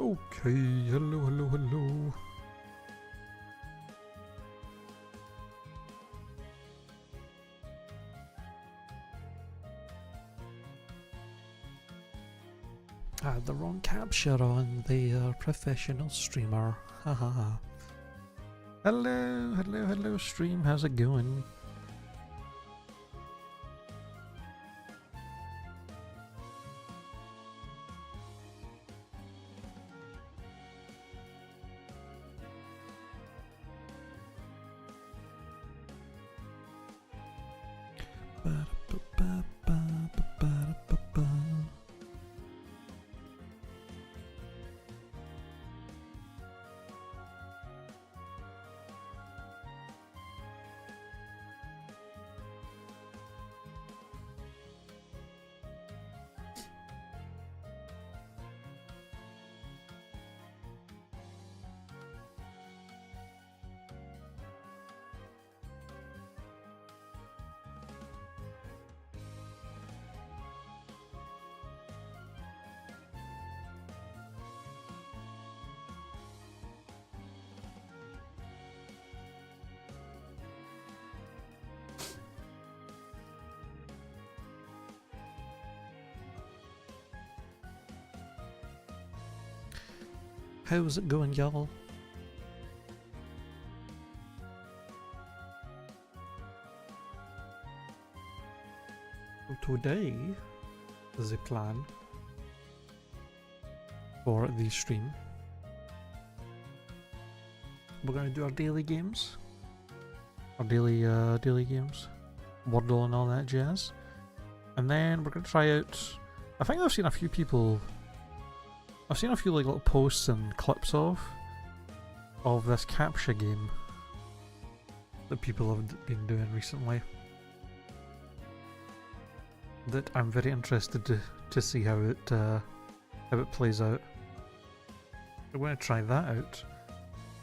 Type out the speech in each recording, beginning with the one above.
Okay, hello. I had the wrong CAPTCHA on the professional streamer. Haha. Hello stream, how's it going? How's it going, y'all? Today, the plan for the stream, we're going to do our daily games, our daily games, Wordle and all that jazz, and then we're going to try out. I think I've seen a few people. I've seen a few like little posts and clips of this CAPTCHA game that people have been doing recently, that I'm very interested to see how it plays out. We're going to try that out,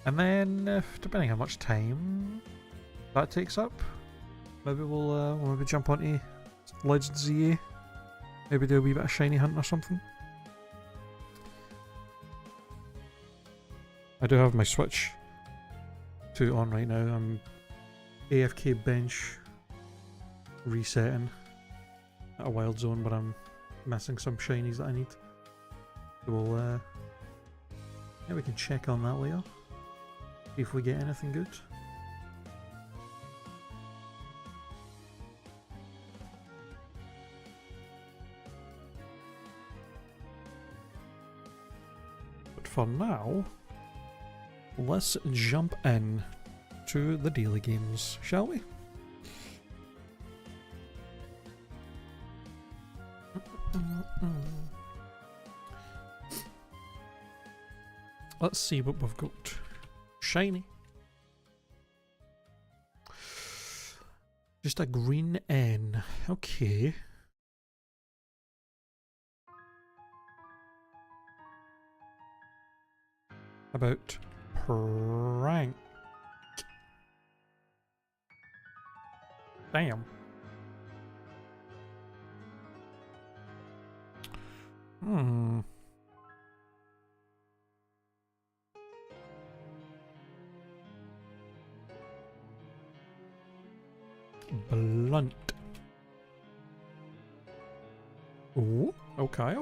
and then depending how much time that takes up, maybe we'll maybe jump onto Legends ZA, maybe do a wee bit of shiny hunting or something. I do have my Switch 2 on right now. I'm AFK bench resetting at a wild zone, but I'm missing some shinies that I need. So we'll yeah, we can check on that later, see if we get anything good. But for now, let's jump in to the daily games, shall we? Let's see what we've got. Shiny. Just a green N. Okay. About prank. Damn. Blunt. Ooh, okay.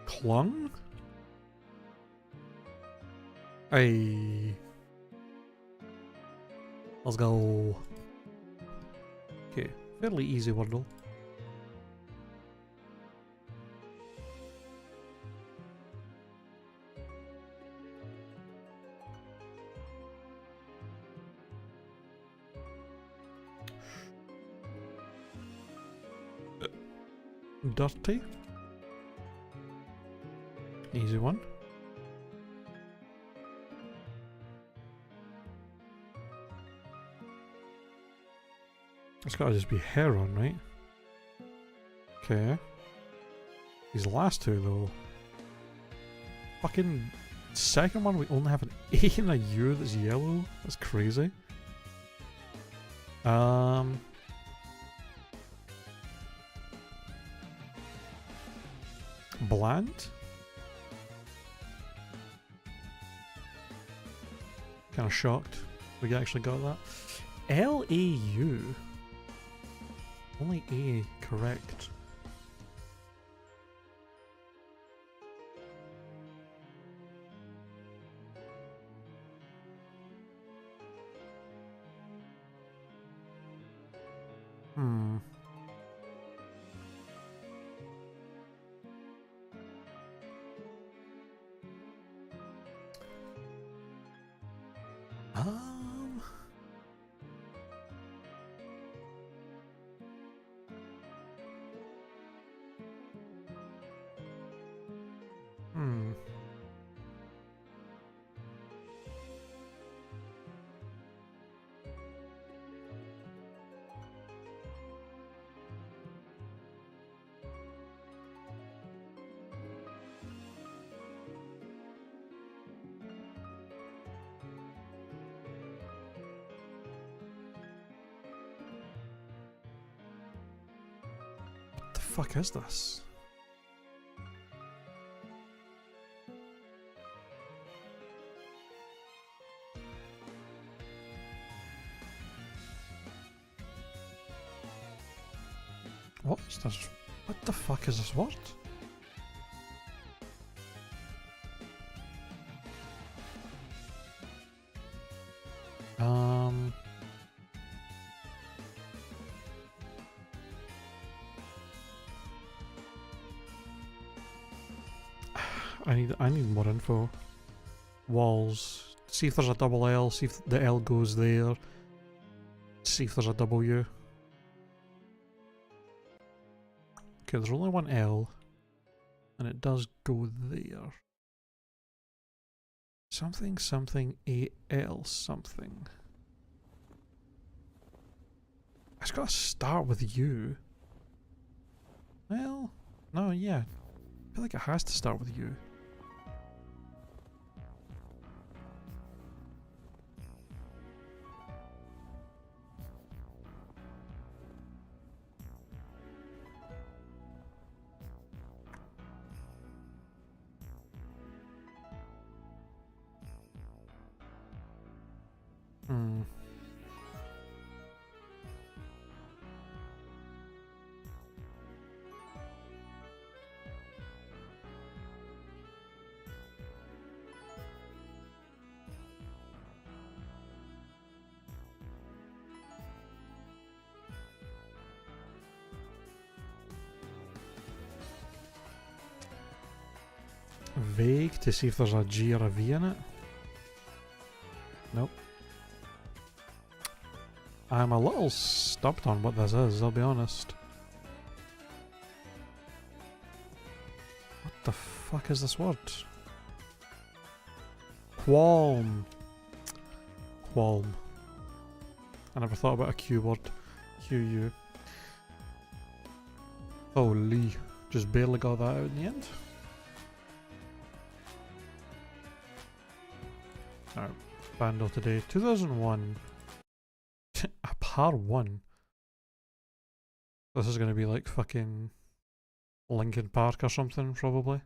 Clung? Hey. Let's go. Okay, fairly easy Wordle. Dirty. Easy one. It's gotta just be Heron, right? Okay. These last two though. Fucking second one we only have an A and a U that's yellow. That's crazy. Um. Bland? Kind of shocked we actually got that. LAU? Only A correct. Hmm. Um. Hmm. What the fuck is this? What is this? What the fuck is this word? Um. I need more info. Walls. See if there's a double L. See if the L goes there. See if there's a W. Okay, there's only one L, and it does go there. Something, something, AL, something. It's got to start with U. Well, no, yeah. I feel like it has to start with U. Hmm. Vague to see if there's a G or a V in it. Nope. I'm a little stumped on what this is, I'll be honest. What the fuck is this word? Qualm. Qualm. I never thought about a Q word. QU. Holy. Just barely got that out in the end. Alright, Bandle today. 2001. A par 1. This is gonna be like fucking Linkin Park or something, probably.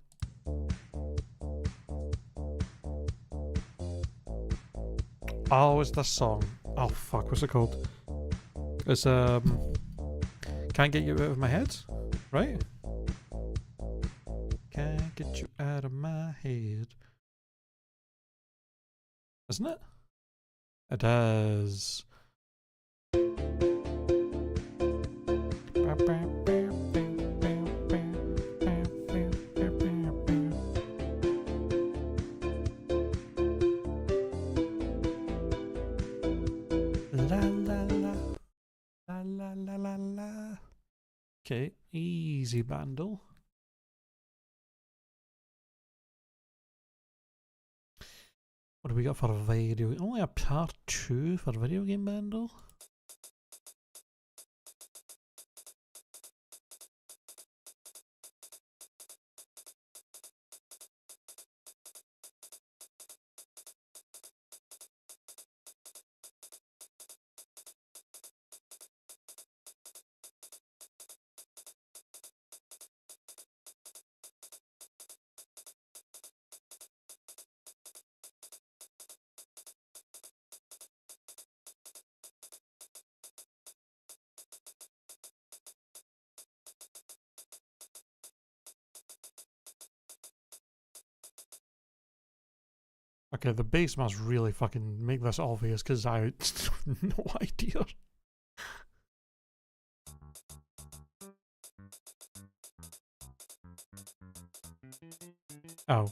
Oh, it's this song. Oh fuck, what's it called? It's Can't Get You Out of My Head, right? Can't get you out of my head. Isn't it? It is. La la la. La la la la la. Okay, easy Bandle. What do we got for a video? Only a part 2 for video game Bandle? Okay, the base must really fucking make this obvious because I have no idea. Oh.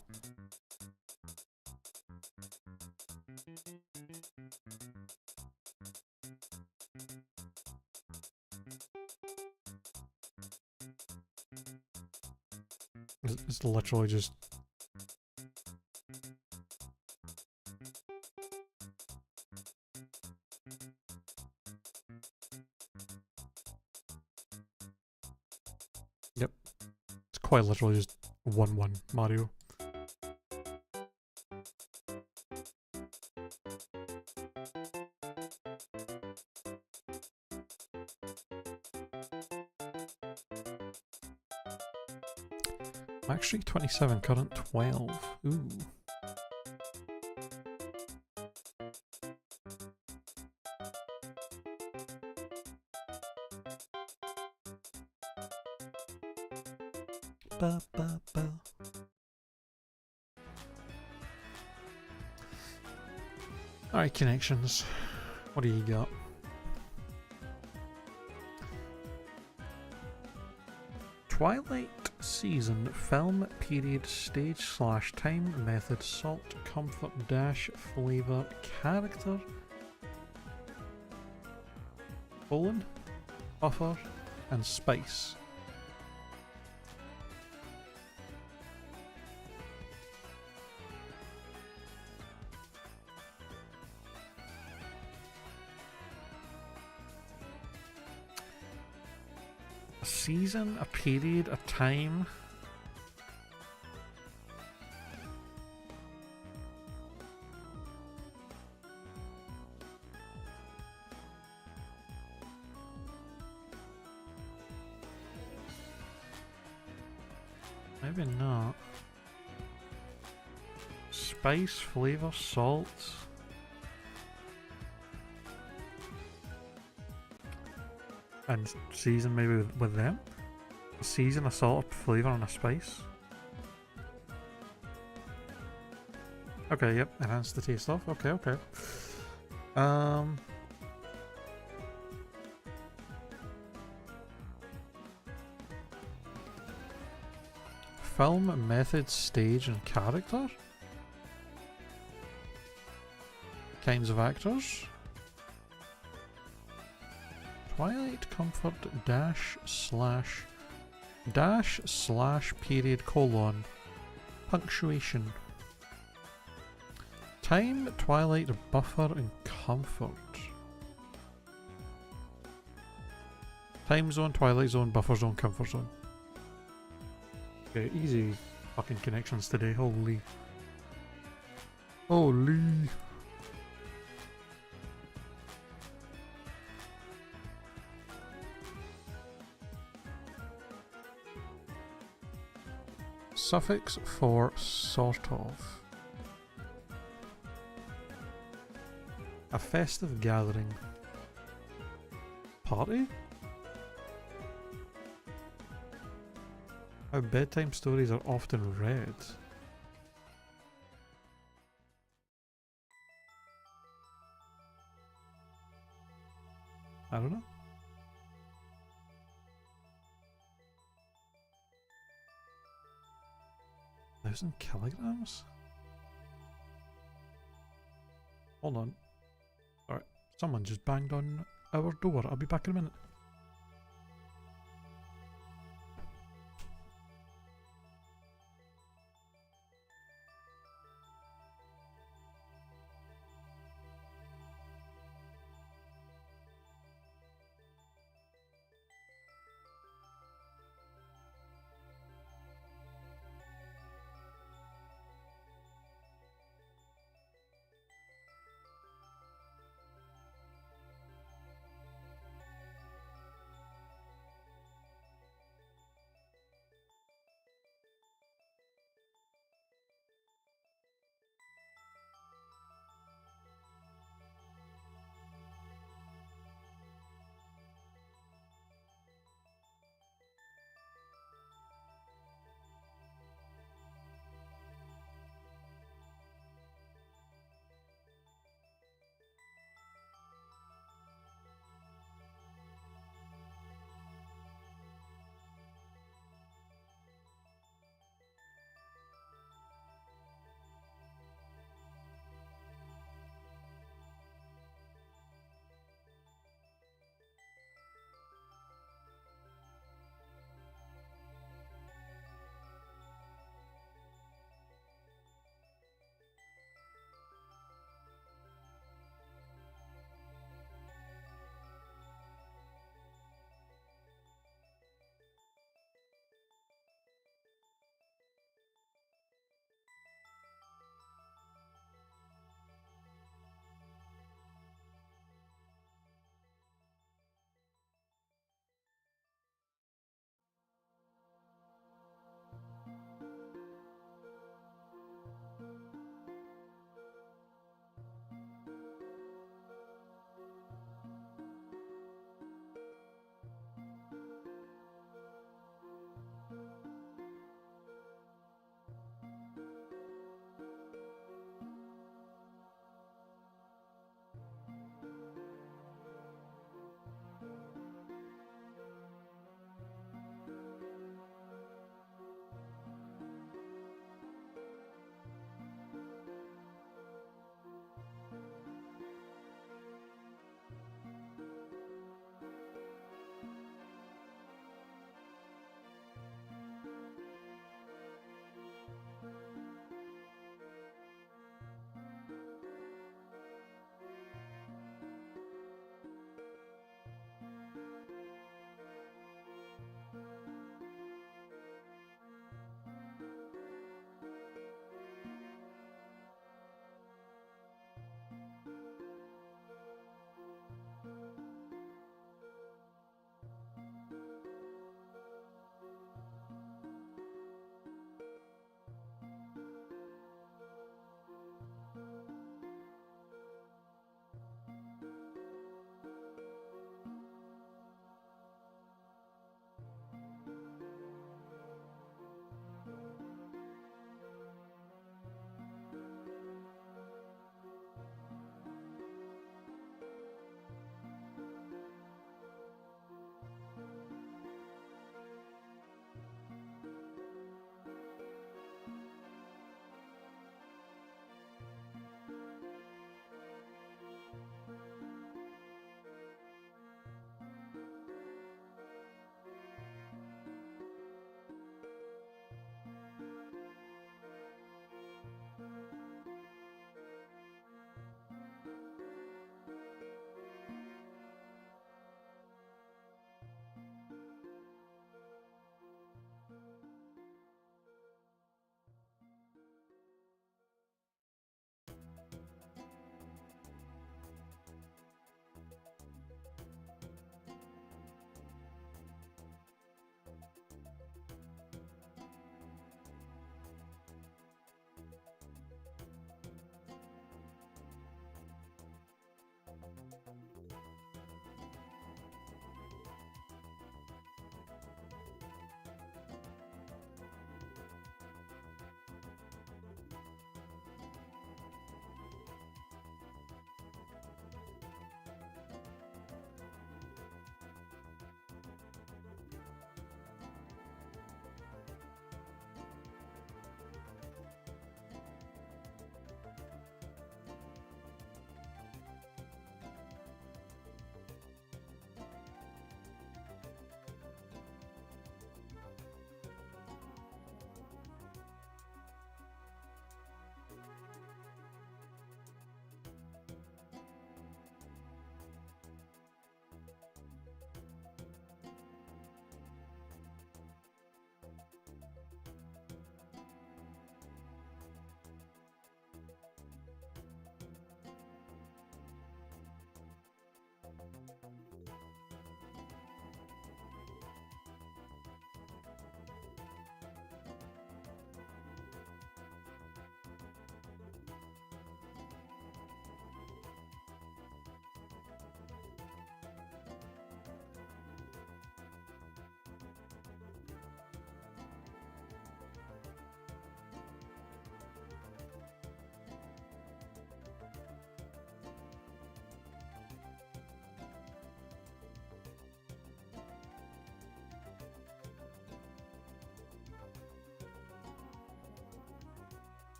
It's literally just... Yep. It's quite literally just 1-1 Mario. Actually 27, current 12. Ooh. Ba, ba, ba. Alright, connections. What do you got? Twilight season, film, period, stage / time, method, salt, comfort, dash, flavor, character, colon, buffer, and spice. A season, a period, a time. Maybe not. Spice, flavor, salt. And season maybe with them. A season, a salt, a flavor, and a spice. Okay, yep, enhance the taste of. Okay, okay. Film, method, stage, and character? Kinds of actors? Twilight, comfort, dash / period, colon, punctuation. Time, Twilight, buffer, and comfort. Time zone, Twilight zone, buffer zone, comfort zone. Okay, easy fucking connections today, holy. Holy. Suffix for sort of. A festive gathering. Party? How bedtime stories are often read. I don't know. 1,000 kilograms? Hold on. Alright, someone just banged on our door. I'll be back in a minute.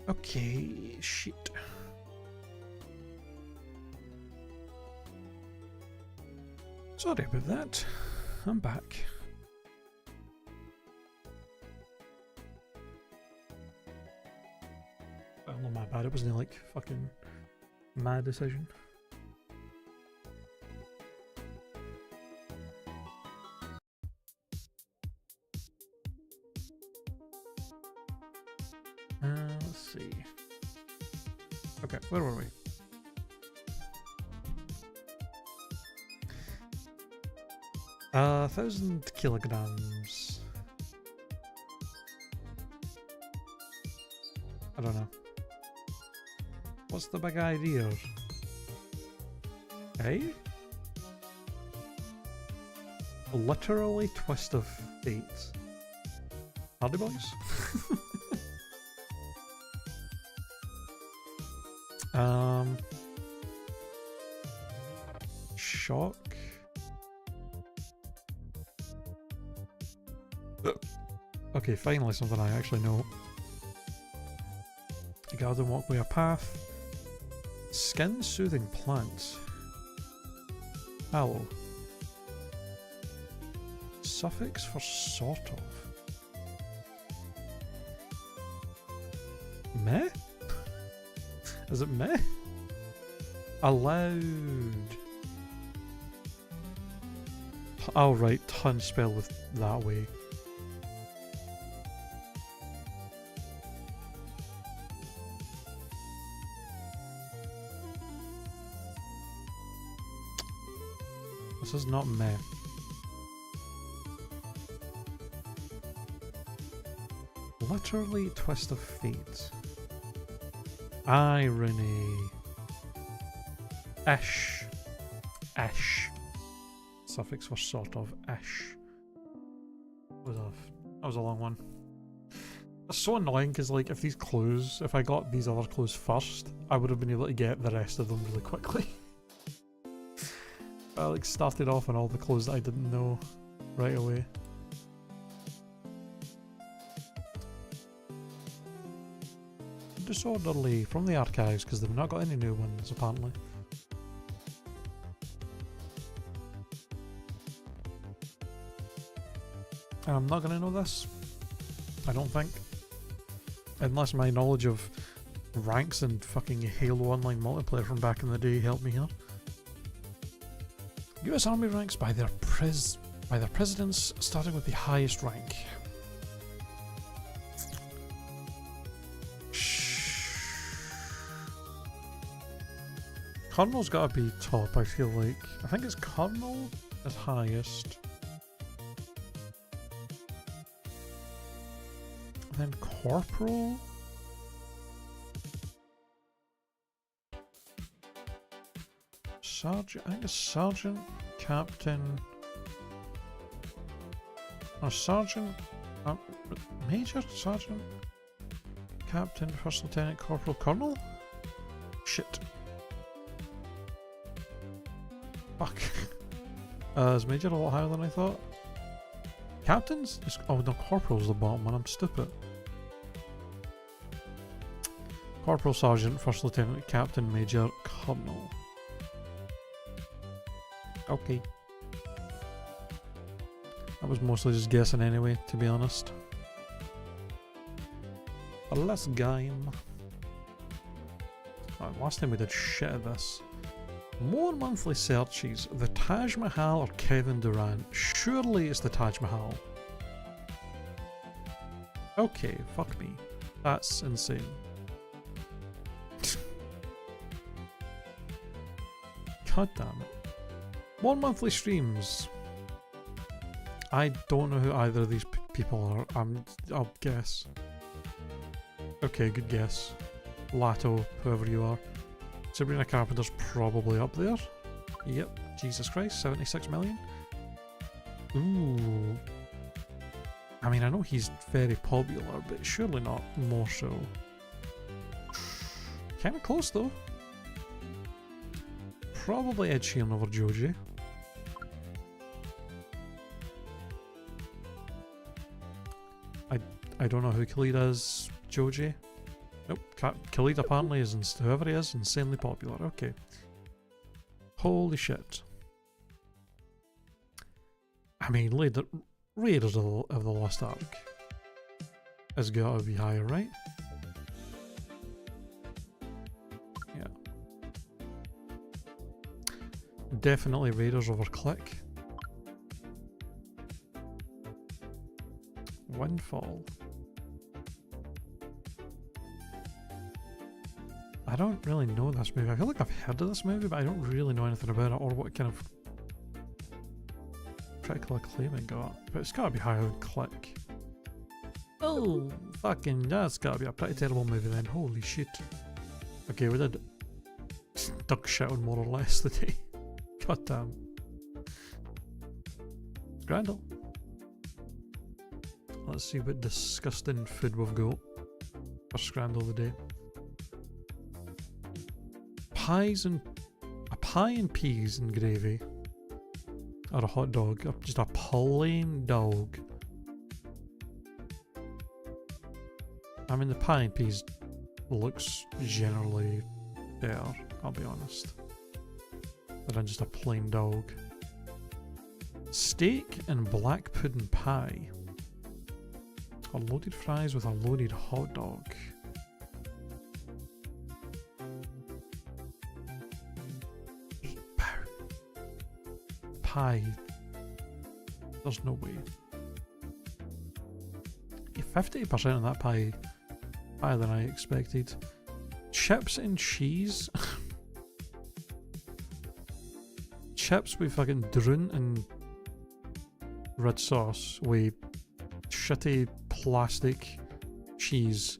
Okay, shit. Sorry about that. I'm back. Well, not my bad. It wasn't like fucking my decision. Let's see. Okay, where were we? Uh, 1,000 kilograms. I don't know. What's the big idea? Hey? Literally twist of fate. Hardy boys? Shock. Okay, finally something I actually know. Garden walkway, a path. Skin soothing plant. Aloe. Suffix for sort of. Meh? Is it meh? Allowed. Oh right, ton spelled with that way. This is not meh. Literally twist of fate. Irony. Ish. Ish. Suffix for sort of. Ish. That was a long one. It's so annoying because like if these clues, if I got these other clues first, I would have been able to get the rest of them really quickly. I like started off on all the clues that I didn't know right away. Disorderly from the archives because they've not got any new ones apparently. I'm not gonna know this. I don't think. Unless my knowledge of ranks and fucking Halo Online multiplayer from back in the day helped me here. US Army ranks by their presidents, starting with the highest rank. Colonel's gotta be top, I feel like. I think it's Colonel is highest. Then Corporal? Sergeant? I think it's Sergeant, Captain... Or Sergeant? Major? Sergeant? Captain, First Lieutenant, Corporal, Colonel? Shit. Fuck. Is Major a lot higher than I thought? Captain's? Oh no, Corporal's the bottom one, I'm stupid. Corporal, Sergeant, First Lieutenant, Captain, Major, Colonel. Okay. I was mostly just guessing anyway, to be honest. But let's game. Oh, last time we did shit at this. More monthly searches, the Taj Mahal or Kevin Durant? Surely it's the Taj Mahal. Okay, fuck me. That's insane. God damn it. More monthly streams. I don't know who either of these people are. I'll guess. Okay, good guess. Lato, whoever you are. Sabrina Carpenter's probably up there. Yep. Jesus Christ, 76 million. Ooh. I mean, I know he's very popular, but surely not more so. Kinda close though. Probably Ed Sheeran over Joji. I don't know who Khalid is. Joji? Nope, Khalid apparently is, whoever he is, insanely popular. Okay. Holy shit. I mean, Raiders of the Lost Ark has got to be higher, right? Yeah. Definitely Raiders over Click. Windfall. I don't really know this movie. I feel like I've heard of this movie, but I don't really know anything about it or what kind of critical acclaim it got. But it's gotta be higher than Click. Oh, fucking, that's gotta be a pretty terrible movie then. Holy shit. Okay, we did duck shit on more or less today. God damn. Grandel. Let's see what disgusting food we've got for Scrandle of the day. A pie and peas and gravy, or a hot dog, or just a plain dog. I mean, the pie and peas looks generally better, I'll be honest, than just a plain dog. Steak and black pudding pie, or loaded fries with a loaded hot dog. Pie. There's no way. 50% on that pie. Higher than I expected. Chips and cheese. Chips with fucking drun and red sauce with shitty plastic cheese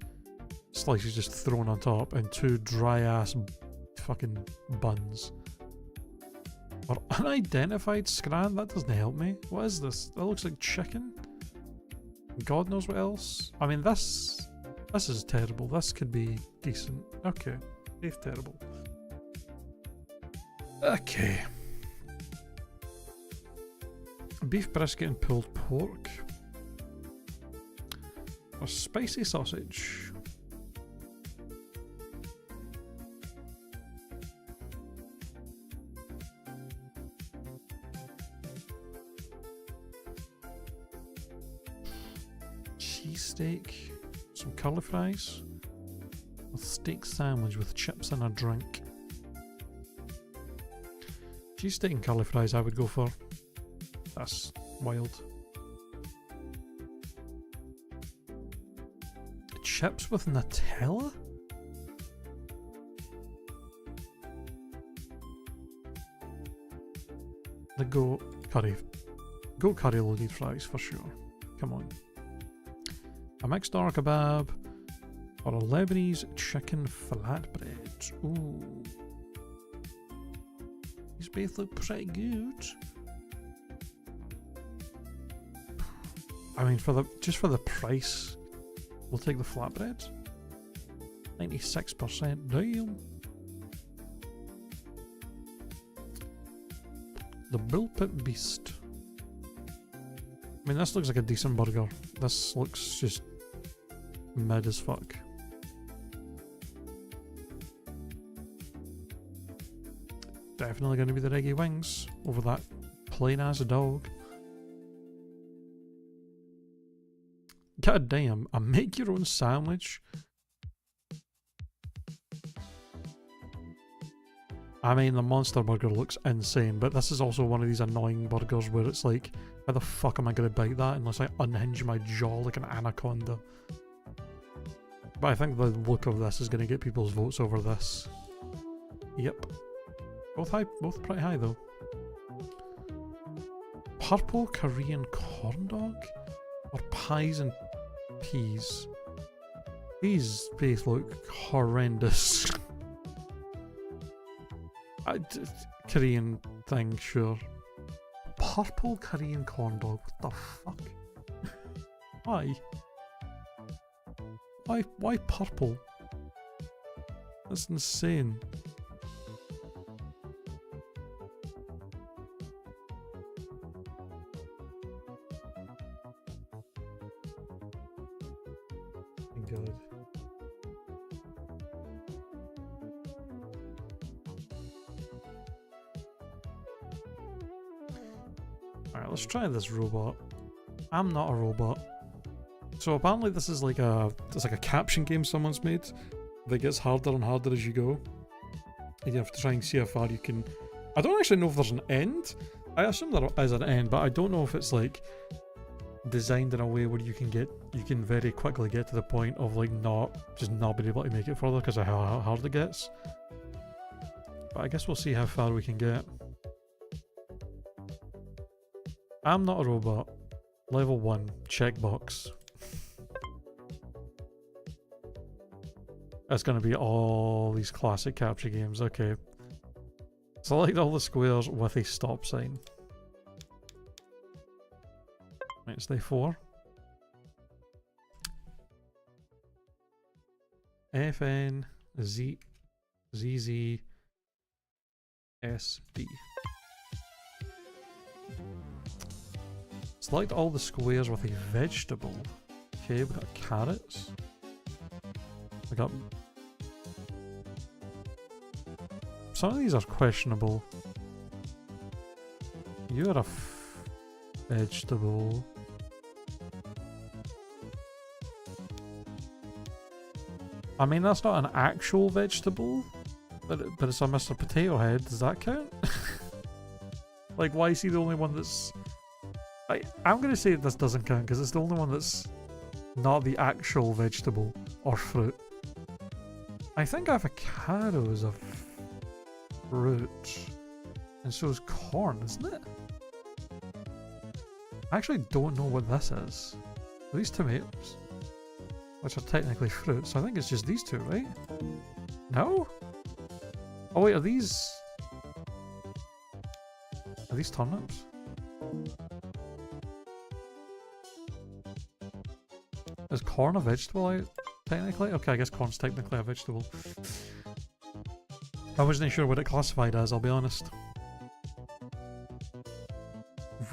slices just thrown on top and two dry ass fucking buns. Or unidentified scran? That doesn't help me. What is this? That looks like chicken? God knows what else. I mean, this is terrible. This could be decent. Okay. Safe terrible. Okay. Beef brisket and pulled pork. Or spicy sausage. Cheesesteak, some curly fries, a steak sandwich with chips and a drink. Cheesesteak and curly fries I would go for. That's wild. Chips with Nutella? The goat curry loaded fries for sure. Come on. A mixed doner kebab or a Lebanese chicken flatbread. Ooh. These both look pretty good. I mean, just for the price, we'll take the flatbread. 96%. Damn. The Bullpit Beast. I mean, this looks like a decent burger. This looks just mid as fuck. Definitely going to be the reggae wings over that plain ass dog. God damn, a make your own sandwich. I mean, the monster burger looks insane, but this is also one of these annoying burgers where it's like, how the fuck am I going to bite that unless I unhinge my jaw like an anaconda? But I think the look of this is going to get people's votes over this. Yep. Both pretty high though. Purple Korean corn dog? Or pies and peas? These both look horrendous. Korean thing, sure. Purple Korean corn dog? What the fuck? Why? Why purple? That's insane. God. Alright, let's try this robot. I'm not a robot. So apparently this is like it's like a caption game someone's made that gets harder and harder as you go. And you have to try and see how far you can... I don't actually know if there's an end. I assume there is an end, but I don't know if it's like designed in a way where you can very quickly get to the point of like just not being able to make it further because of how hard it gets. But I guess we'll see how far we can get. I'm not a robot. Level 1, checkbox. That's gonna be all these classic CAPTCHA games, okay. Select all the squares with a stop sign. Right, it's day 4. FN Z ZZ SD. Select all the squares with a vegetable. Okay, we got carrots. We got... Some of these are questionable. You're a vegetable. I mean, that's not an actual vegetable, but it's a Mr. Potato Head. Does that count? Like, why is he the only one that's... I'm going to say this doesn't count because it's the only one that's not the actual vegetable or fruit. I think avocado is a fruit, and so is corn, isn't it? I actually don't know what this is. Are these tomatoes? Which are technically fruit, so I think it's just these two, right? No? Oh wait, are these turnips? Is corn a vegetable technically? Okay, I guess corn's technically a vegetable. I wasn't sure what it classified as, I'll be honest.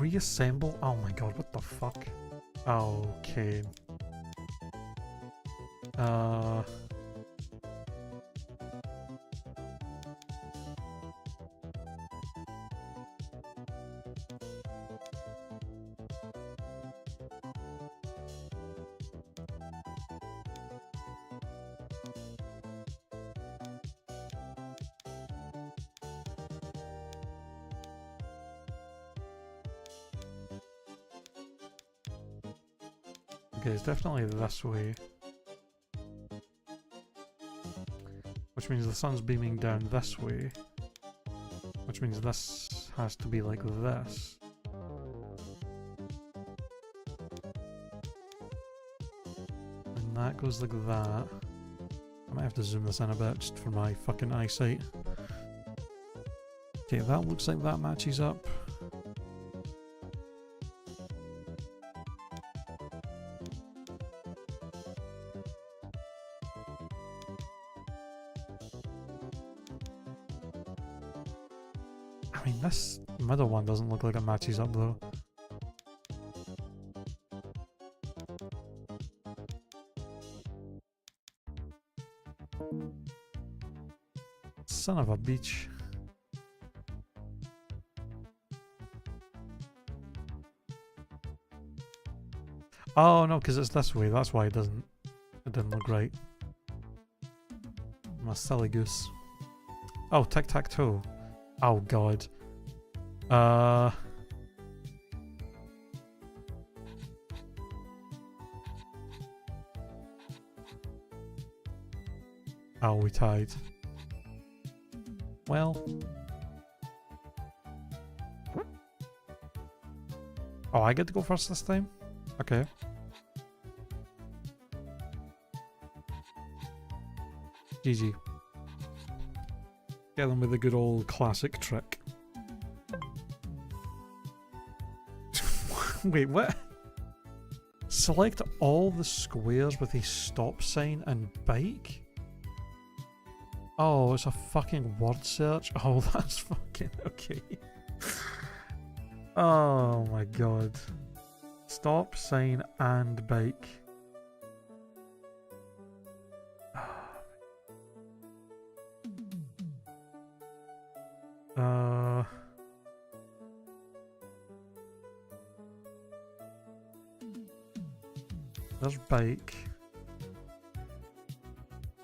Reassemble? Oh my god, what the fuck? Okay. Okay, it's definitely this way. Which means the sun's beaming down this way. Which means this has to be like this. And that goes like that. I might have to zoom this in a bit just for my fucking eyesight. Okay, that looks like that matches up. I mean, this middle one doesn't look like it matches up though. Son of a bitch. Oh no, because it's this way, that's why it didn't look right. I'm a silly goose. Oh, tic-tac-toe. Oh god. Oh, we tied. Well. Oh, I get to go first this time? Okay. GG. Get them with a good old classic trick. Wait, what? Select all the squares with a stop sign and bike? Oh, it's a fucking word search? Oh, that's fucking okay. Oh my god. Stop sign and bike. There's bike.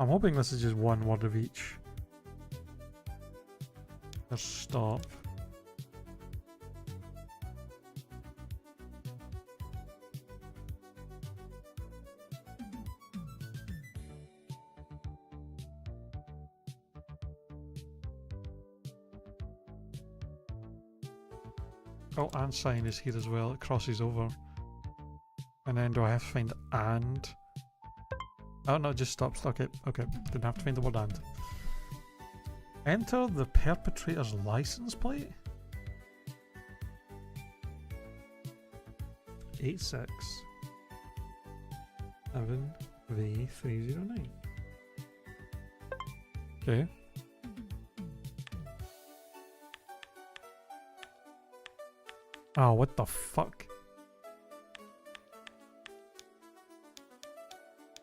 I'm hoping this is just one word of each. There's stop. Oh, and sign is here as well. It crosses over. And then do I have to find and? Oh no, it just stops. Okay, okay. Didn't have to find the word and. Enter the perpetrator's license plate? 867V309. Okay. Oh, what the fuck?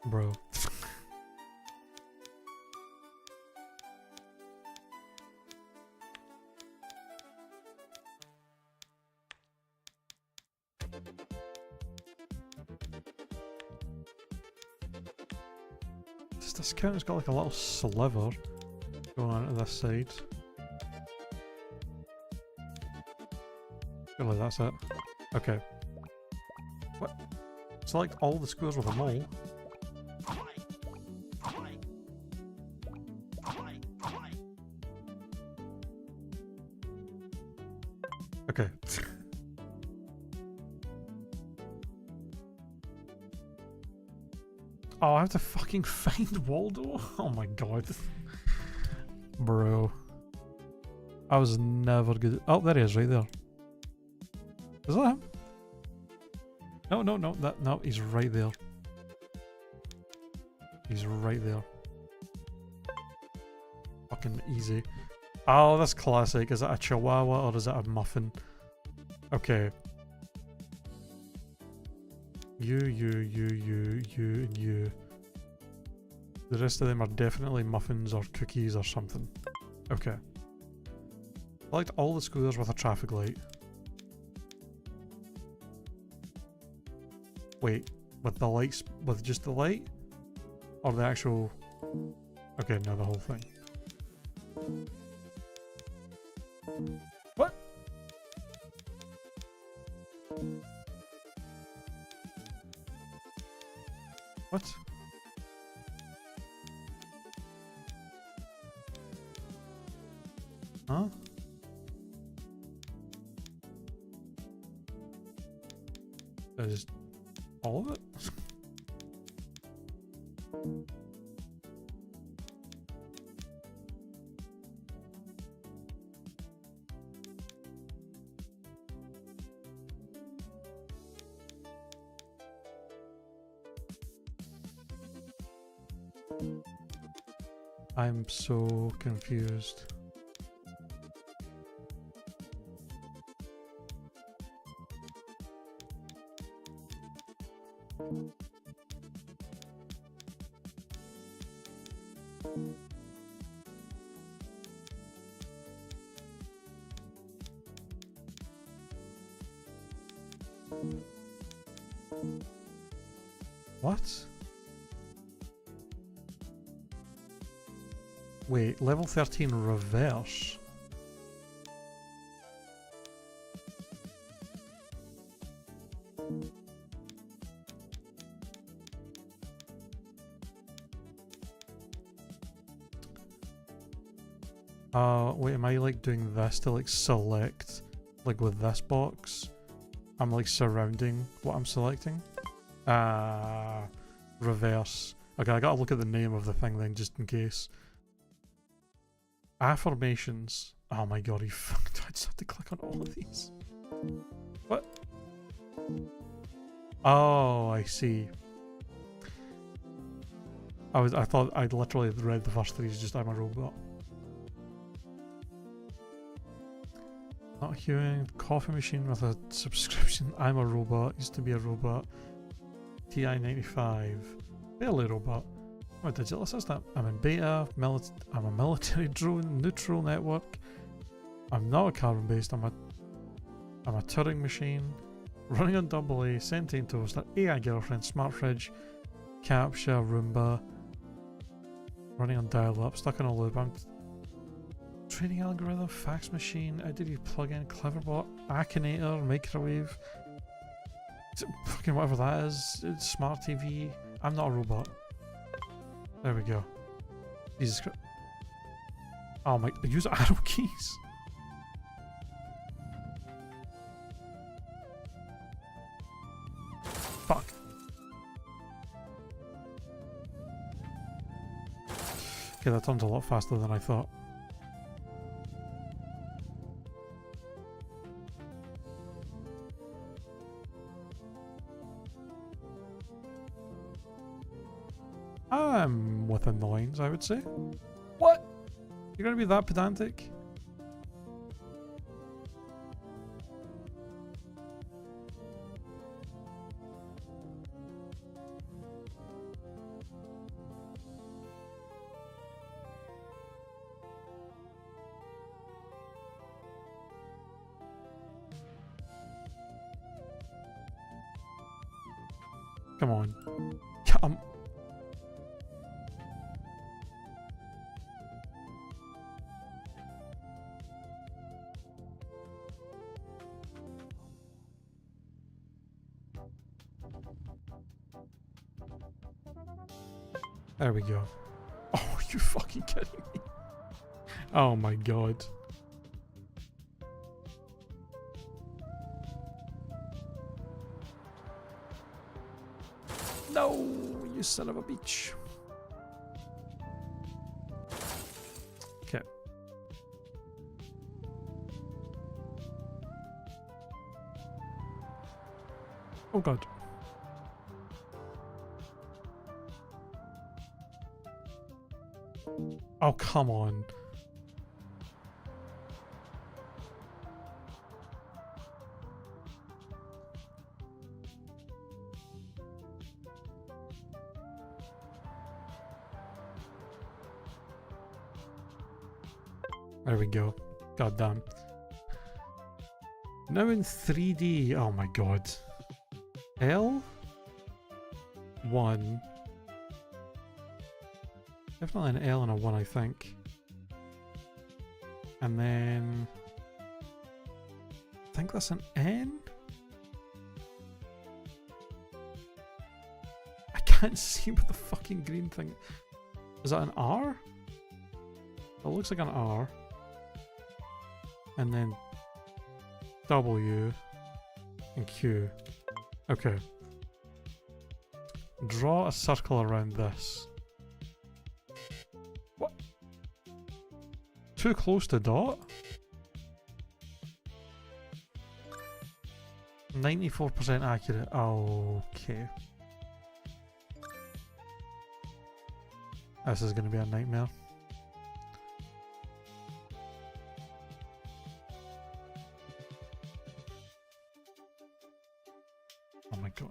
Bro. This counter's got like a little sliver going on to this side. Surely that's it. Okay. What? Select all the squares with a mole. Okay. Oh, I have to fucking find Waldo? Oh my god. Bro. I was never good. Oh, there he is, right there. Is that him? No, no, no, no, he's right there. He's right there. Fucking easy. Oh, that's classic. Is it a chihuahua or is it a muffin? Okay. You, and you. The rest of them are definitely muffins or cookies or something. Okay. Select all the squares with a traffic light. Wait, with the lights, with just the light? Or the actual... Okay, no, the whole thing. What? What? Huh? Just all of it? I'm so confused. What? Wait, level 13 reverse? Wait, am I like doing this to like select, like with this box? I'm like surrounding what I'm selecting? Reverse. Okay, I gotta look at the name of the thing then just in case. Affirmations. Oh my god, he fucked. I just have to click on all of these. What? Oh, I see. I thought I'd literally read the first three as just I'm a robot. Not human, coffee machine with a subscription. I'm a robot, used to be a robot. TI-95, barely robot. I'm a digital assistant. I'm in beta, I'm a military drone, neutral network. I'm not a carbon based, I'm a Turing machine. Running on double A, sentient toaster, AI girlfriend, smart fridge, CAPTCHA, Roomba. Running on dial-up, stuck in a loop. Training algorithm, fax machine, IDD plugin, cleverbot, Akinator, microwave. Fucking whatever that is. It's smart TV. I'm not a robot. There we go. Jesus Christ. Oh my, use arrow keys. Fuck. Okay, that turned a lot faster than I thought. I'm within the lines, I would say. What? You're gonna be that pedantic? Come on. Come. There we go. Oh, you fucking kidding me? Oh my god. No, you son of a bitch. Okay. Oh god. Oh, come on. There we go. God damn. Now in 3D. Oh my god. L? 1. Definitely an L and a 1, I think. And then... I think that's an N? I can't see what the fucking green thing... Is that an R? It looks like an R. And then W and Q. Okay. Draw a circle around this. What? Too close to dot? 94% accurate. Okay. This is going to be a nightmare. Oh my god.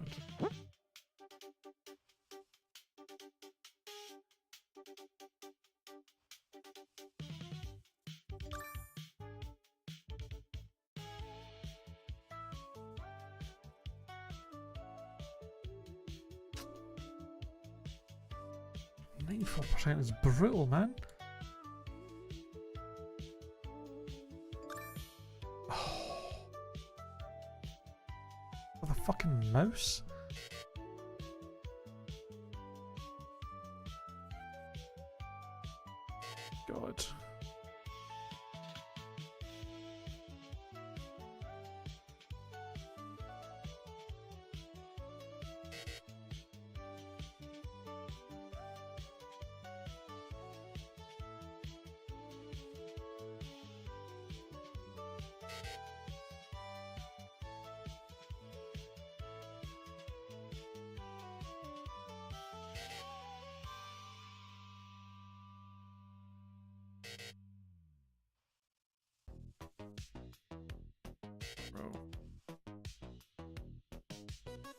%, is brutal, man. Oh. With a fucking mouse? God.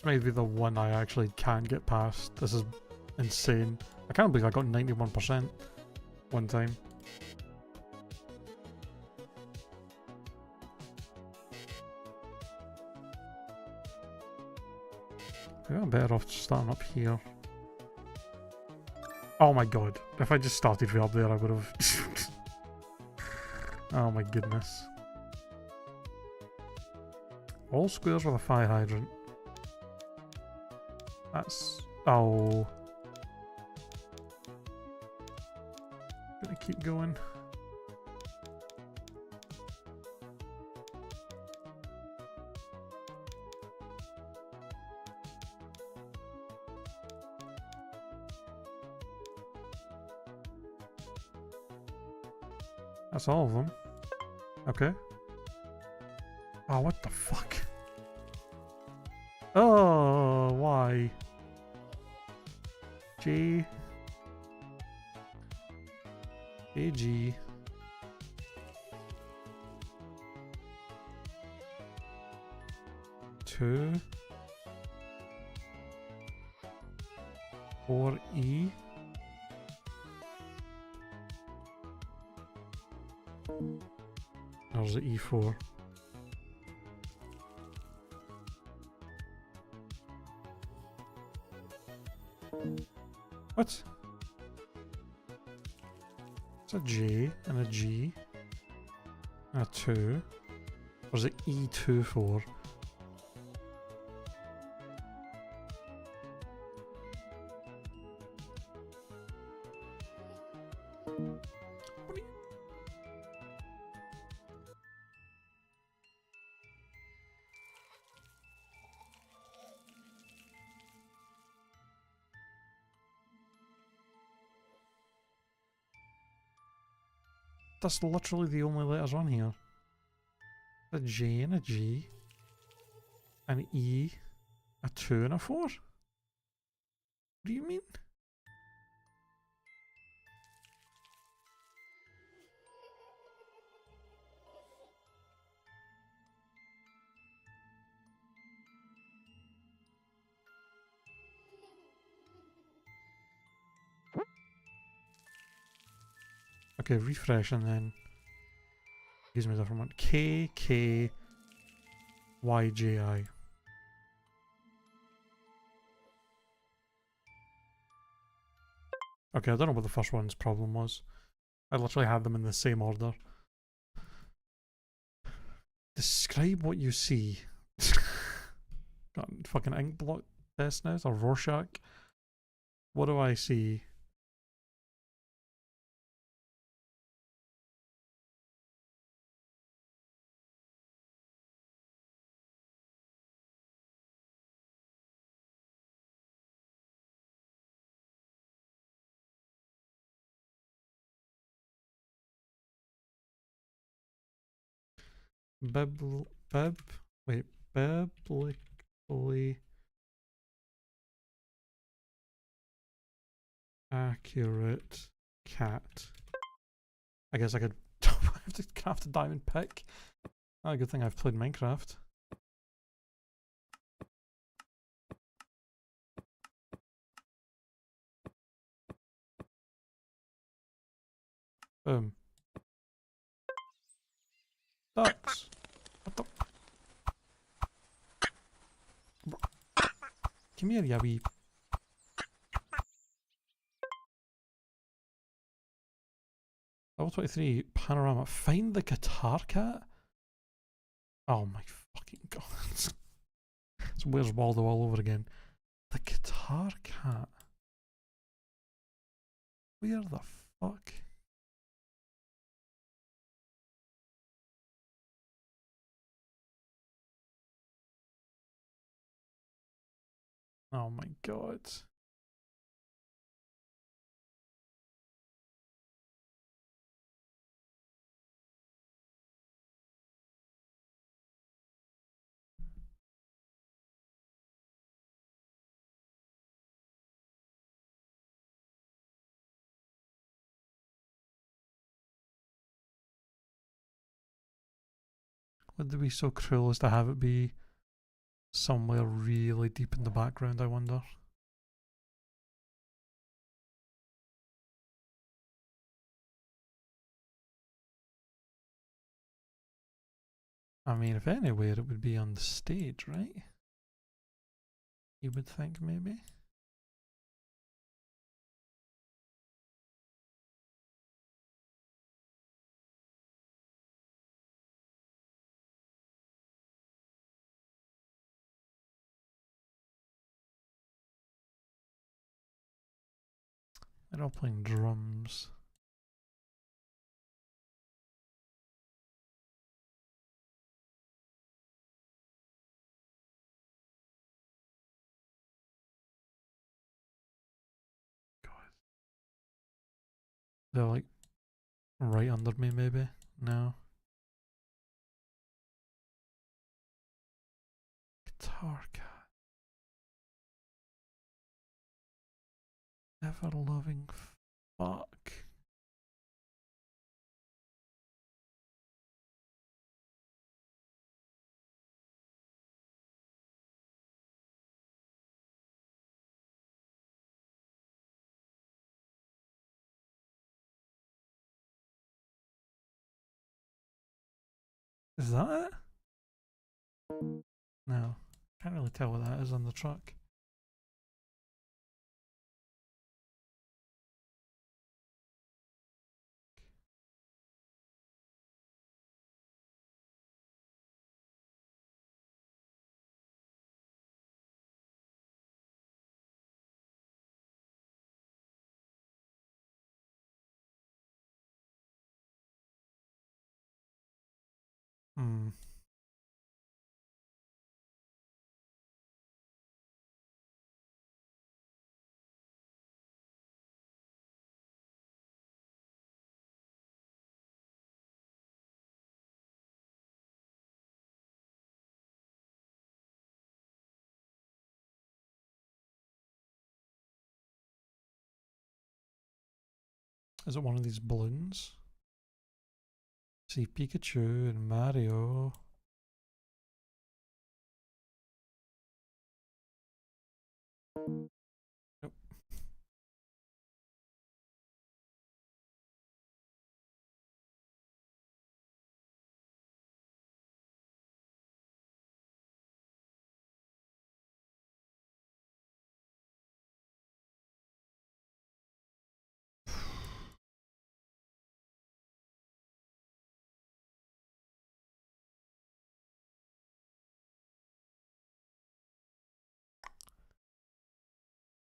Maybe the one I actually can get past. This is insane. I can't believe I got 91% one time. I'm better off starting up here. Oh my god. If I just started way up there, I would have... Oh my goodness. All squares with a fire hydrant. That's... Oh. Gonna keep going. That's all of them. Okay. Oh, what the fuck? Oh, why? G. AG. Two. 4E. There's the E4. What? It's a J and a G and a 2. Where's the E2 for? That's literally the only letters on here. A J and a G, an E, a 2 and a 4? What do you mean? Okay, refresh and then gives me a different one. K, K, Y, J, I. Okay, I don't know what the first one's problem was. I literally had them in the same order. Describe what you see. Got fucking ink blot test now, or Rorschach. What do I see? Biblically accurate cat. I guess I could have to craft a diamond pick. Oh, good thing I've played Minecraft. Boom. Ducks. What the? Come here, ya wee. Level 23, panorama. Find the guitar cat? Oh my fucking god. It's Where's Waldo all over again. The guitar cat? Where the fuck? Oh my god. Would they be so cruel as to have it be somewhere really deep in the background, I wonder? I mean, if anywhere, it would be on the stage, right? you would think, maybe. They're all playing drums. God. They're like right under me, maybe? No. Guitar cat. Ever loving fuck. Is that it? No. Can't really tell what that is on the truck. Hmm. Is it one of these balloons? See Pikachu and Mario. Nope.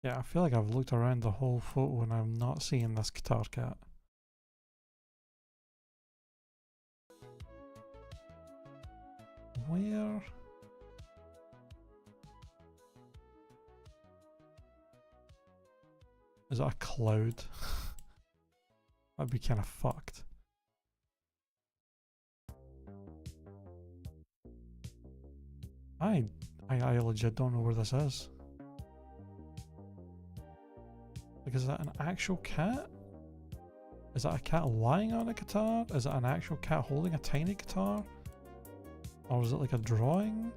Yeah, I feel like I've looked around the whole photo and I'm not seeing this guitar cat. Where? Is that a cloud? That'd be kind of fucked. I legit don't know where this is. Like, is that an actual cat? Is that a cat lying on a guitar? Is that an actual cat holding a tiny guitar? Or is it like a drawing?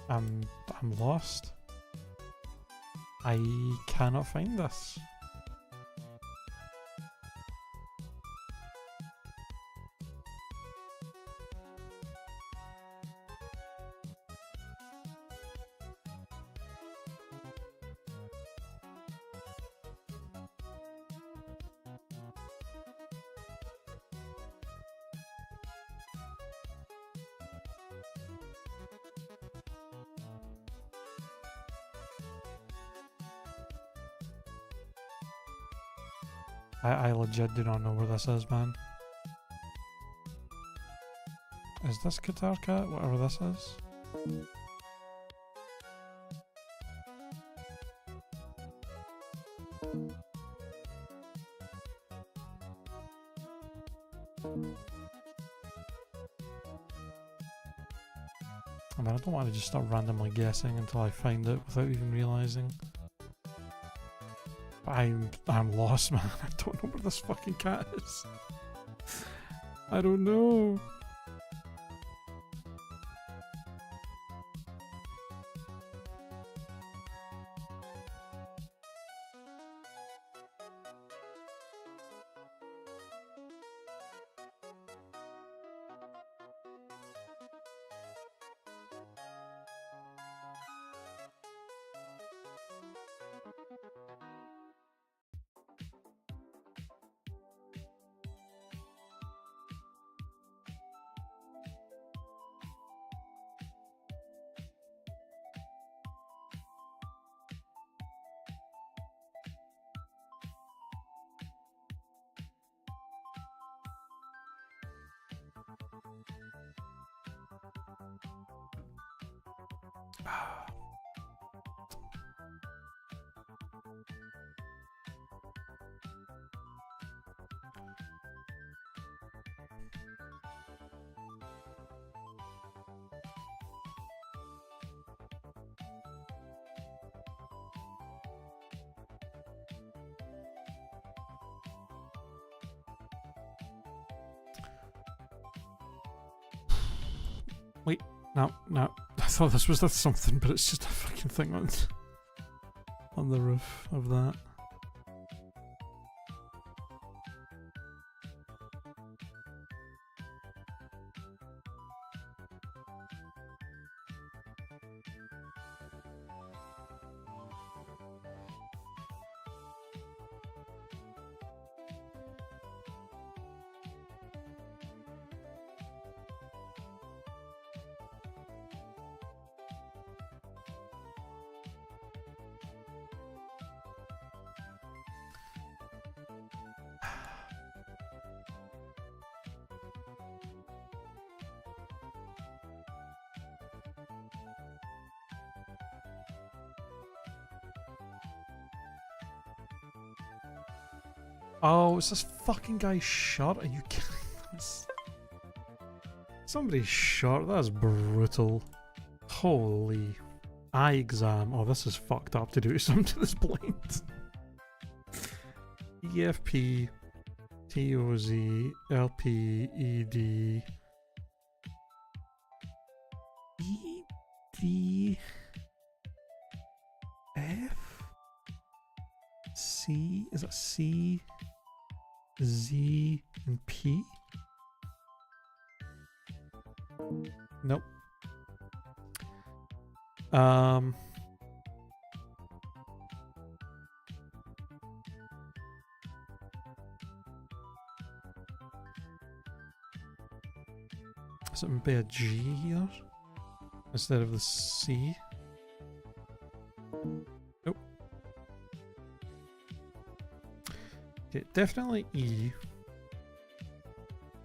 I'm lost. I cannot find this. I legit do not know where this is, man. Is this CAPTCHA? Whatever this is? I mean, I don't want to just start randomly guessing until I find it without even realising. I'm lost, man. I don't know where this fucking cat is. I don't know. Wait, no. I thought this was something, but it's just a fucking thing on the roof of that. Oh, it's this fucking guy's shirt? Are you kidding us? Somebody's shirt? That's brutal. Holy. Eye exam. Oh, this is fucked up to do something to this blind. EFP TOZ LPED EDF C? Is that C? Z and P? Nope. So it would be a G here instead of the C. Nope. Okay, definitely E,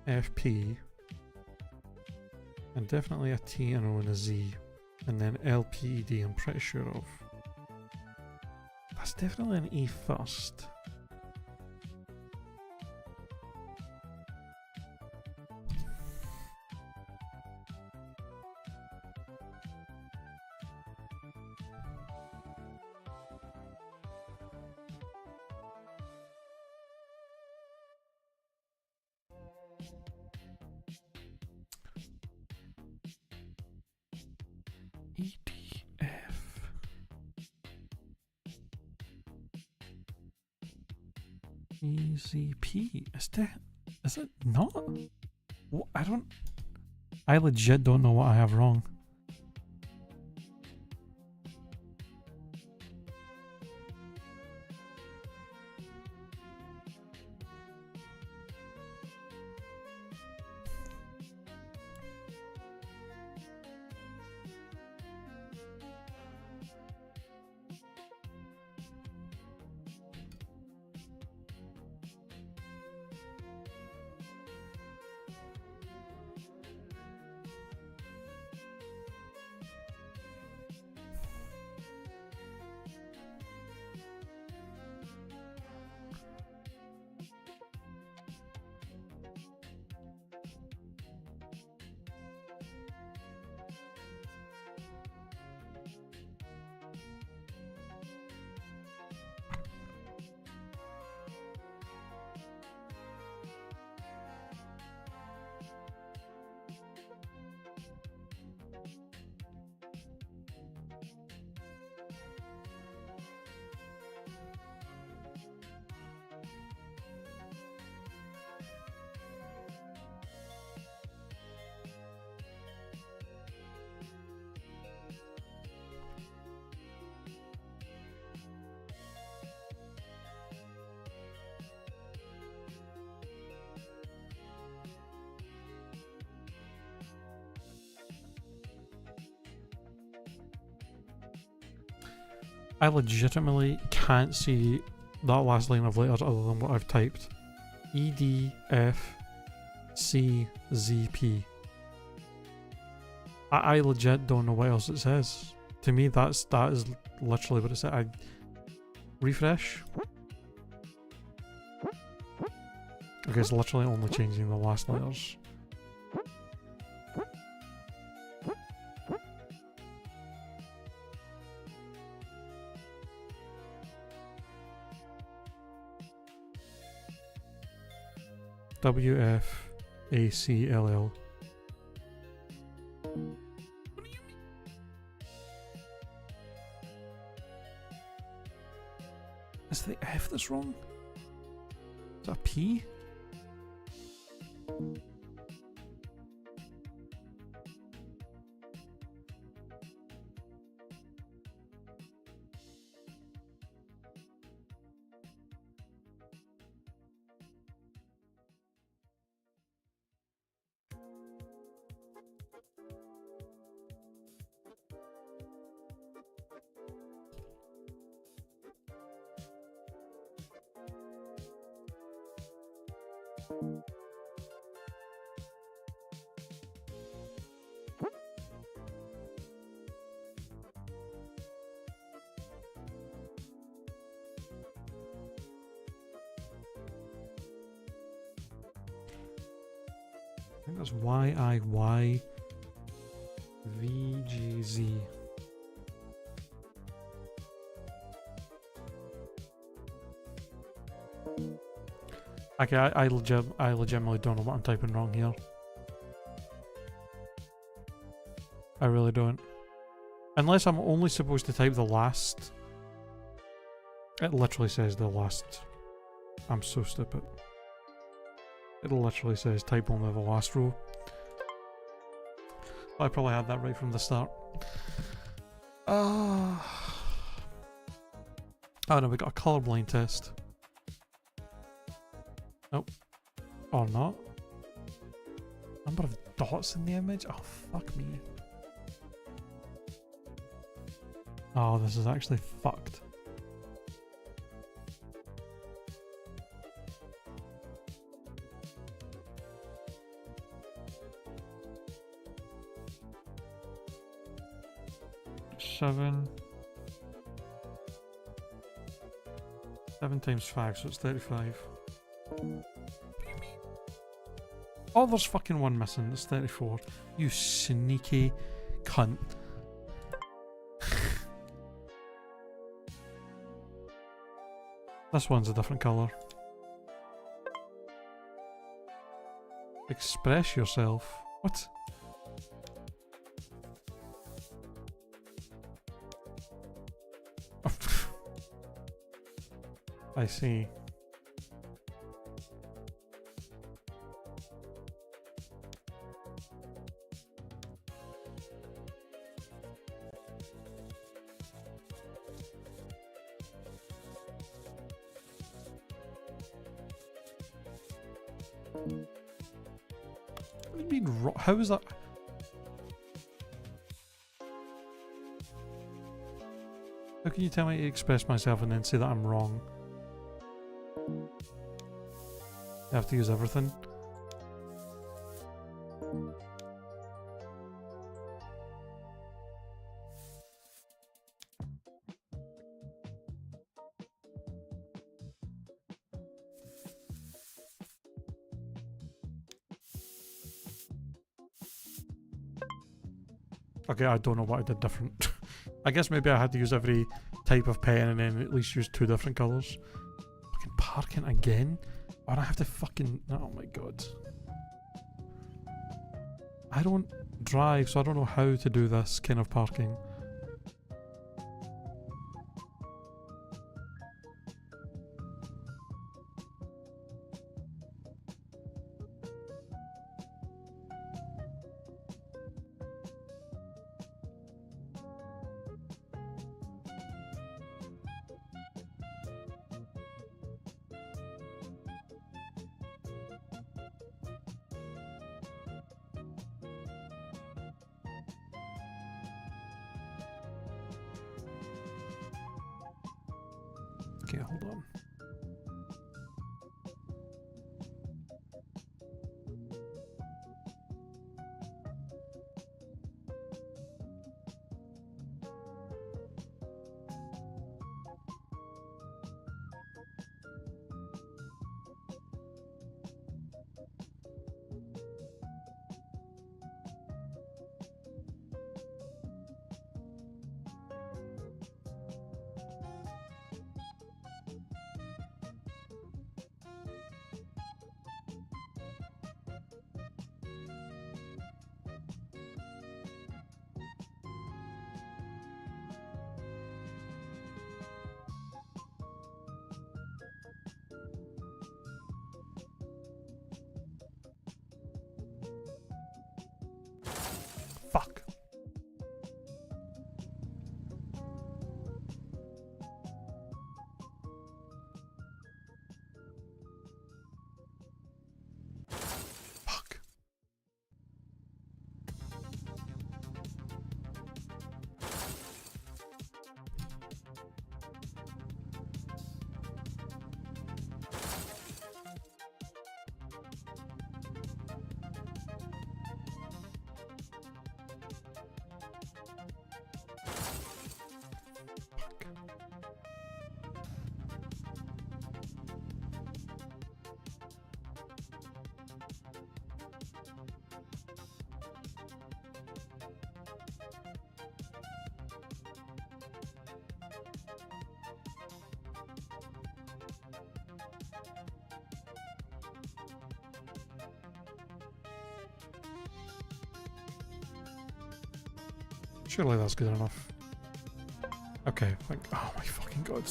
F, P, and definitely a T, and O, and a Z, and then L, P, E, D I'm pretty sure of. That's definitely an E first. ED. EZP. Is it not? What? I legit don't know what I have wrong. I legitimately can't see that last line of letters other than what I've typed. EDFCZP. I legit don't know what else it says. To me, that is literally what it said. I refresh. Okay, it's literally only changing the last letters. WFACLL. What do you mean? Is the F that's wrong? Is that a P? I think that's YIYVGZ. Okay, I legitimately don't know what I'm typing wrong here. I really don't. Unless I'm only supposed to type the last. It literally says the last. I'm so stupid. It literally says type only the last row. I probably had that right from the start. Oh no, we got a colorblind test. Nope. Or not. Number of dots in the image? Oh, fuck me. Oh, this is actually fucked. Seven times 5, so it's 35. What do you mean? Oh, there's fucking one missing. It's 34. You sneaky cunt. This one's a different colour. Express yourself. What? I see. What do you mean? How is that? How can you tell me to express myself and then say that I'm wrong? You have to use everything. Okay, I don't know what I did different. I guess maybe I had to use every type of pen and then at least use 2 different colours. Fucking parking again? Or I have to fucking... Oh my god. I don't drive, so I don't know how to do this kind of parking. Okay, hold on. Fuck. Fuck. Surely that's good enough. Okay, oh my fucking god.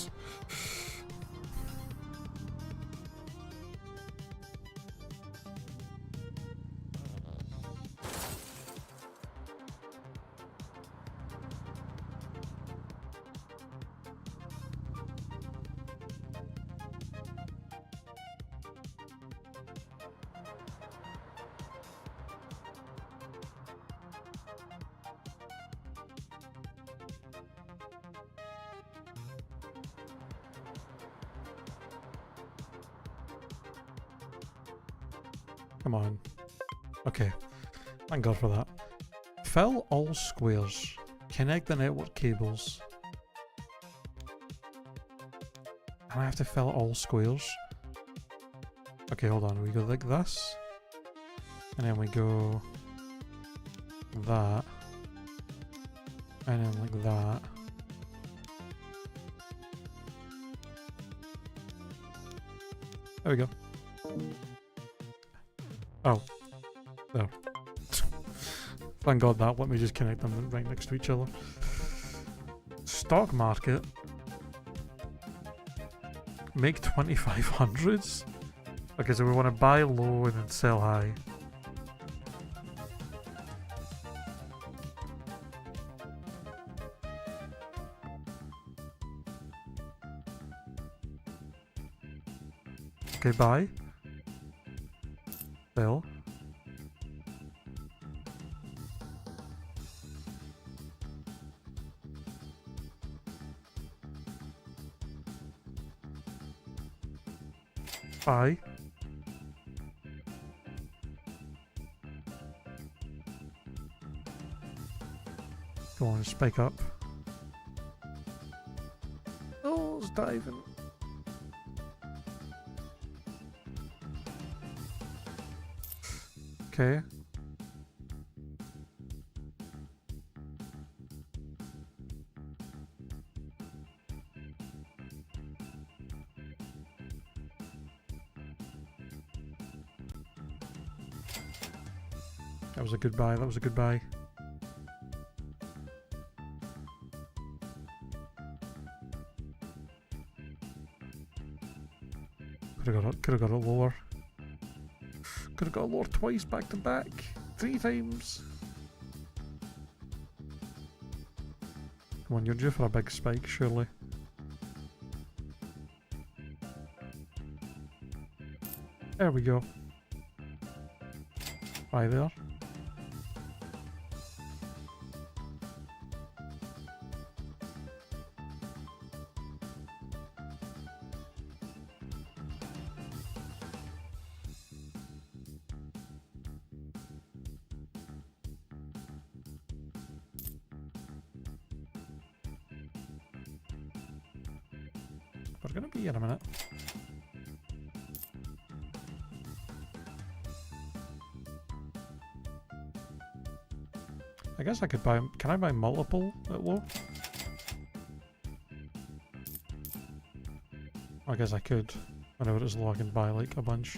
Come on. Okay. Thank God for that. Fill all squares. Connect the network cables. And I have to fill all squares. Okay, hold on. We go like this. And then we go that. And then like that. There we go. Oh. There. Thank God that. Let me just connect them right next to each other. Stock market. Make 2500s? Okay, so we want to buy low and then sell high. Okay, buy. Bill. Bye. Go on, spike up. Oh, it's diving. Okay. That was a good buy, that was a good buy. Could have got it lower. Could have got it lower twice back to back. 3 times. Come on, you're due for a big spike, surely. There we go. Bye there. We're gonna be in a minute. I guess I could buy... Can I buy multiple at low? I guess I could. Whenever it's low I can buy like a bunch.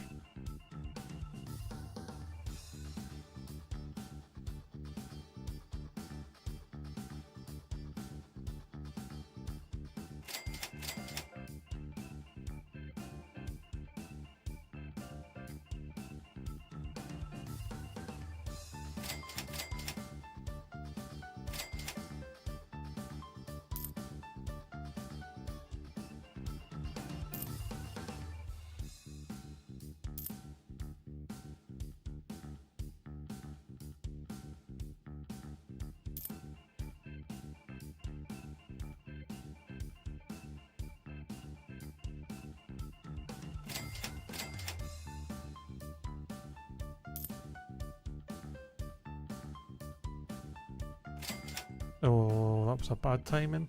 Oh, that was a bad timing.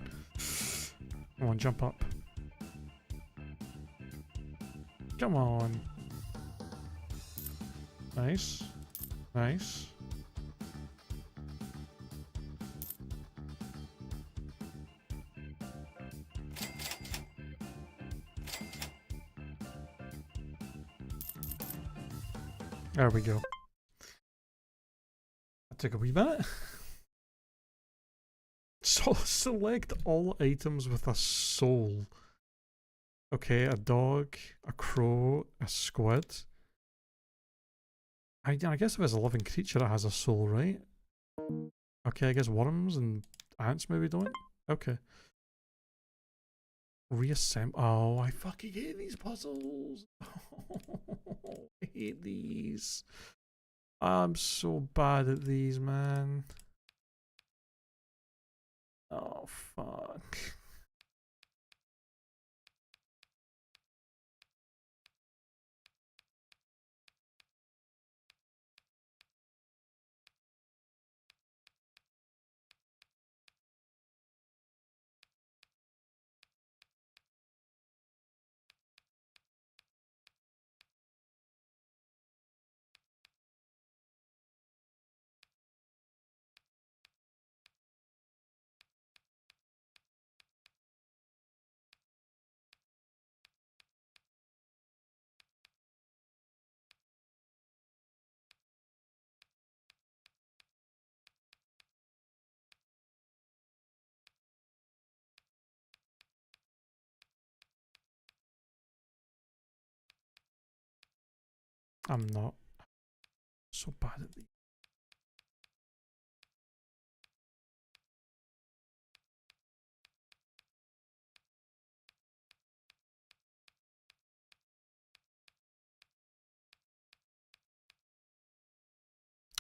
Come on, jump up. Come on. Nice. Nice. There we go. That took a wee minute. So select all items with a soul. Okay, a dog, a crow, a squid. I guess if it's a living creature it has a soul, right? Okay, I guess worms and ants maybe don't. Okay. Reassemble. Oh, I fucking hate these puzzles. Oh, I hate these. I'm so bad at these, man. Oh, fuck. I'm not so bad at these.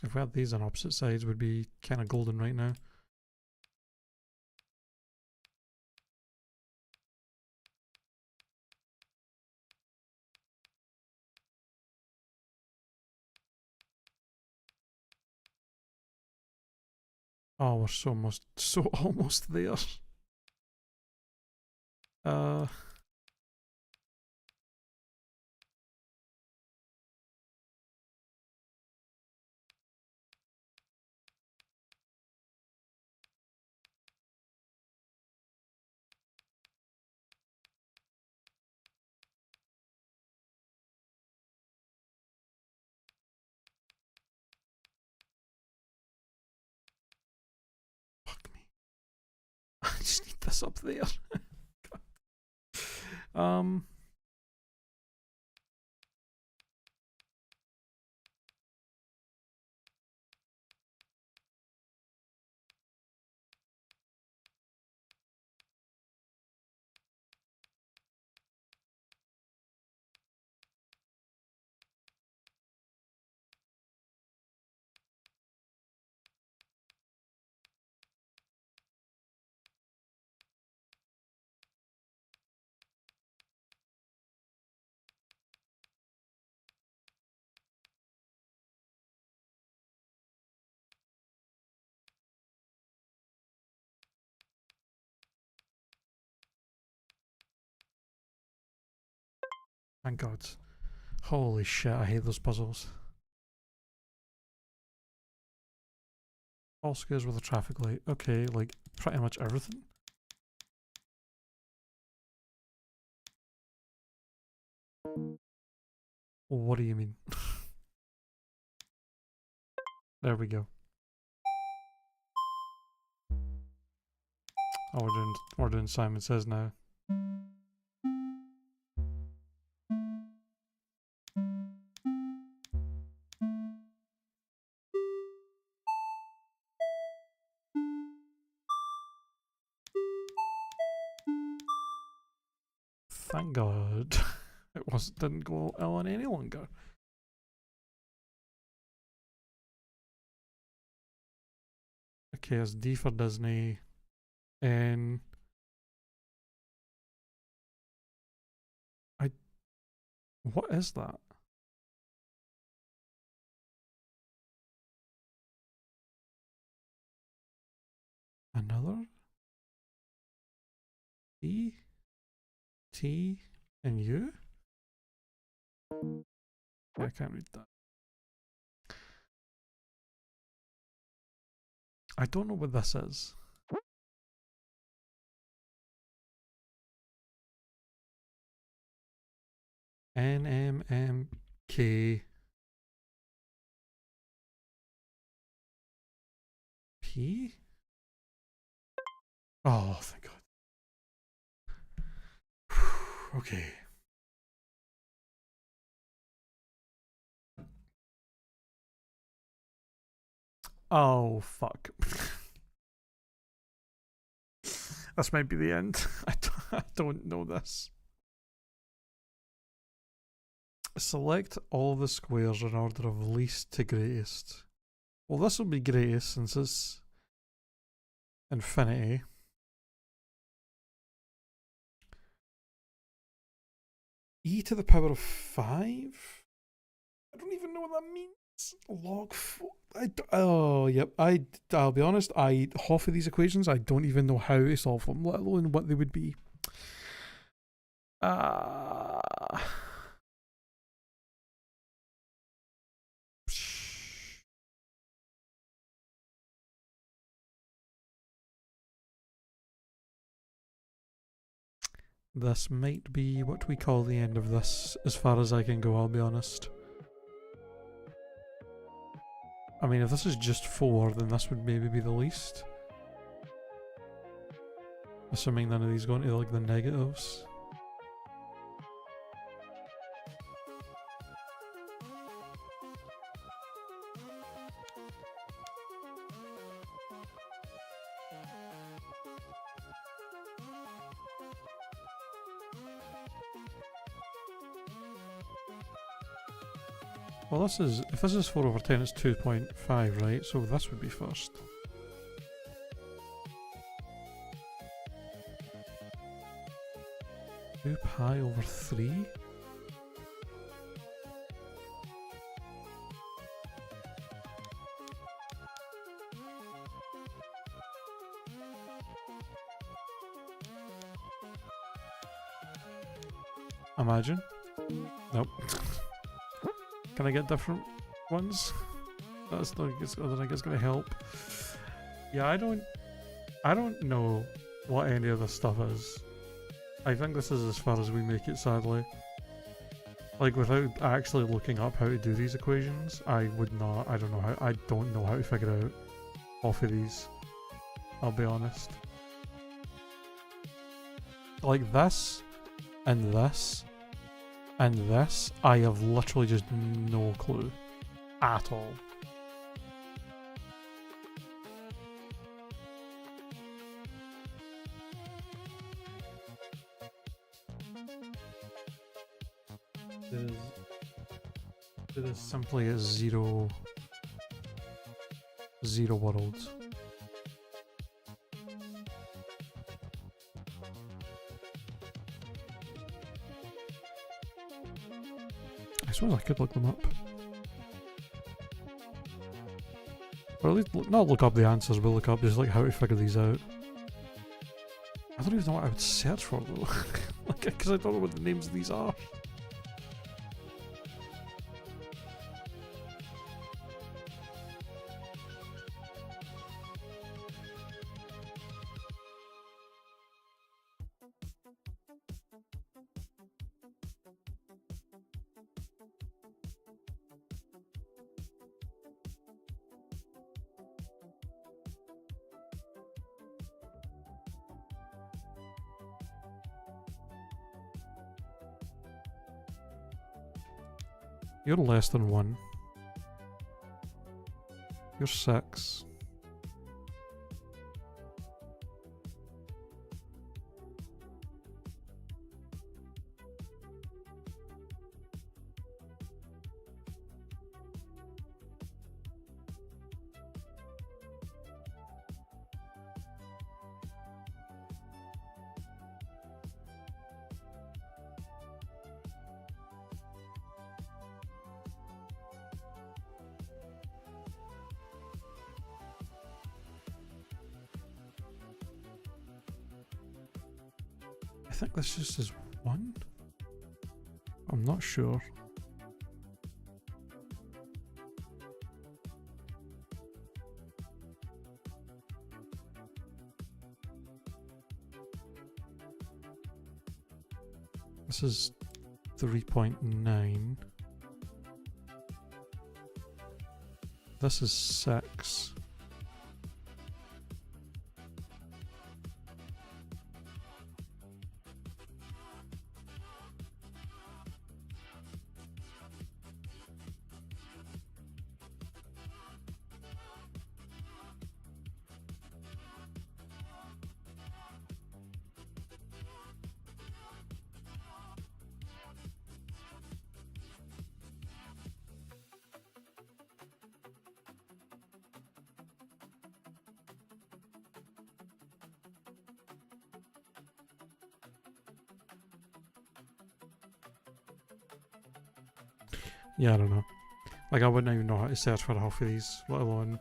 If we had these on opposite sides, we'd be kind of golden right now. Oh, we're so almost there. Uh, fuck me. I just need this up there. um. Thank God. Holy shit, I hate those puzzles. All squares with a traffic light. Okay, like pretty much everything. What do you mean? There we go. Oh, we're doing Simon Says now. Thank God it didn't go on any longer. Okay, it's D for Disney. And what is that? Another E, T, and U? I can't read that. I don't know what this is. N, M, M, K, P? Oh, thank God. Okay. Oh, fuck. This might be the end. I don't know this. Select all the squares in order of least to greatest. Well, this will be greatest since it's infinity. E to the power of 5? I don't even know what that means. Log 4. Oh, yep. I'll be honest, half of these equations, I don't even know how to solve them, let alone what they would be. This might be what we call the end of this, as far as I can go, I'll be honest. I mean, if this is just 4, then this would maybe be the least. Assuming none of these go into like the negatives. Well, this is, if this is 4 over 10, it's 2.5, right? So this would be first. Two pi over 3? Imagine. Nope. Can I get different ones? That's not, I don't think it's gonna help. Yeah, I don't know what any of this stuff is. I think this is as far as we make it, sadly. Like, without actually looking up how to do these equations, I don't know how to figure out off of these. I'll be honest. Like this, and this, and this, I have literally just no clue. At all. It is simply a zero world. I suppose I could look them up. Or at least not look up the answers, but look up just like how to figure these out. I don't even know what I would search for though. Like, because I don't know what the names of these are. You're less than 1. You're 6. I think this just is 1? I'm not sure. This is 3.9. This is 6. Yeah, I don't know. Like, I wouldn't even know how to search for half of these, let alone...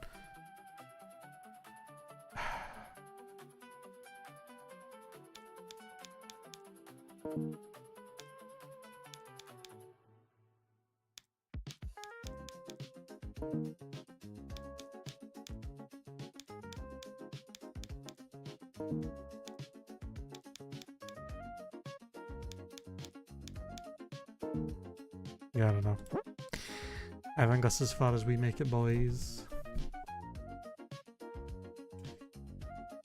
Yeah, I don't know. I think that's as far as we make it, boys.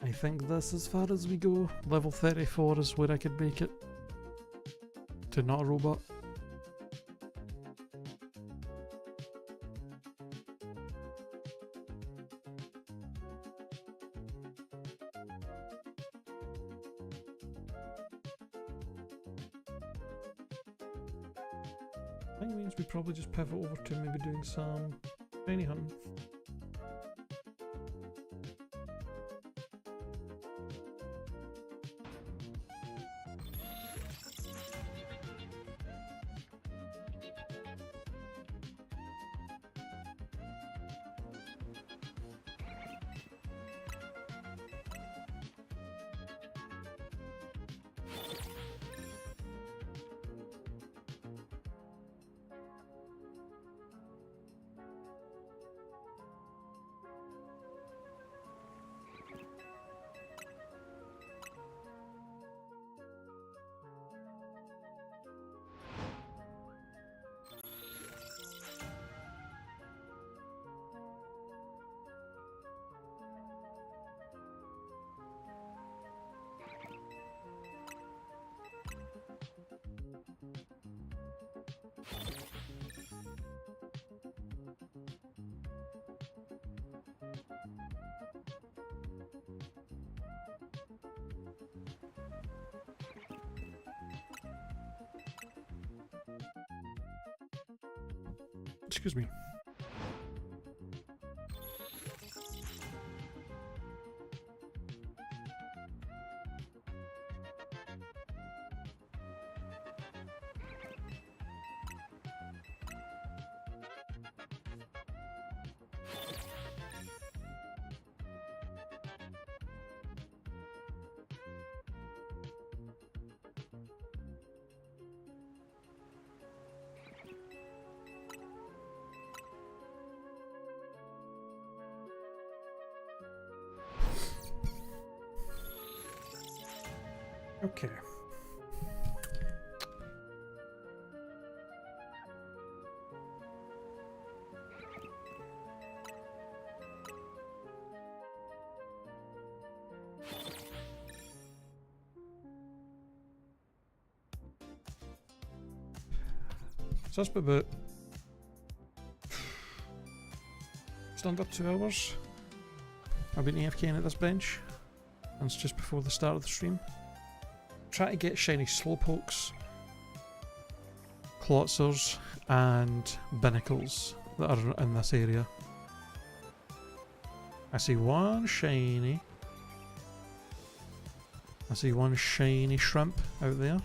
I think that's as far as we go. Level 34 is where I could make it. To not a robot. I think it means we probably just pivot over to maybe doing some shiny hunting. Excuse me. Okay. So that's about just under 2 hours. I've been AFKing at this bench, and it's just before the start of the stream. Try to get shiny slowpokes, clotsers, and binnacles that are in this area. I see one shiny. I see one shiny shrimp out there.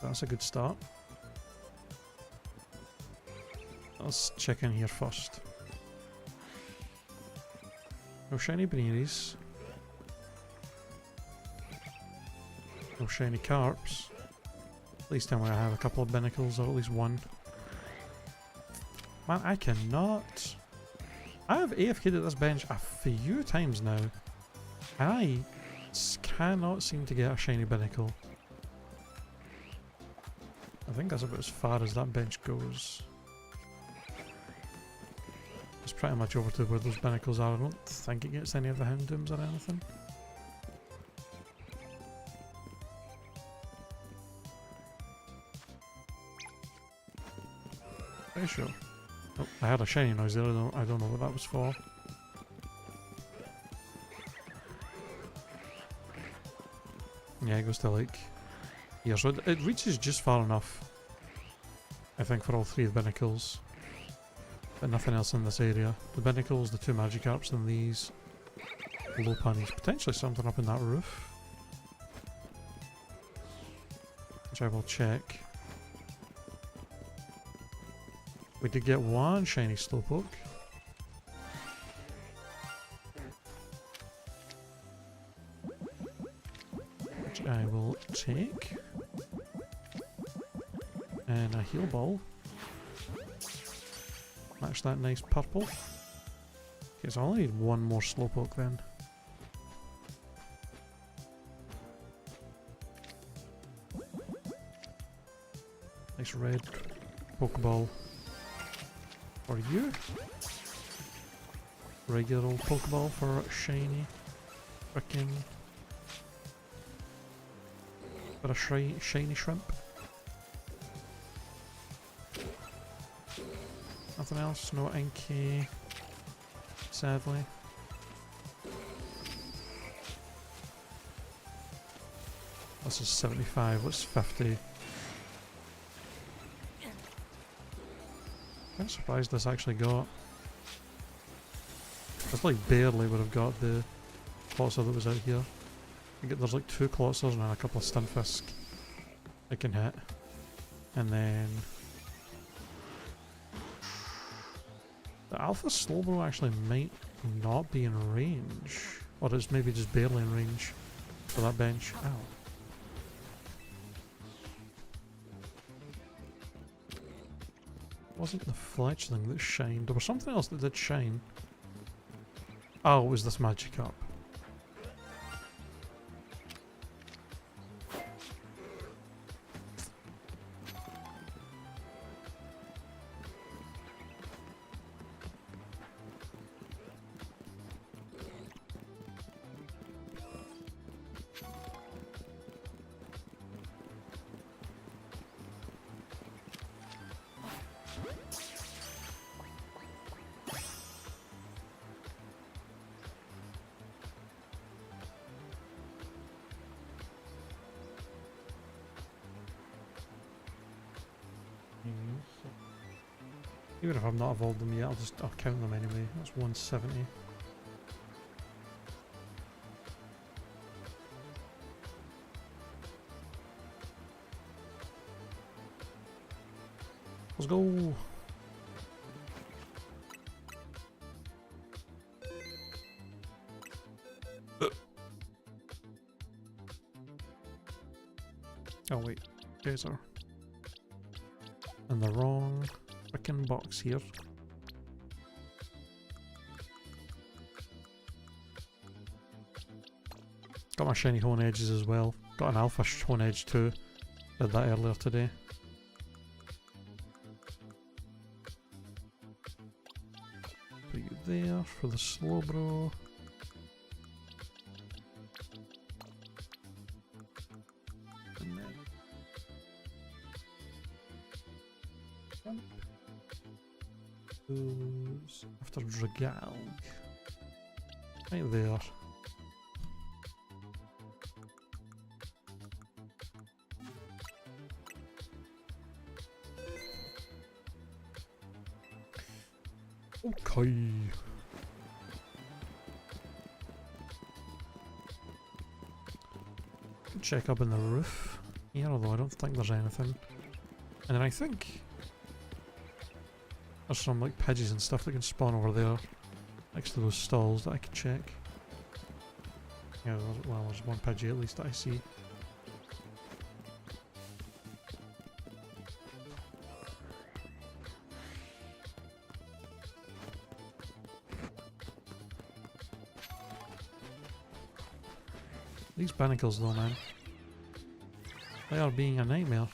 That's a good start. Let's check in here first. No shiny berries. No shiny carps. Please tell me I have a couple of binnacles, or at least one. Man, I cannot. I have AFK'd at this bench a few times now. And I cannot seem to get a shiny binnacle. I think that's about as far as that bench goes. It's pretty much over to where those binnacles are. I don't think it gets any of the Houndooms or anything. Pretty sure. Oh, I had a shiny noise there. I don't know what that was for. Yeah, it goes to like here, so it reaches just far enough, I think, for all three of the binnacles, but nothing else in this area. The binnacles, the two Magikarps, and these low punnies. Potentially something up in that roof, which I will check. We did get one shiny slowpoke. Which I will take. And a heal ball. Match that nice purple. Okay, so I only need one more slowpoke then. Nice red Pokeball for you. Regular old Pokeball for shiny. Frickin' for a shiny shrimp. Nothing else, no Inkay, sadly. This is 75, what's 50? I'm surprised this actually got. It's like barely would have got the Clotzer that was out here. There's like 2 Clotzers and a couple of Stunfisk it can hit. And then the Alpha Slowbro actually might not be in range. Or it's maybe just barely in range for that bench. Ow. It wasn't the fletchling that shined. There was something else that did shine. Oh, it was this Magikarp. Even if I've not evolved them yet, I'll count them anyway. That's 170. Let's go! Oh wait, Gazer. In the wrong frickin' box here. Got my shiny Hone Edges as well. Got an Alpha Hone Edge too. Did that earlier today. Put you there for the Slowbro. And then goes after Dragalg. Right there. Okay. Could check up in the roof here, although I don't think there's anything. And then I think there's some like Pidgeys and stuff that can spawn over there next to those stalls that I could check. Yeah, well, there's one Pidgey at least that I see. These Pinnacles though, man. They are being a nightmare.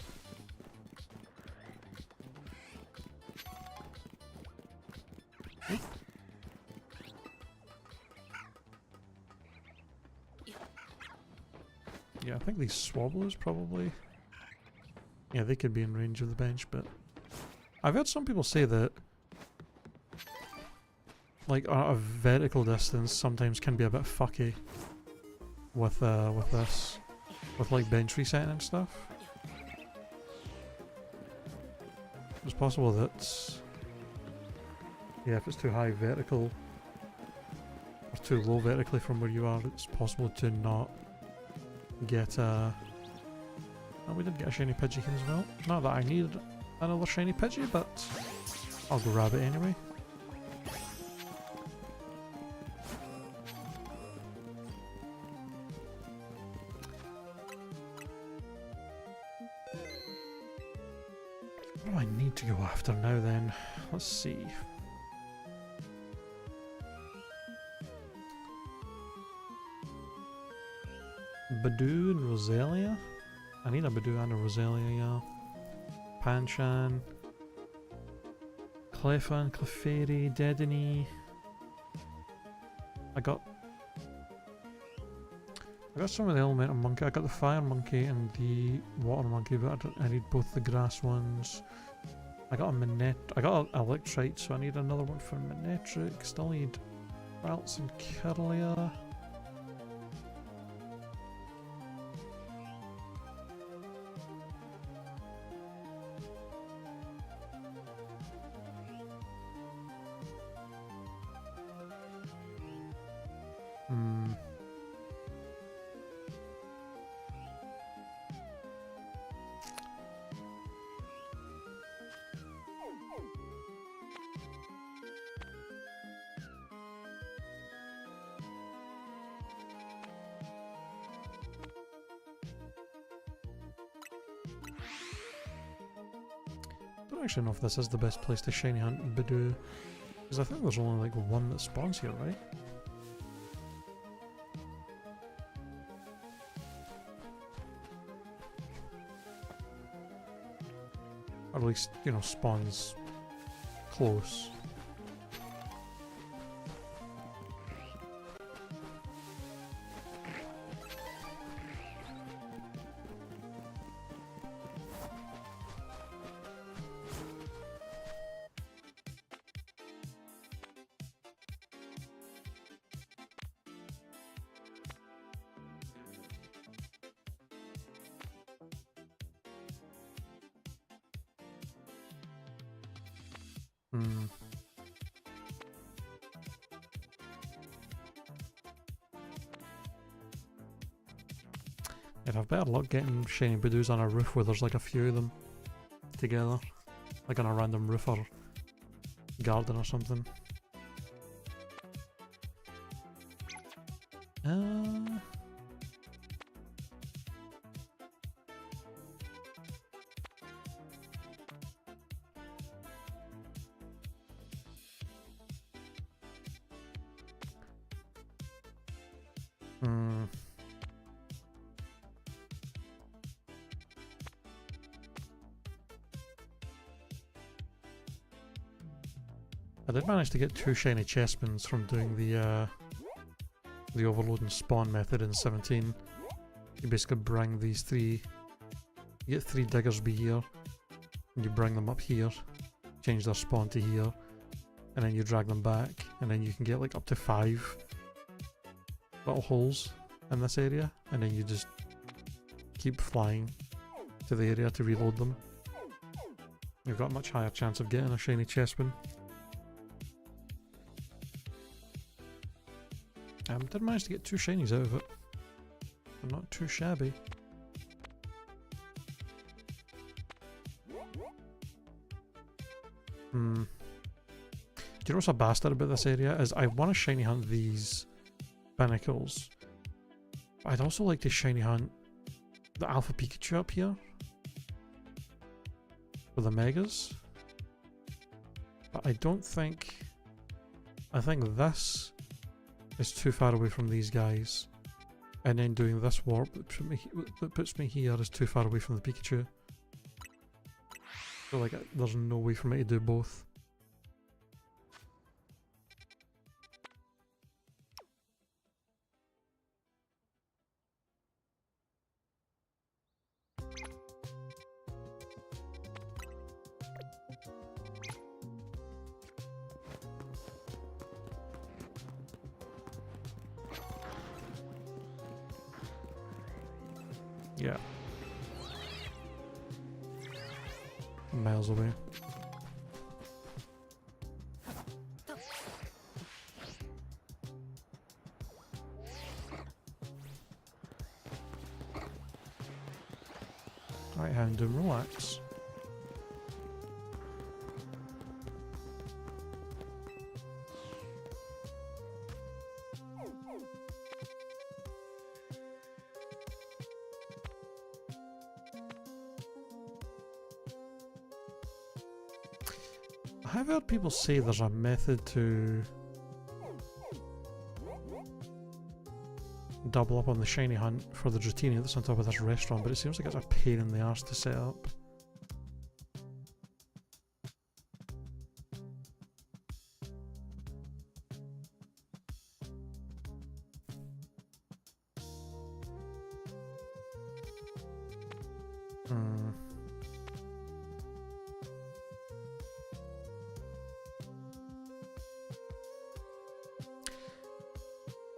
Yeah, I think these Swabblers probably... Yeah, they could be in range of the bench, but... I've heard some people say that like a vertical distance sometimes can be a bit fucky with this. With like bench resetting and stuff. It's possible that... Yeah, if it's too high vertical or too low vertically from where you are, it's possible to not get a... Oh, we did get a shiny Pidgeotkin as well. Not that I need another shiny Pidgey, but I'll grab it anyway. What do I need to go after now then? Let's see. Badoo and Roselia? I need a Badoo and a Roselia, yeah. Panchan. Cleffa and Clefairy, Dedenne. I got some of the Elemental Monkey. I got the Fire Monkey and the Water Monkey, but I need both the Grass ones. I got a I got an Electrite, so I need another one for Manectric. Still need Ralts and Kirlia. I don't actually know if this is the best place to shiny hunt Bidoo, because I think there's only like one that spawns here, right? Or at least, you know, spawns close. Hmm. I'd have better luck getting shiny Bidoos on a roof where there's like a few of them together. Like on a random roof or garden or something. I did manage to get 2 shiny chestpins from doing the overload and spawn method in 17. You basically bring these 3, you get 3 diggers be here, and you bring them up here, change their spawn to here, and then you drag them back, and then you can get like up to 5 little holes in this area, and then you just keep flying to the area to reload them. You've got a much higher chance of getting a shiny chestpin. Did manage to get 2 shinies out of it. They're not too shabby. Do you know what's a bastard about this area? Is I want to shiny hunt these pinnacles. I'd also like to shiny hunt the Alpha Pikachu up here. For the Megas. But I don't think... I think this is too far away from these guys. And then doing this warp that puts me here is too far away from the Pikachu. So like, there's no way for me to do both. Yeah. Miles away. Right hand and relax. I've heard people say there's a method to double up on the shiny hunt for the Dratini that's on top of this restaurant, but it seems like it's a pain in the arse to set up.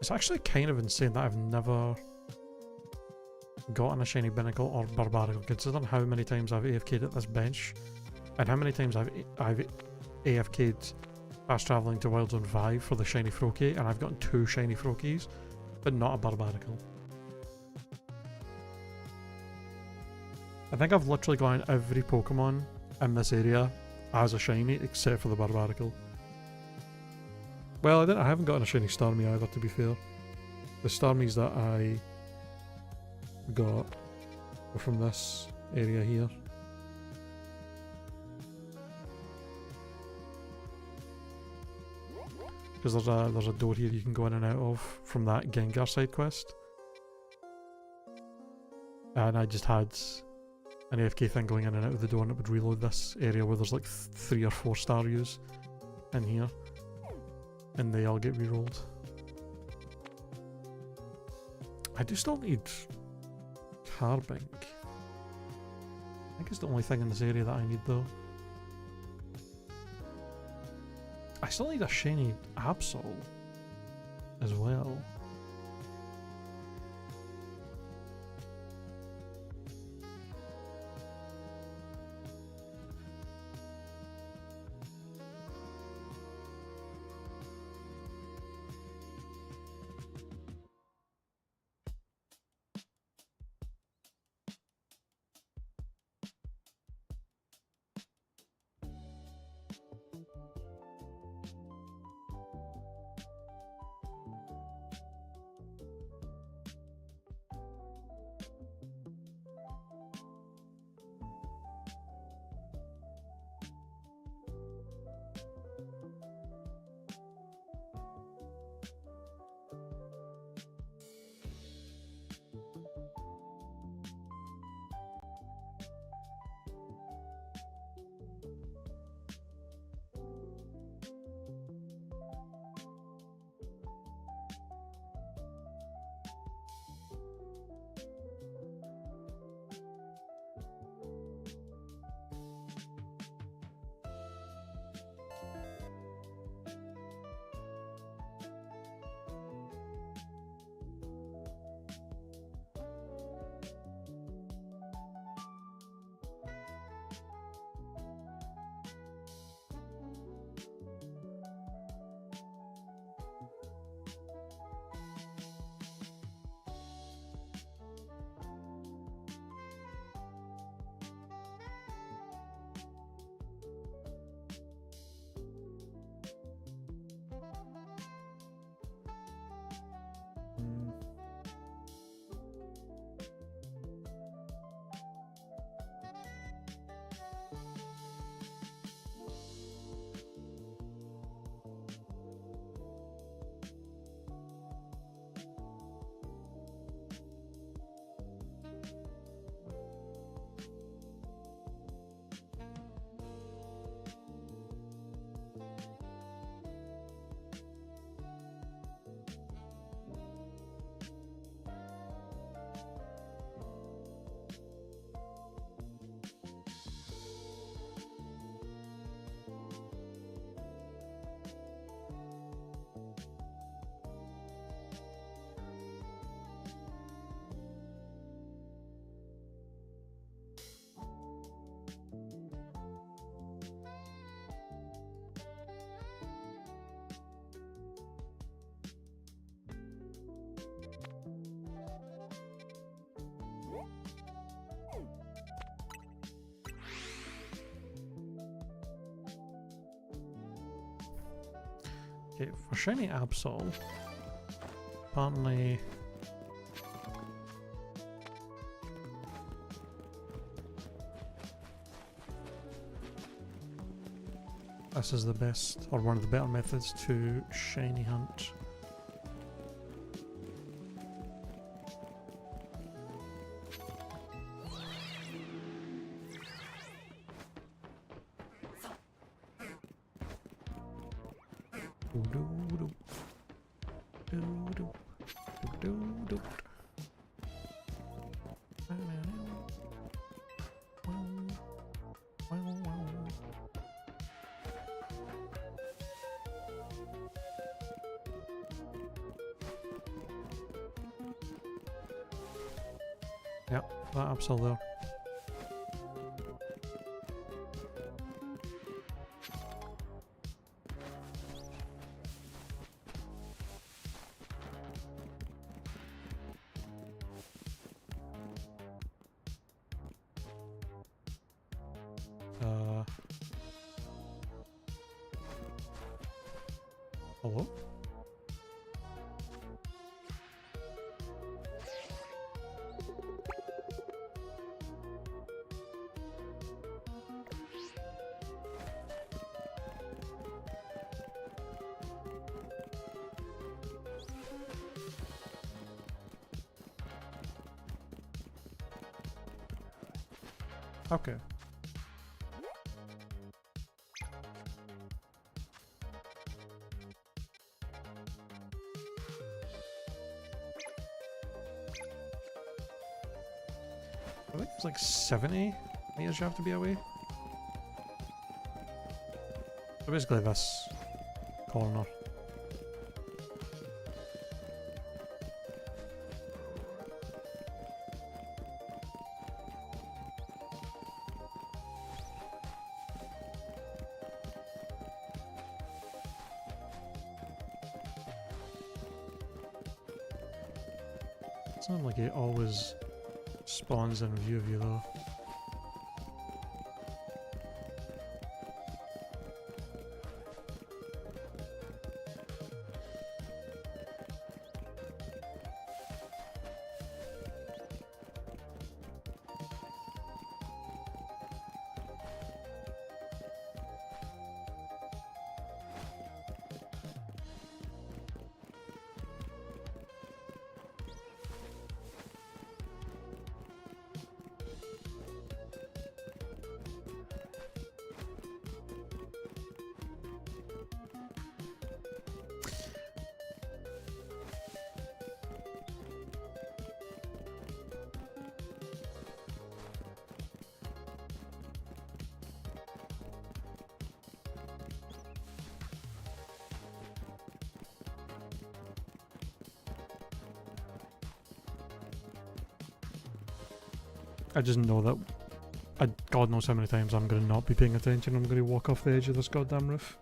It's actually kind of insane that I've never gotten a shiny Binnacle or Barbarical, considering how many times I've AFK'd at this bench and how many times I've AFK'd fast travelling to Wild Zone 5 for the shiny Froakie, and I've gotten 2 shiny Froakies, but not a Barbarical. I think I've literally gotten every Pokemon in this area as a shiny except for the Barbarical. Well, I haven't gotten a shiny Starmie either, to be fair. The Starmies that I got were from this area here. Because there's a door here you can go in and out of from that Gengar side quest. And I just had an AFK thing going in and out of the door, and it would reload this area where there's like 3 or 4 Staryus in here. And they all get rerolled. I do still need Carbink. I think it's the only thing in this area that I need though. I still need a shiny Absol as well. Okay, for shiny Absol, apparently this is the best, or one of the better methods to shiny hunt. Yep, that Absol there. Hello? Okay. I think it's like 70 meters you have to be away. So basically this corner. It's not like it always spawns in view of you though. I just know that God knows how many times I'm going to not be paying attention. I'm going to walk off the edge of this goddamn roof.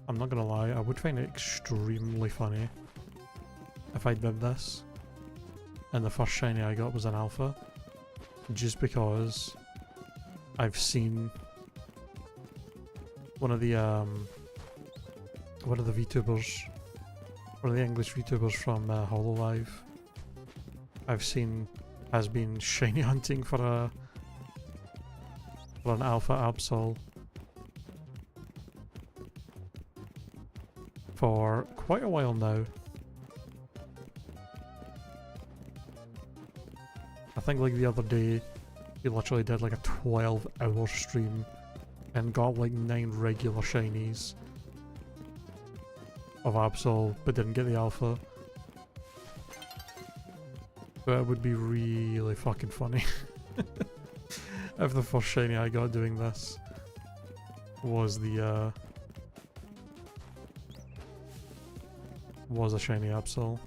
I'm not gonna lie, I would find it extremely funny if I did this and the first shiny I got was an alpha, just because I've seen one of the VTubers, one of the English VTubers from HoloLive, I've seen has been shiny hunting for an alpha Absol for quite a while now. I think like the other day he literally did like a 12-hour stream and got like 9 regular shinies of Absol but didn't get the alpha. But it would be really fucking funny if the first shiny I got doing this was the was a shiny Absol.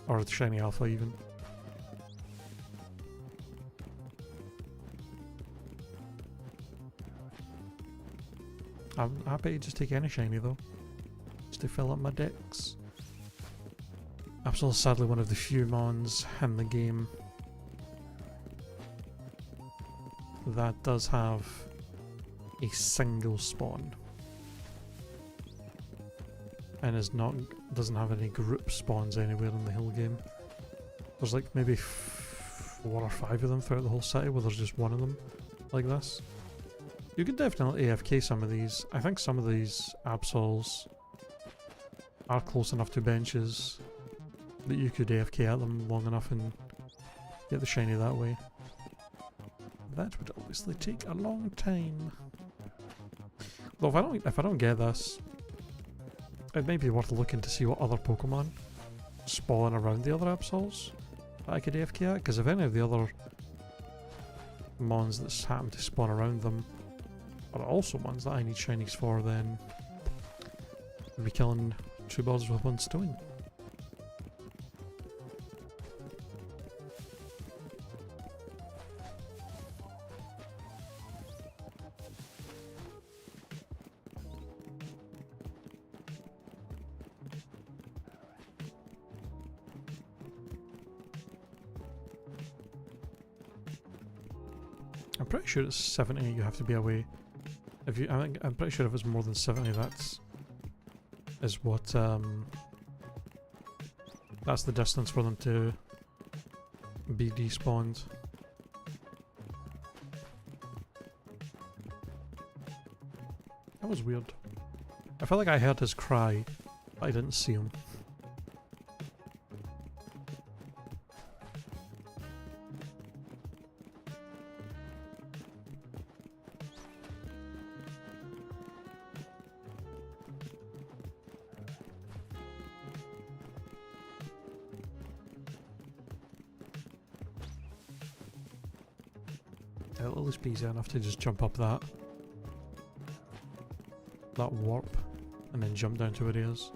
Or the shiny alpha even. I'm happy to just take any shiny though, just to fill up my decks. Absol is sadly one of the few mons in the game that does have a single spawn and doesn't have any group spawns anywhere in the whole game. There's like maybe 4 or 5 of them throughout the whole city where there's just one of them like this. You could definitely AFK some of these. I think some of these Absols are close enough to benches that you could AFK at them long enough and get the shiny that way. That would obviously take a long time. Though if I don't get this, it may be worth looking to see what other Pokemon spawn around the other Absols that I could AFK at, because if any of the other mons that happen to spawn around them are also ones that I need shinies for, then I'd be killing 2 birds with 1 stone. I'm pretty sure it's 70 you have to be away. If you, I'm pretty sure if it's more than 70 is what that's the distance for them to be despawned. That was weird. I felt like I heard his cry, but I didn't see him. It'll at least be easy enough to just jump up that warp and then jump down to where he is.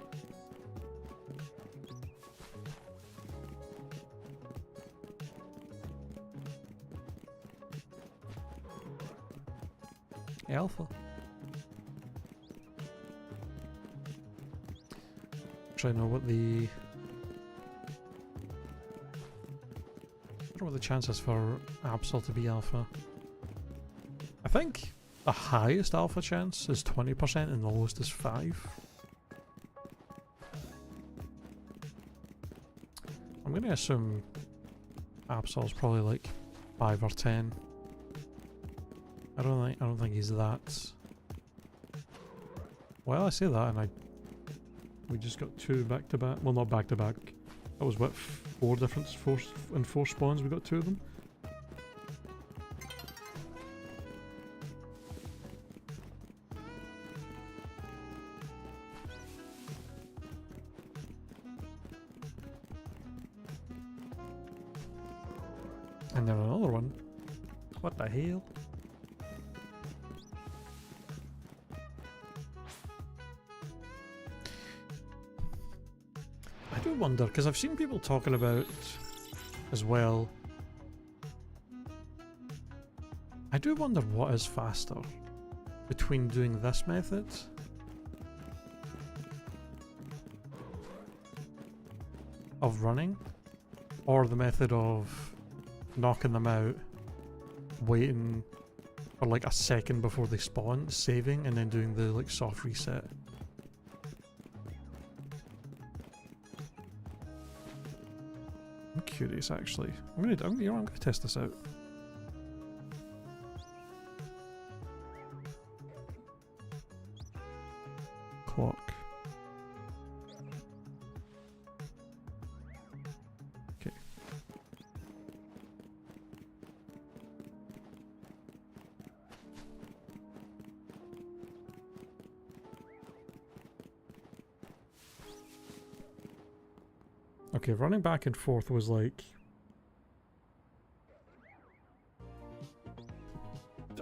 Alpha. Try to know what the chances for Absol to be alpha. I think the highest alpha chance is 20% and the lowest is 5. I'm gonna assume Absol's probably like 5 or 10. I don't think he's that. Well, I say that and we just got 2 back to back. Well, not back to back. That was what, 4 spawns, we got 2 of them. And then another one. What the hell? I do wonder, because I've seen people talking about as well. I do wonder what is faster between doing this method of running or the method of knocking them out, waiting for like a second before they spawn, saving, and then doing the like soft reset. I'm curious actually. I'm gonna test this out. Clock. Okay. Okay, running back and forth was like...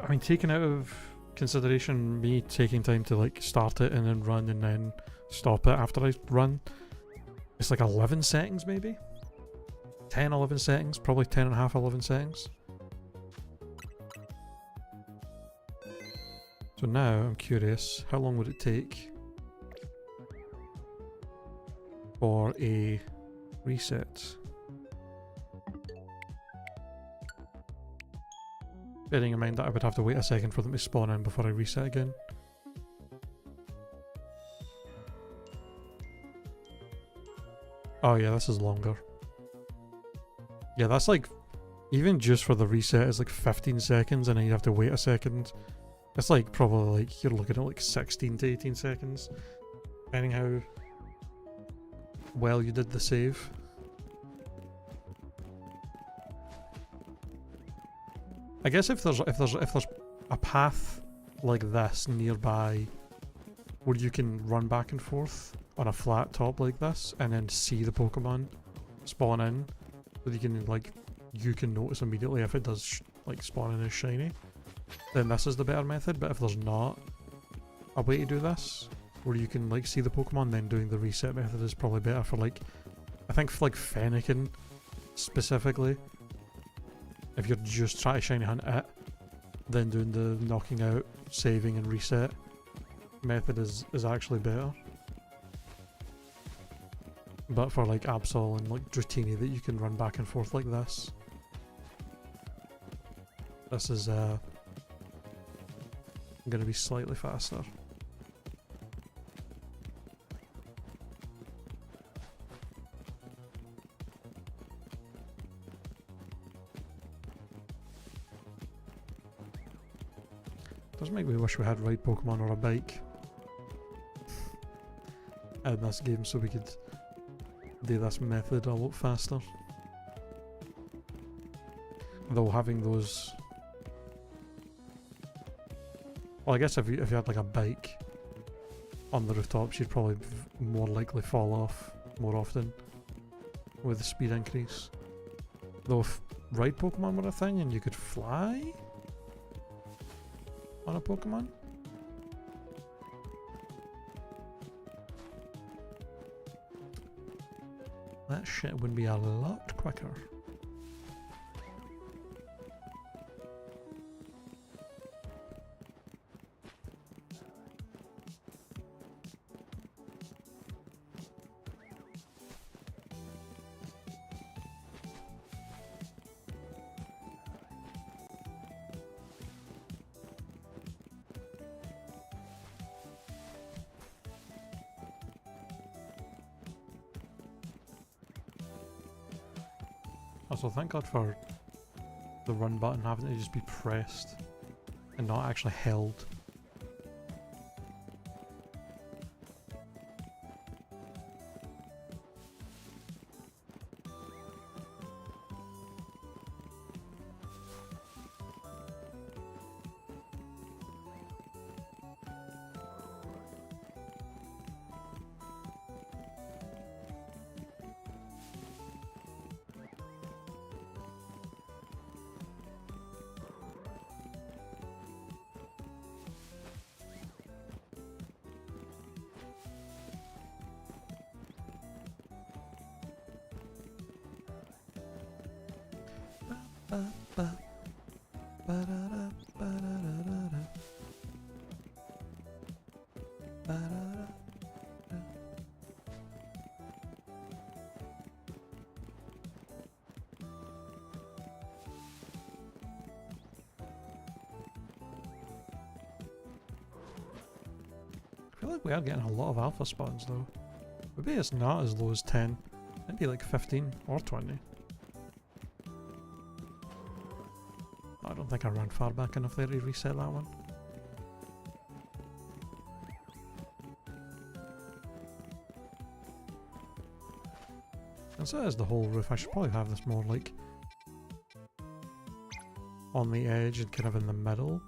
I mean, taking out of consideration me taking time to like start it and then run and then stop it after I run, it's like 11 seconds maybe? 10, 11 seconds, probably 10 and a half, 11 seconds. So now I'm curious, how long would it take for a reset? Bearing in mind that I would have to wait a second for them to spawn in before I reset again. Oh yeah, this is longer. Yeah, that's like, even just for the reset is like 15 seconds and then you have to wait a second. It's like probably like, you're looking at like 16 to 18 seconds. Depending how well you did the save. I guess if there's a path like this nearby where you can run back and forth on a flat top like this and then see the Pokemon spawn in, so you can notice immediately if it does like spawn in as shiny, then this is the better method. But if there's not a way to do this where you can like see the Pokemon, then doing the reset method is probably better for like, I think for like Fennekin specifically. If you're just trying to shiny hunt it, then doing the knocking out, saving and reset method is actually better. But for like Absol and like Dratini that you can run back and forth like this, This is gonna be slightly faster. Does make me wish we had ride Pokemon or a bike in this game so we could do this method a lot faster. Though having those... Well, I guess if you had like a bike on the rooftops, you'd probably more likely fall off more often with the speed increase. Though if ride Pokemon were a thing and you could fly on a Pokemon, that shit would be a lot quicker. Also, thank God for the run button having to just be pressed and not actually held. I feel like we are getting a lot of alpha spawns though. Maybe it's not as low as 10. Maybe like 15 or 20. I don't think I ran far back enough there to reset that one. And so is the whole roof. I should probably have this more like on the edge and kind of in the middle.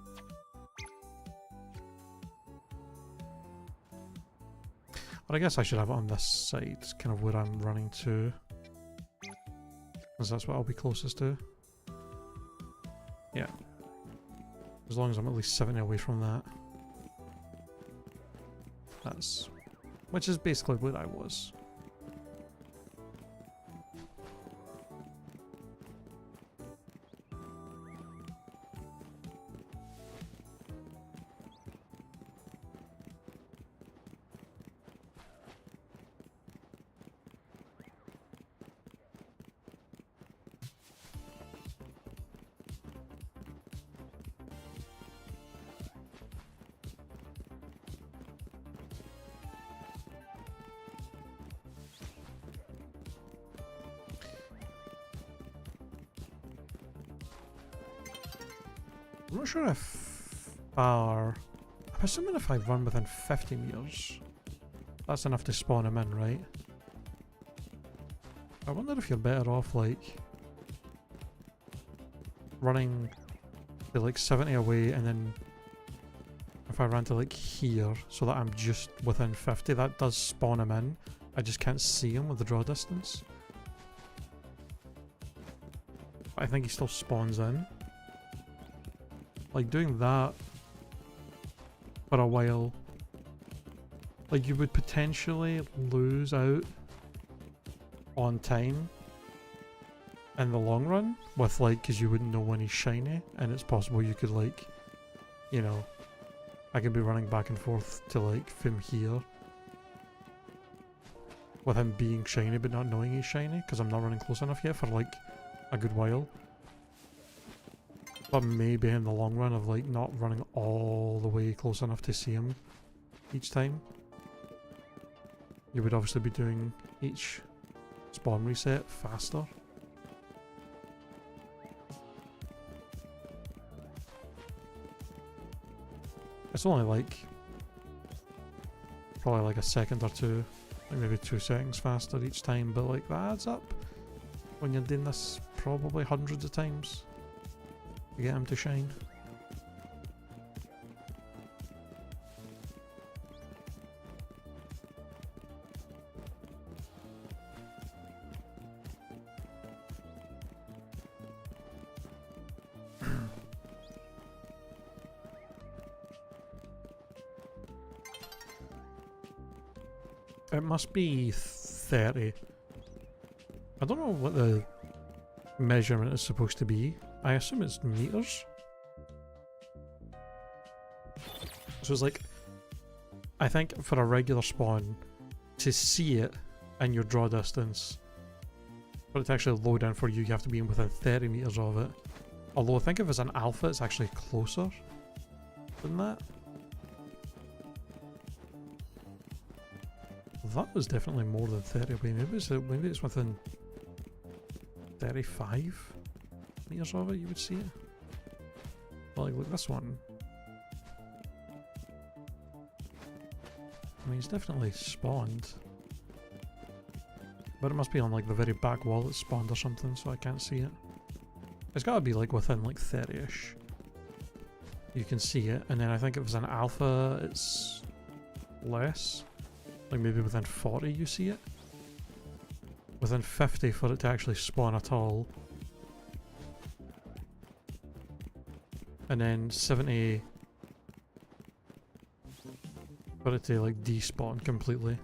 But I guess I should have it on this side, kind of where I'm running to. Because that's what I'll be closest to. Yeah. As long as I'm at least 70 away from that. That's... Which is basically where I was. I'm not sure if I'm assuming if I run within 50 meters, that's enough to spawn him in, right? I wonder if you're better off like running to like 70 away and then if I ran to like here so that I'm just within 50, that does spawn him in. I just can't see him with the draw distance. But I think he still spawns in. Like doing that for a while, like you would potentially lose out on time in the long run with like, because you wouldn't know when he's shiny, and it's possible you could like, you know, I could be running back and forth to like from here with him being shiny but not knowing he's shiny because I'm not running close enough yet for like a good while. But maybe in the long run of like not running all the way close enough to see him each time, you would obviously be doing each spawn reset faster. It's only like probably like a second or two, like maybe 2 seconds faster each time, but like that adds up when you're doing this probably hundreds of times to get him to shine. It must be 30. I don't know what the measurement is supposed to be. I assume it's meters. So it's like, I think for a regular spawn, to see it in your draw distance, for it to actually load in for you, you have to be within 30 meters of it. Although I think if it's an alpha, it's actually closer than that. That was definitely more than 30. Maybe it's within 35 meters of it, you would see it. Like, look, this one. I mean, it's definitely spawned. But it must be on like the very back wall it's spawned or something, so I can't see it. It's gotta be like within like 30-ish. You can see it, and then I think if it's an alpha, it's less. Like maybe within 40 you see it. Within 50 for it to actually spawn at all. And then 70 for it to like despawn completely.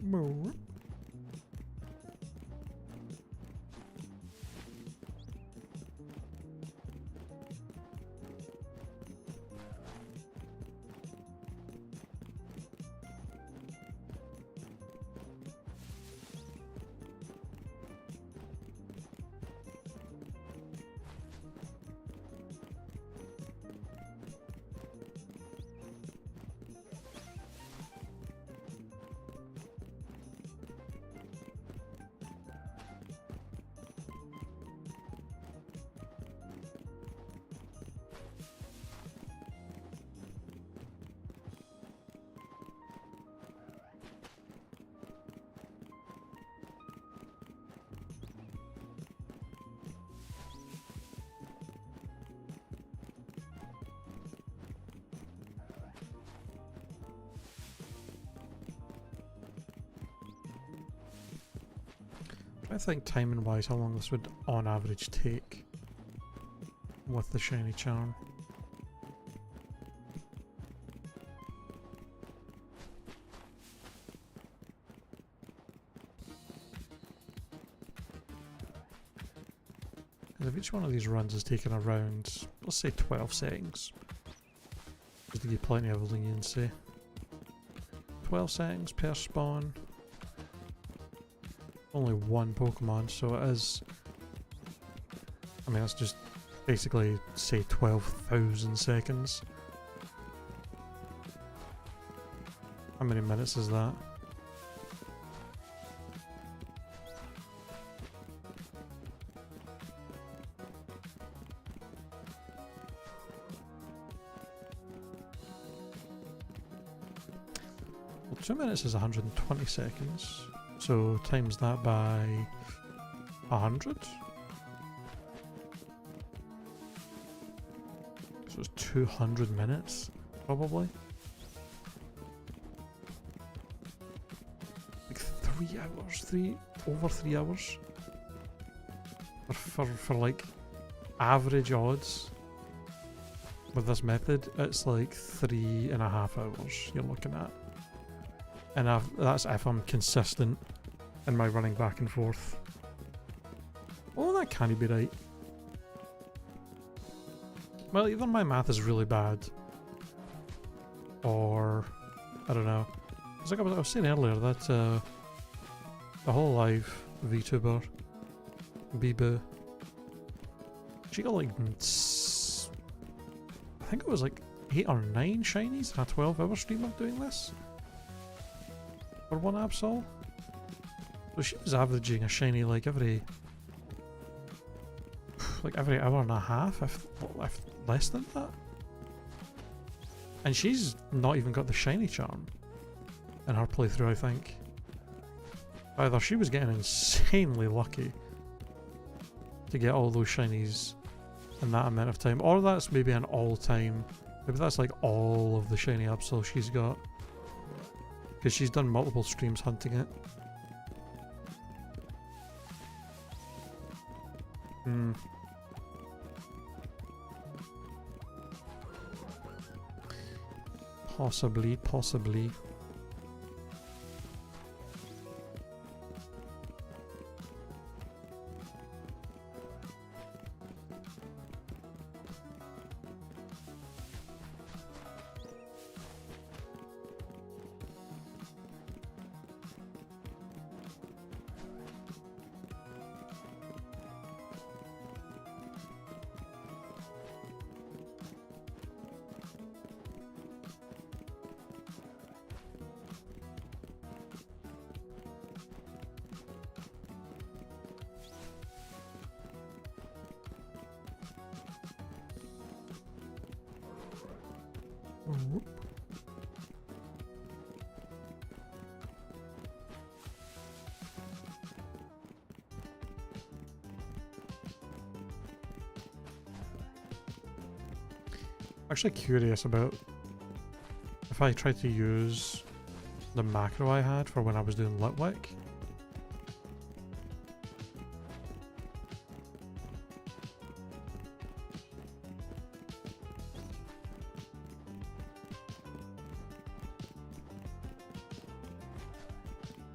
More. I think timing wise how long this would on average take with the shiny charm. Because if each one of these runs is taking around, let's say 12 seconds, just to give plenty of leniency. 12 seconds per spawn. Only one Pokemon, so it is. I mean, that's just basically say 12,000 seconds. How many minutes is that? Well, 2 minutes is 120 seconds. So times that by 100? So it's 200 minutes, probably. Like 3 hours, over 3 hours. For like average odds with this method, it's like 3.5 hours you're looking at. And that's if I'm consistent in my running back and forth. Oh, that can't be right. Well, either my math is really bad, or I don't know. It's like I was saying earlier that the whole live VTuber, Bibu, she got like I think it was like 8 or 9 shinies in a 12-hour stream of doing this for one Absol. So she was averaging a shiny like every hour and a half, if less than that. And she's not even got the shiny charm in her playthrough, I think. Either she was getting insanely lucky to get all those shinies in that amount of time, or that's maybe an all-time, maybe that's like all of the shiny Absol she's got, because she's done multiple streams hunting it. Possibly. Actually curious about if I tried to use the macro I had for when I was doing Litwick.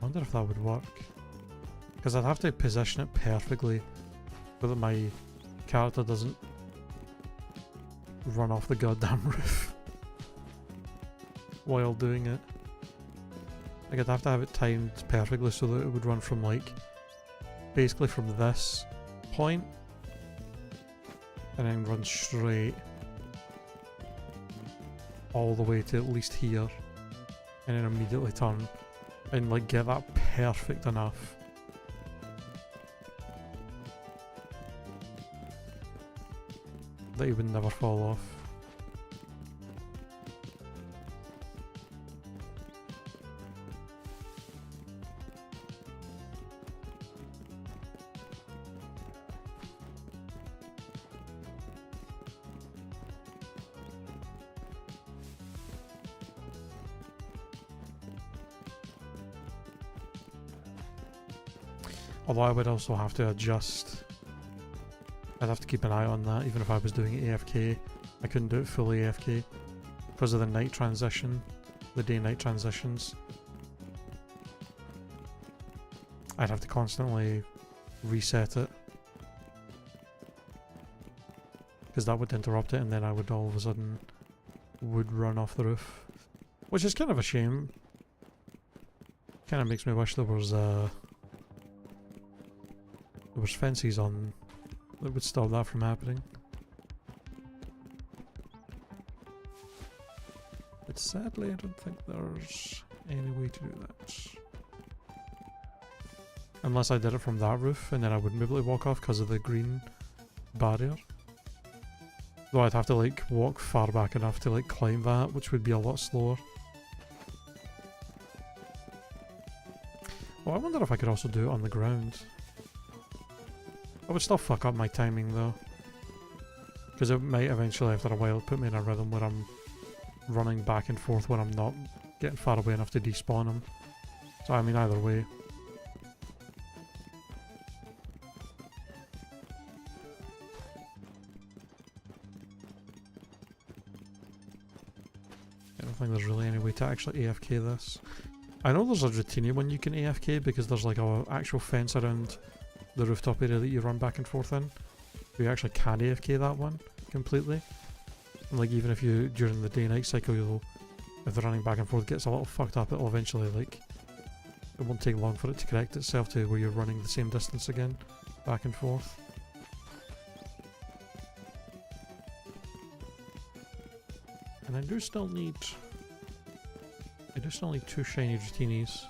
I wonder if that would work, because I'd have to position it perfectly so that my character doesn't run off the goddamn roof while doing it. Like, I'd have to have it timed perfectly so that it would run from like basically from this point and then run straight all the way to at least here and then immediately turn and like get that perfect enough. That he would never fall off. Although I would also have to adjust. I'd have to keep an eye on that, even if I was doing it AFK. I couldn't do it fully AFK because of the night transition, the day-night transitions. I'd have to constantly reset it because that would interrupt it, and then I would all of a sudden would run off the roof, which is kind of a shame. Kind of makes me wish there was fences on that would stop that from happening. But sadly, I don't think there's any way to do that. Unless I did it from that roof, and then I wouldn't be able to walk off because of the green barrier. Though I'd have to like walk far back enough to like climb that, which would be a lot slower. Well, I wonder if I could also do it on the ground. I would still fuck up my timing though. Because it might eventually, after a while, put me in a rhythm where I'm running back and forth when I'm not getting far away enough to despawn them. So I mean, either way. I don't think there's really any way to actually AFK this. I know there's a routine when you can AFK because there's like a actual fence around the rooftop area that you run back and forth in. You actually can AFK that one completely. And like even if you, during the day-night cycle, if the running back and forth gets a little fucked up, it'll eventually like, it won't take long for it to correct itself to where you're running the same distance again, back and forth. And I do still need 2 shiny Dratinis.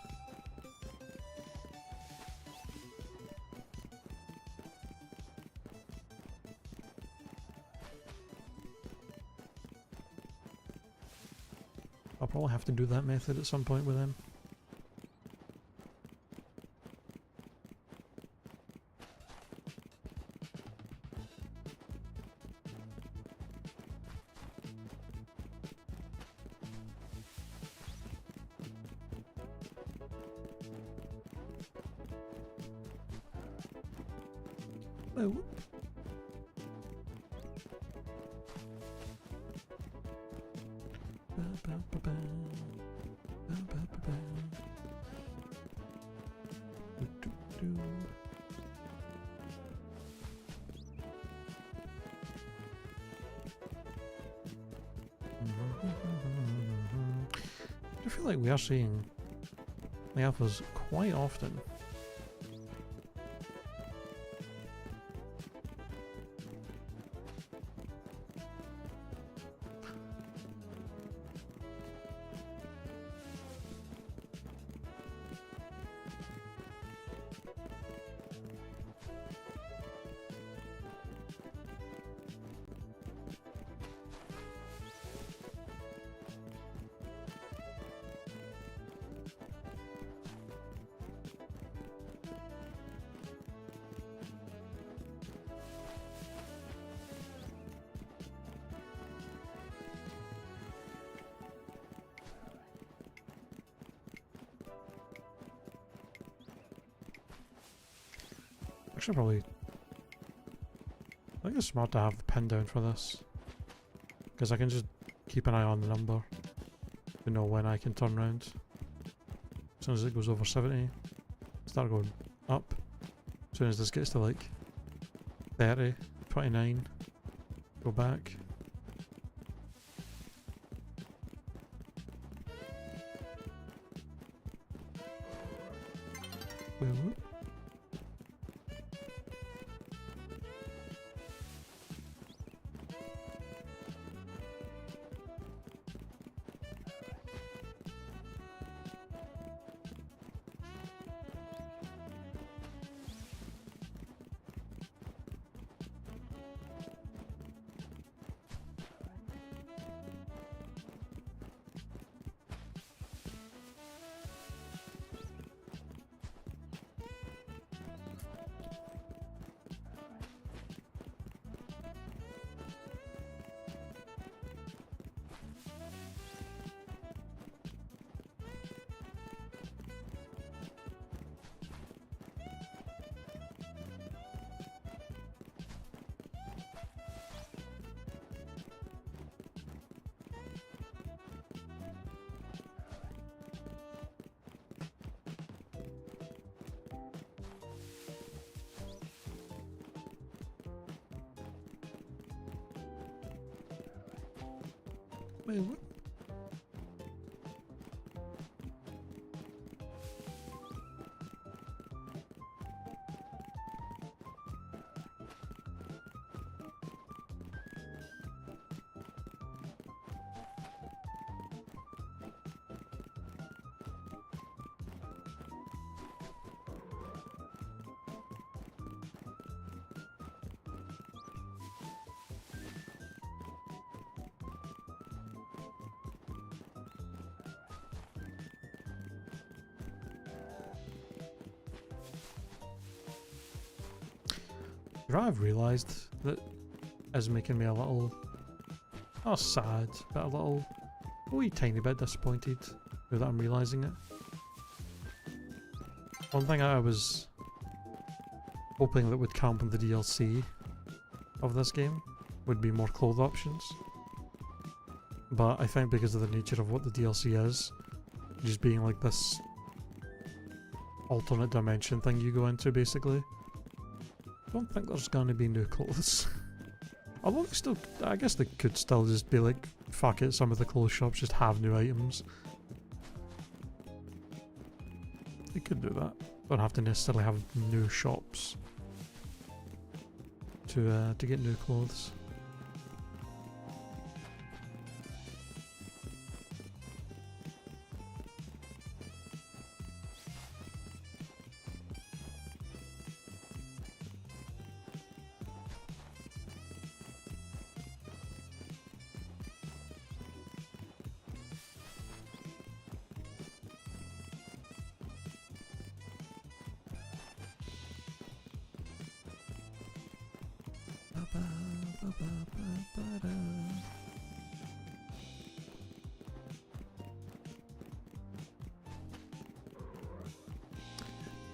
I'll probably have to do that method at some point with him. Oh. I feel like we are seeing the alphas quite often. Actually, probably. I think it's smart to have the pin down for this, because I can just keep an eye on the number to know when I can turn around. As soon as it goes over 70, start going up. As soon as this gets to like 30, 29, go back. Whoop. Wait, what? what I've realised that is making me a little, not sad, but a little, wee tiny bit disappointed now that I'm realising it. One thing I was hoping that would come from the DLC of this game would be more clothes options. But I think because of the nature of what the DLC is, just being like this alternate dimension thing you go into basically, I don't think there's gonna be new clothes. Although they still, I guess they could still just be like, fuck it, some of the clothes shops just have new items. They could do that. Don't have to necessarily have new shops to get new clothes.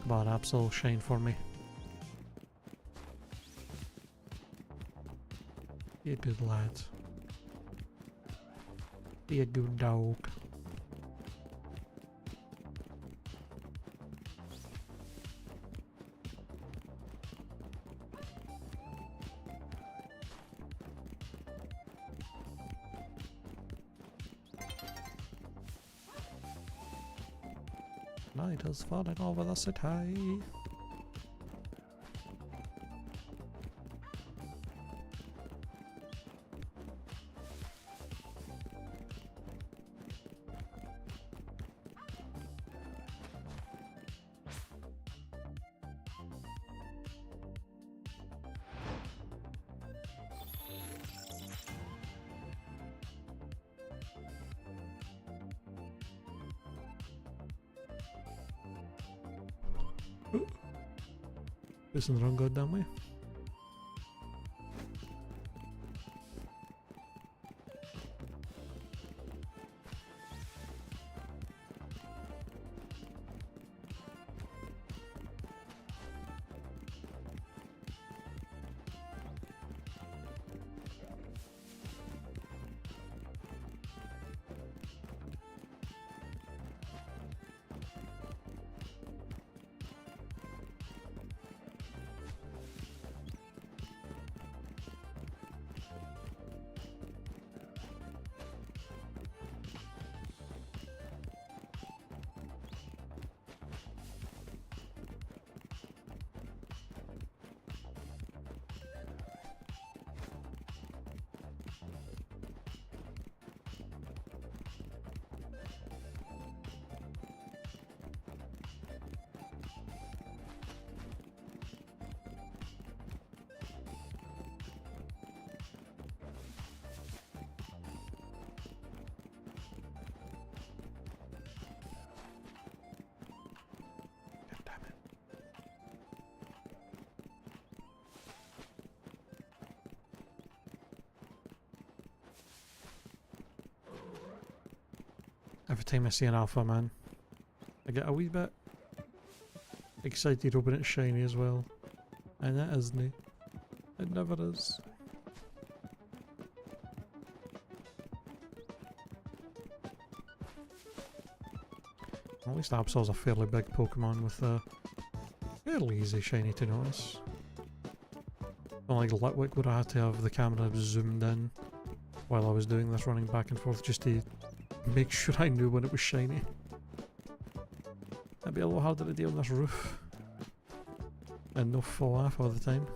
Come on, Absol, shine for me. Be a good lad. Be a good dog. Night is falling over the city. Facing the wrong goddamn way. Every time I see an alpha man, I get a wee bit excited hoping it's shiny as well. And it isn't. It never is. At least Absol's a fairly big Pokemon with a fairly easy shiny to notice. Unlike Litwick where I had to have the camera zoomed in while I was doing this, running back and forth just to make sure I knew when it was shiny. That'd be a lot harder to deal on this roof. And no fall off all the time.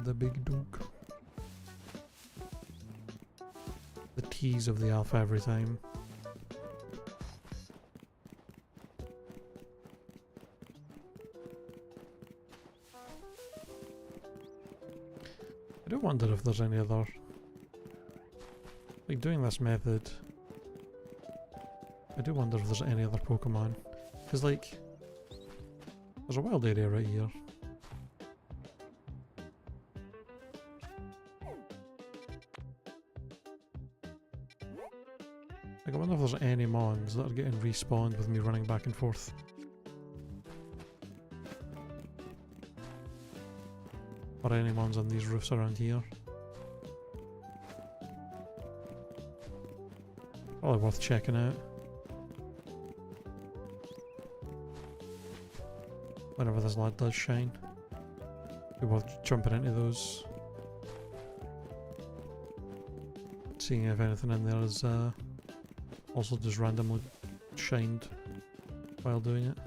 the big dog. The tease of the alpha every time. I do wonder if there's any other... Like, doing this method... I do wonder if there's any other Pokemon. Because, like... There's a wild area right here. Like, I wonder if there's any Mons that are getting respawned with me running back and forth. Or any Mons on these roofs around here. Probably worth checking out. Whenever this light does shine. Be worth jumping into those. Seeing if anything in there is also just randomly shined while doing it.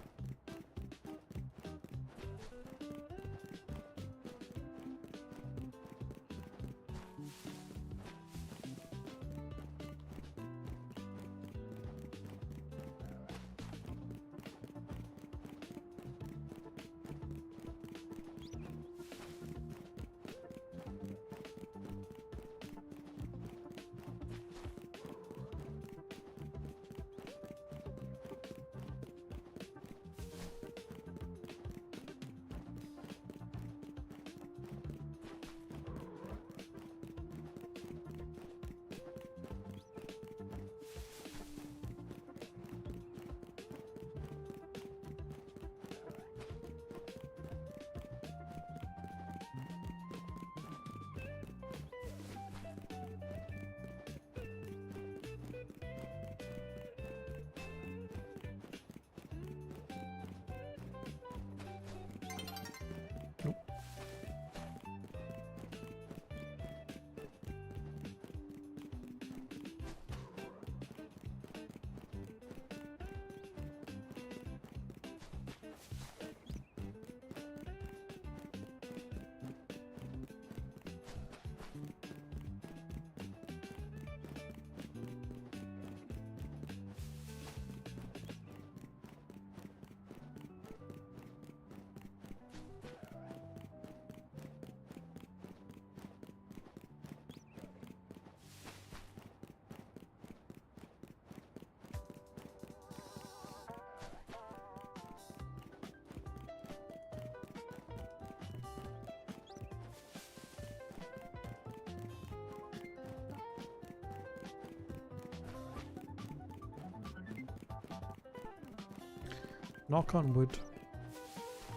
Knock on wood,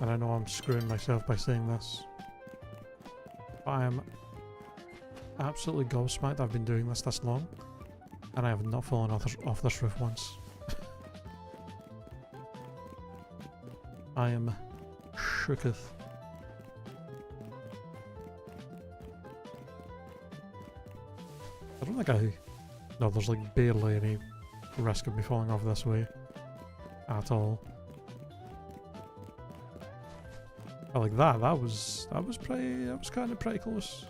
and I know I'm screwing myself by saying this, but I am absolutely gobsmacked I've been doing this long, and I have not fallen off this roof once. I am shooketh. I don't think no, there's like barely any risk of me falling off this way at all. But like that was kind of pretty close.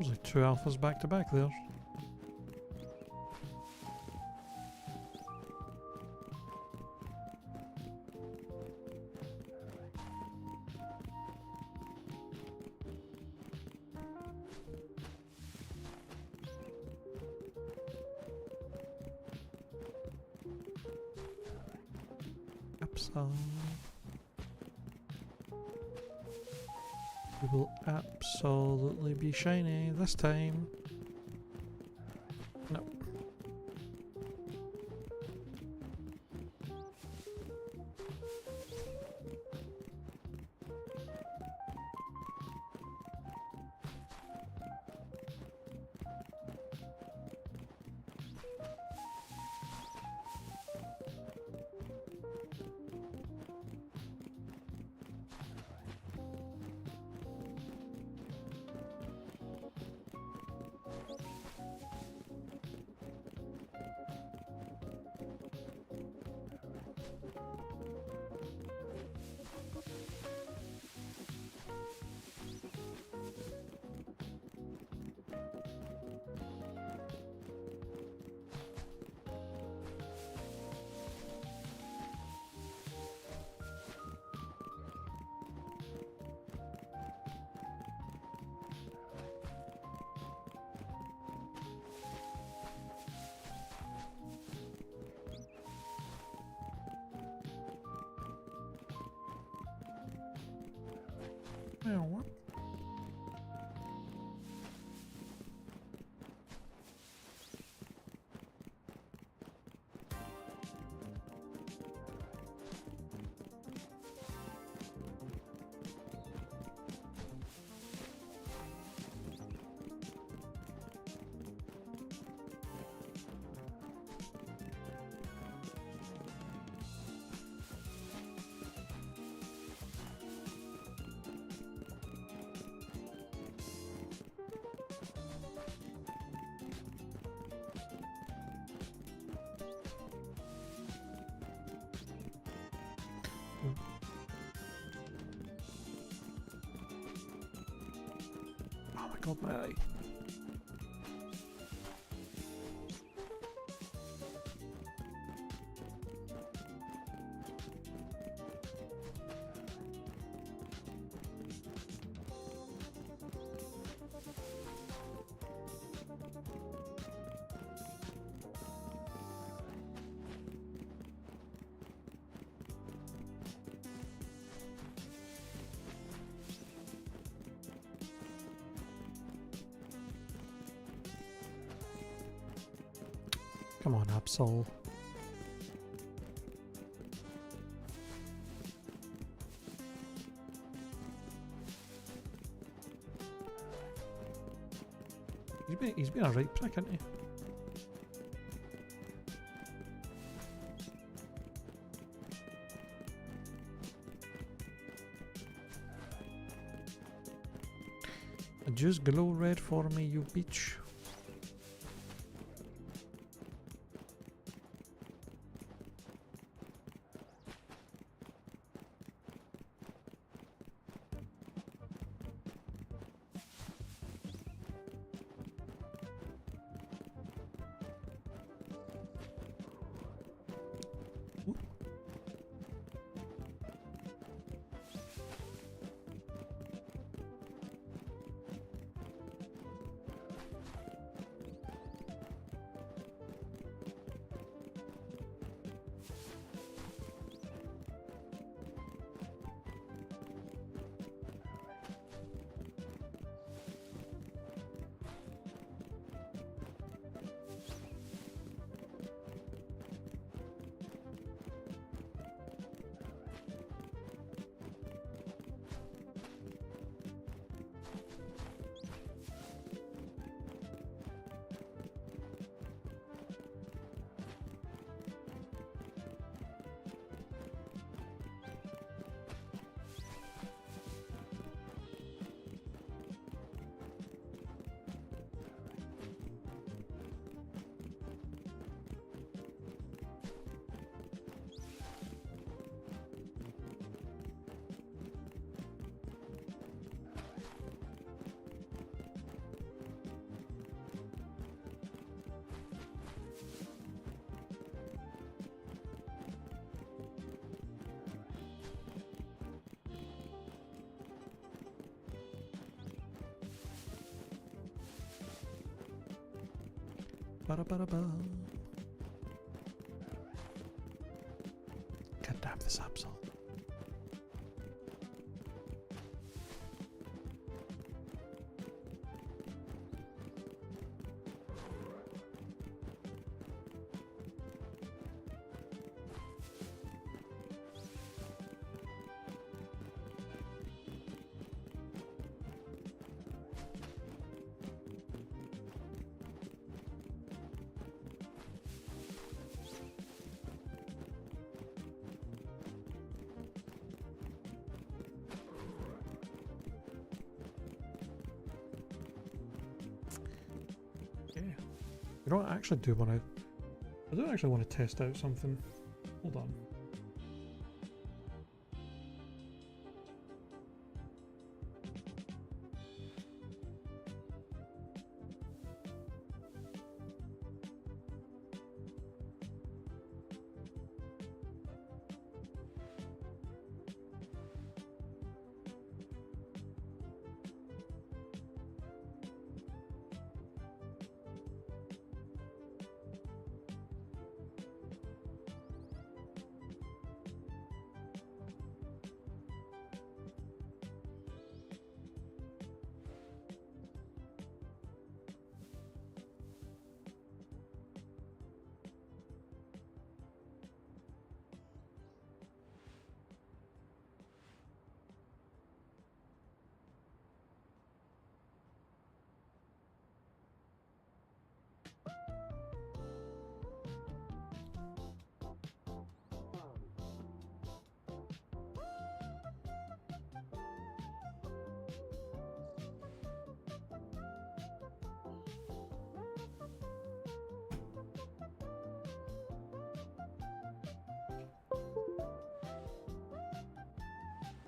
was like 2 alphas back to back there. CAPTCHA. We will absolutely be shiny this time. No. Yeah, what? Oh my god, my eye. Come on, Absol. He's been a right prick, hasn't he? Just glow red for me, you bitch. Ba-da-ba-da-ba. God damn this Absol. You know what, I actually do want to... I do actually want to test out something. Hold on.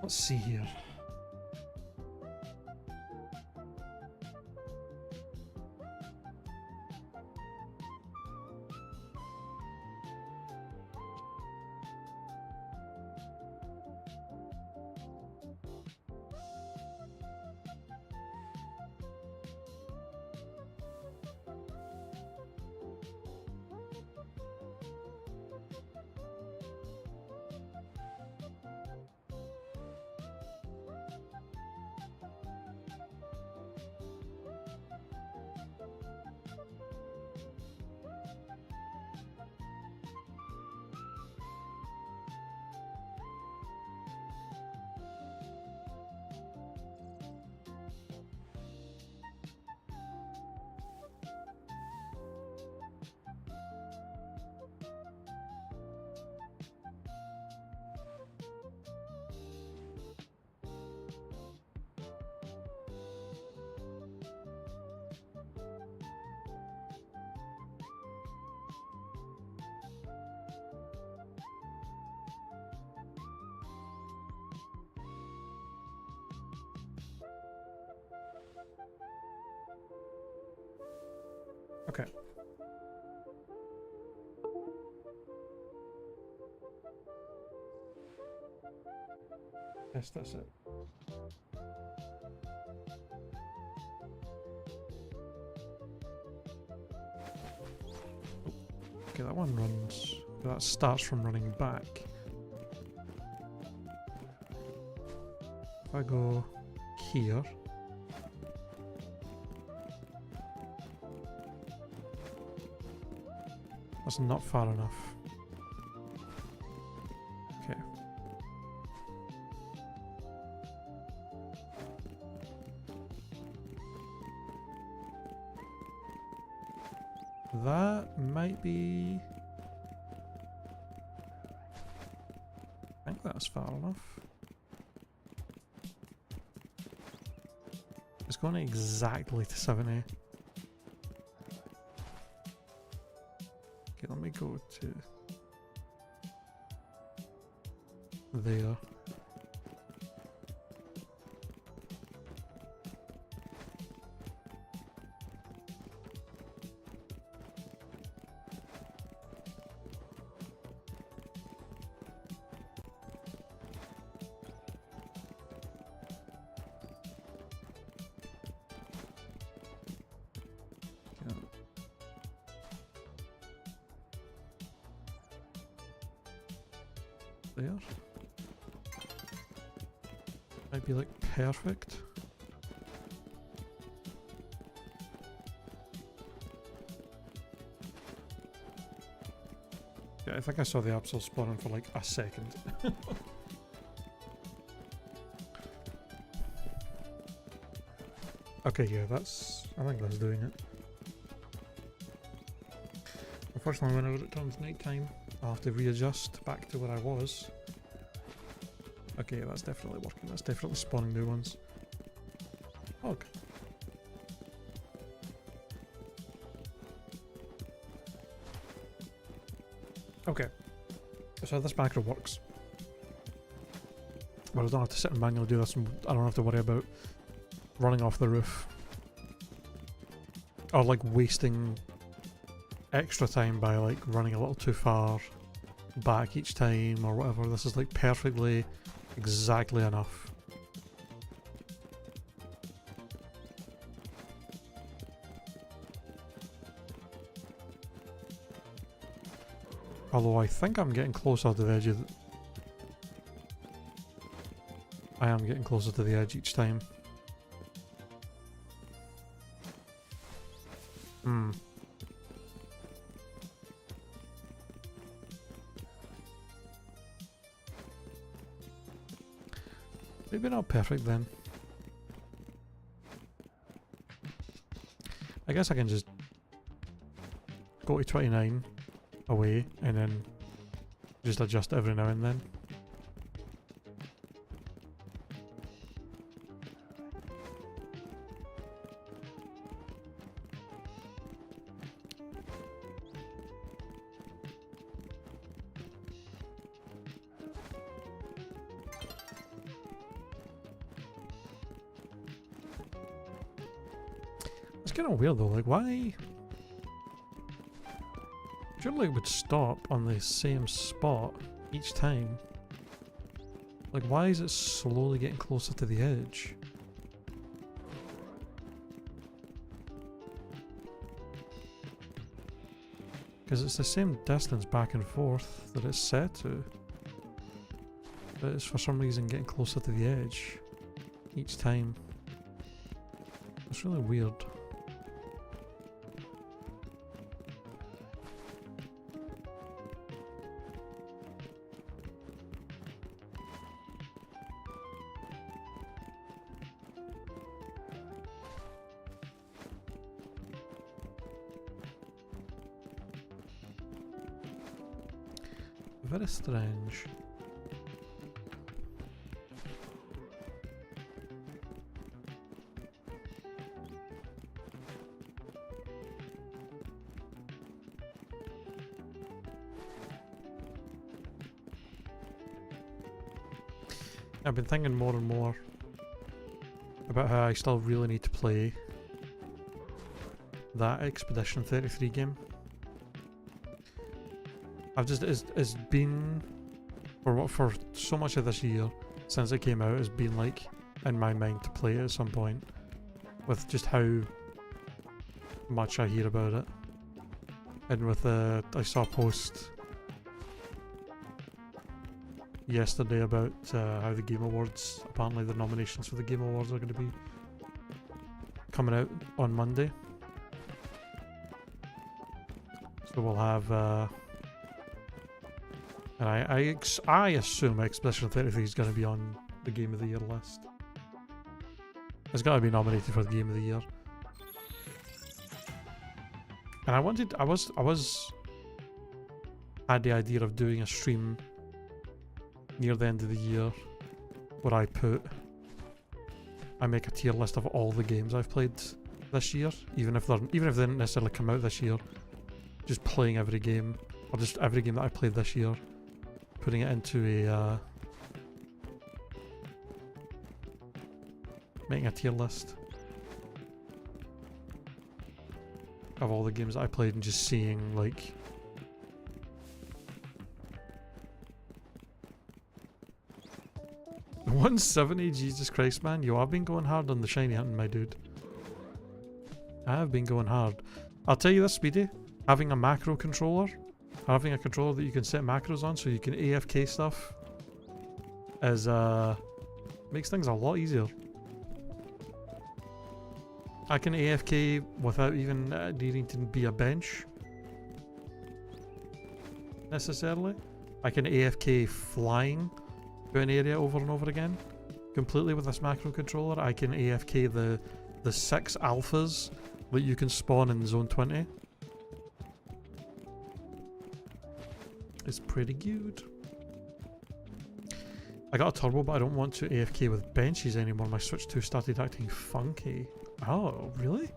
Let's see here. Okay. Yes, that's it. Okay, that one runs. That starts from running back. If I go here. That's not far enough. Okay. That might be... I think that's far enough. It's going exactly to 70. Okay, let me go to there. there. Might be like perfect. Yeah, I think I saw the absol spawning for like a second. Okay, yeah, I think that's doing it. Unfortunately, whenever it turns nighttime, I'll have to readjust back to where I was. Okay, that's definitely working. That's definitely spawning new ones. Hog. Okay, so this macro works. But I don't have to sit and manually do this, and I don't have to worry about running off the roof. Or like wasting extra time by like running a little too far back each time or whatever. This is like perfectly, exactly enough. Although I think I'm getting closer to the edge of I am getting closer to the edge each time. Maybe not perfect then. I guess I can just go to 29 away and then just adjust every now and then. It's kind of weird though, like why? Surely it would stop on the same spot each time. Like why is it slowly getting closer to the edge? Because it's the same distance back and forth that it's set to. But it's for some reason getting closer to the edge each time. It's really weird. Very strange. I've been thinking more and more about how I still really need to play that Expedition 33 game. I've just, it's been, for so much of this year, since it came out, it's been like in my mind to play it at some point, with just how much I hear about it. And with I saw a post yesterday about how the Game Awards, apparently the nominations for the Game Awards are going to be coming out on Monday. So we'll have and I assume Expedition 33 is going to be on the Game of the Year list. It's got to be nominated for the Game of the Year. And had the idea of doing a stream near the end of the year where I make a tier list of all the games I've played this year, even if they didn't necessarily come out this year, just playing every game, or just every game that I played this year, putting it into a making a tier list of all the games that I played and just seeing like 170, Jesus Christ, man. Yo, I've been going hard on the shiny hunting, my dude. I have been going hard. I'll tell you this, Speedy. Having a macro controller, having a controller that you can set macros on so you can AFK stuff is makes things a lot easier. I can AFK without even needing to be a bench necessarily. I can AFK flying to an area over and over again completely with this macro controller. I can AFK the 6 alphas that you can spawn in zone 20. It's pretty good. I got a turbo, but I don't want to AFK with benches anymore. My Switch 2 started acting funky. Oh, really?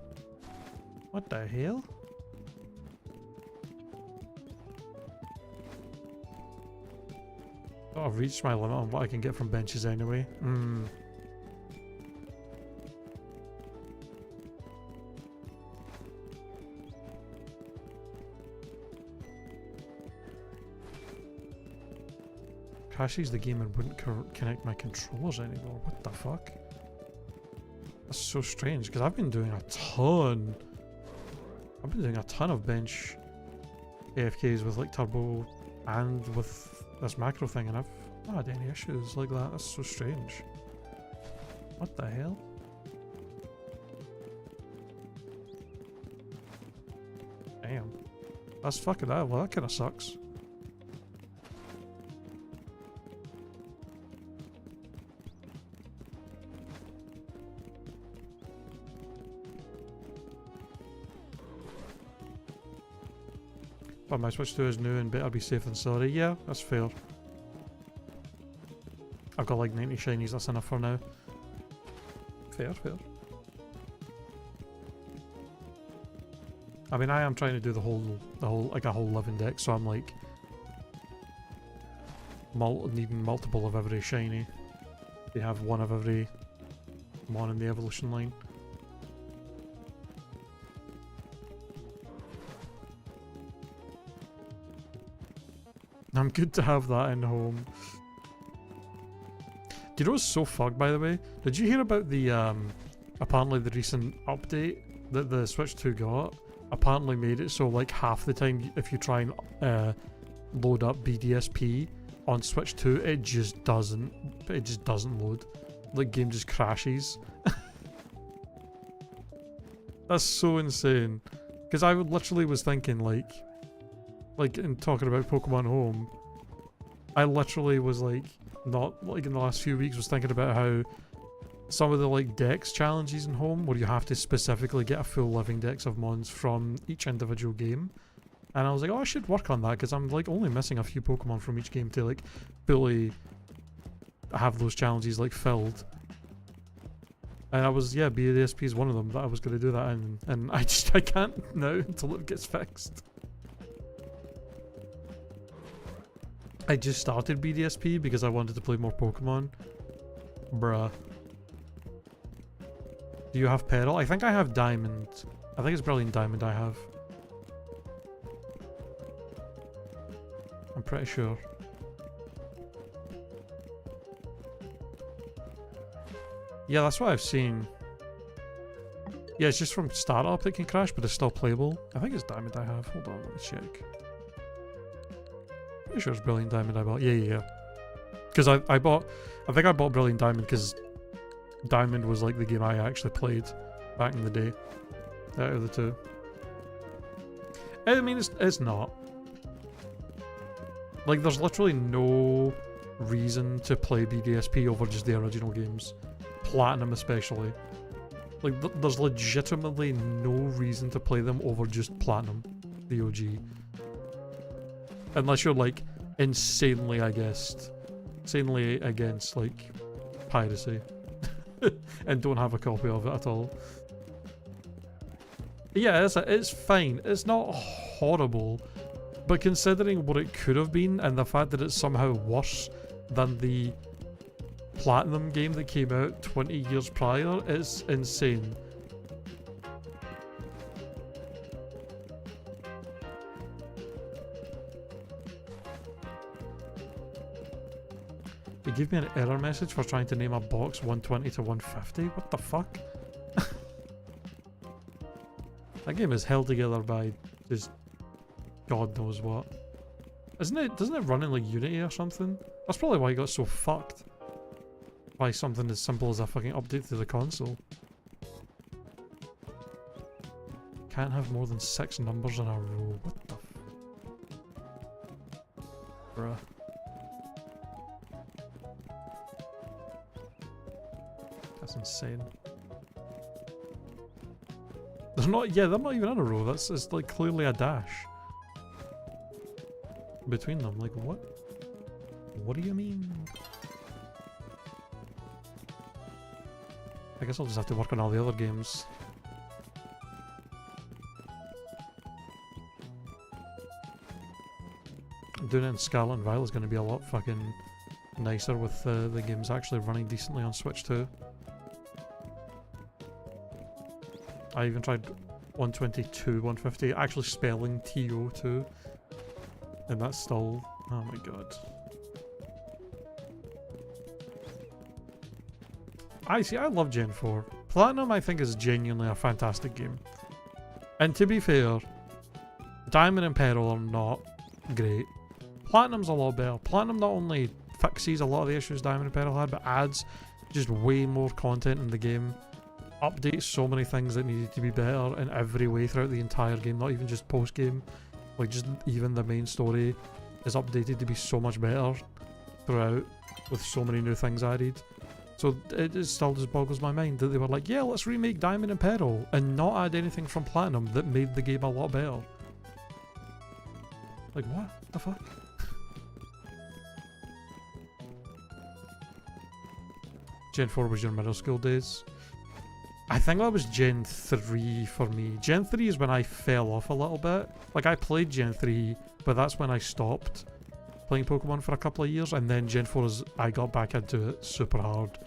What the hell? Oh, I've reached my limit on what I can get from benches anyway. Crashes the game and wouldn't connect my controllers anymore. What the fuck? That's so strange, because I've been doing a ton. I've been doing a ton of bench AFKs with like turbo and with this macro thing, and I've not had any issues like that. That's so strange. What the hell? Damn. That's fucking that. Well, that kind of sucks. But my Switch 2 is new and better be safe than sorry. Yeah, that's fair. I've got like 90 shinies, that's enough for now. Fair, fair. I mean, I am trying to do the whole like a whole living deck, so I'm like needing multiple of every shiny. They have one of every one in the evolution line. I'm good to have that in home. Do you know what's so fucked, by the way? Did you hear about the, apparently the recent update that the Switch 2 got? Apparently made it so like half the time if you try and load up BDSP on Switch 2, it just doesn't load. The game just crashes. That's so insane. Because I literally was thinking like in talking about Pokemon Home, I literally was like, not like in the last few weeks, was thinking about how some of the like dex challenges in Home where you have to specifically get a full living dex of mons from each individual game, and I was like, oh, I should work on that because I'm like only missing a few Pokemon from each game to like fully have those challenges like filled. And I was, yeah, BDSP is one of them that I was going to do that in, and I can't now until it gets fixed. I just started BDSP because I wanted to play more Pokemon. Bruh. Do you have Pearl? I think I have Diamond. I think it's Brilliant Diamond I have. I'm pretty sure. Yeah, that's what I've seen. Yeah, it's just from startup it can crash, but it's still playable. I think it's Diamond I have. Hold on, let me check. Pretty sure it's Brilliant Diamond I bought. Yeah. Because I think I bought Brilliant Diamond because Diamond was like the game I actually played back in the day. Out of the two. I mean, it's not. Like, there's literally no reason to play BDSP over just the original games. Platinum especially. Like, there's legitimately no reason to play them over just Platinum, the OG. Unless you're like insanely against like piracy and don't have a copy of it at all. Yeah, it's fine. It's not horrible, but considering what it could have been and the fact that it's somehow worse than the Platinum game that came out 20 years prior, it's insane. It gave me an error message for trying to name a box 120 to 150. What the fuck? That game is held together by just God knows what. Doesn't it run in like Unity or something? That's probably why it got so fucked. by something as simple as a fucking update to the console. Can't have more than 6 numbers in a row. What the bruh. That's insane. They're not, yeah, they're not even in a row. It's like clearly a dash between them. Like, what? What do you mean? I guess I'll just have to work on all the other games. Doing it in Scarlet and Violet is going to be a lot fucking nicer with the games actually running decently on Switch too. I even tried 122, 150, actually spelling TO2, and that's still, oh my god. I love Gen 4. Platinum I think is genuinely a fantastic game. And to be fair, Diamond and Pearl are not great. Platinum's a lot better. Platinum not only fixes a lot of the issues Diamond and Pearl had, but adds just way more content in the game. Updates so many things that needed to be better in every way throughout the entire game, not even just post-game. Like, just even the main story is updated to be so much better throughout, with so many new things added. So it still just boggles my mind that they were like, yeah, let's remake Diamond and Pearl and not add anything from Platinum that made the game a lot better. Like, what the fuck? Gen 4 was your middle school days. I think that was Gen 3 for me. Gen 3 is when I fell off a little bit. Like, I played Gen 3, but that's when I stopped playing Pokemon for a couple of years, and then Gen 4 is, I got back into it super hard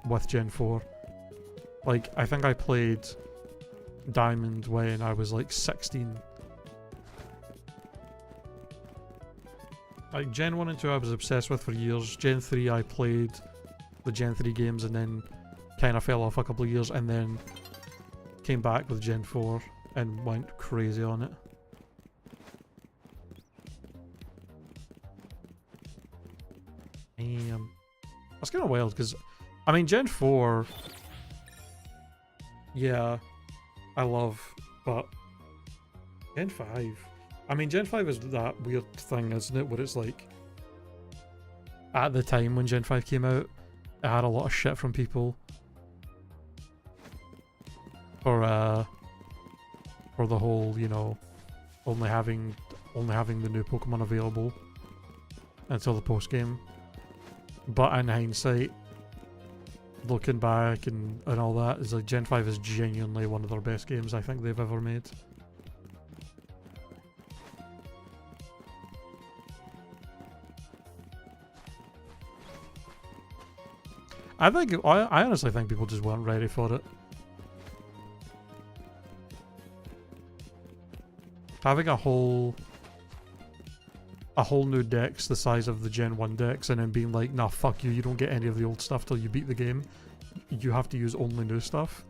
with Gen 4. Like, I think I played Diamond when I was like 16. Like, Gen 1 and 2 I was obsessed with for years. Gen 3 I played the Gen 3 games and then kind of fell off a couple of years, and then came back with Gen 4 and went crazy on it. That's kind of wild because, I mean, Gen 4, yeah, I love, but Gen 5, I mean, Gen 5 is that weird thing, isn't it, where it's like, at the time when Gen 5 came out, it had a lot of shit from people for the whole, you know, only having the new Pokemon available until the post game. But in hindsight, looking back and all that, is like Gen 5 is genuinely one of their best games I think they've ever made. I honestly think people just weren't ready for it. Having a whole new dex the size of the Gen 1 dex and then being like, nah, fuck you, you don't get any of the old stuff till you beat the game. You have to use only new stuff.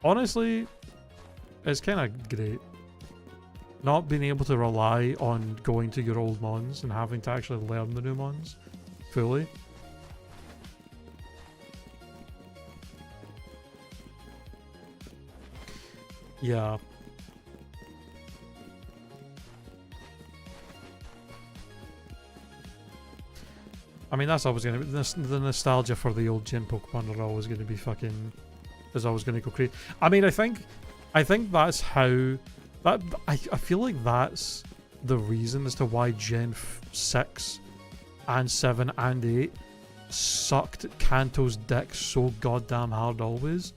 Honestly, it's kind of great. Not being able to rely on going to your old mons and having to actually learn the new mons fully. Yeah. I mean, that's always going to be the nostalgia for the old gen Pokemon are always going to be fucking, is always going to go crazy. I mean, I think that's how that I feel like that's the reason as to why Gen 6 and 7 and 8 sucked Kanto's dick so goddamn hard always,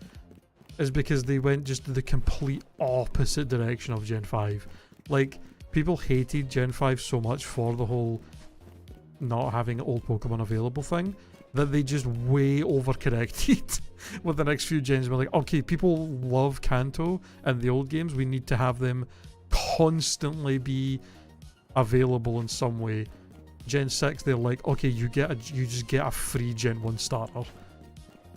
is because they went just the complete opposite direction of Gen 5. Like, people hated Gen 5 so much for the whole not having old Pokemon available thing that they just way overcorrected with the next few gens. We're like, okay, people love Kanto and the old games, we need to have them constantly be available in some way. Gen 6, they're like, okay, you just get a free Gen 1 starter.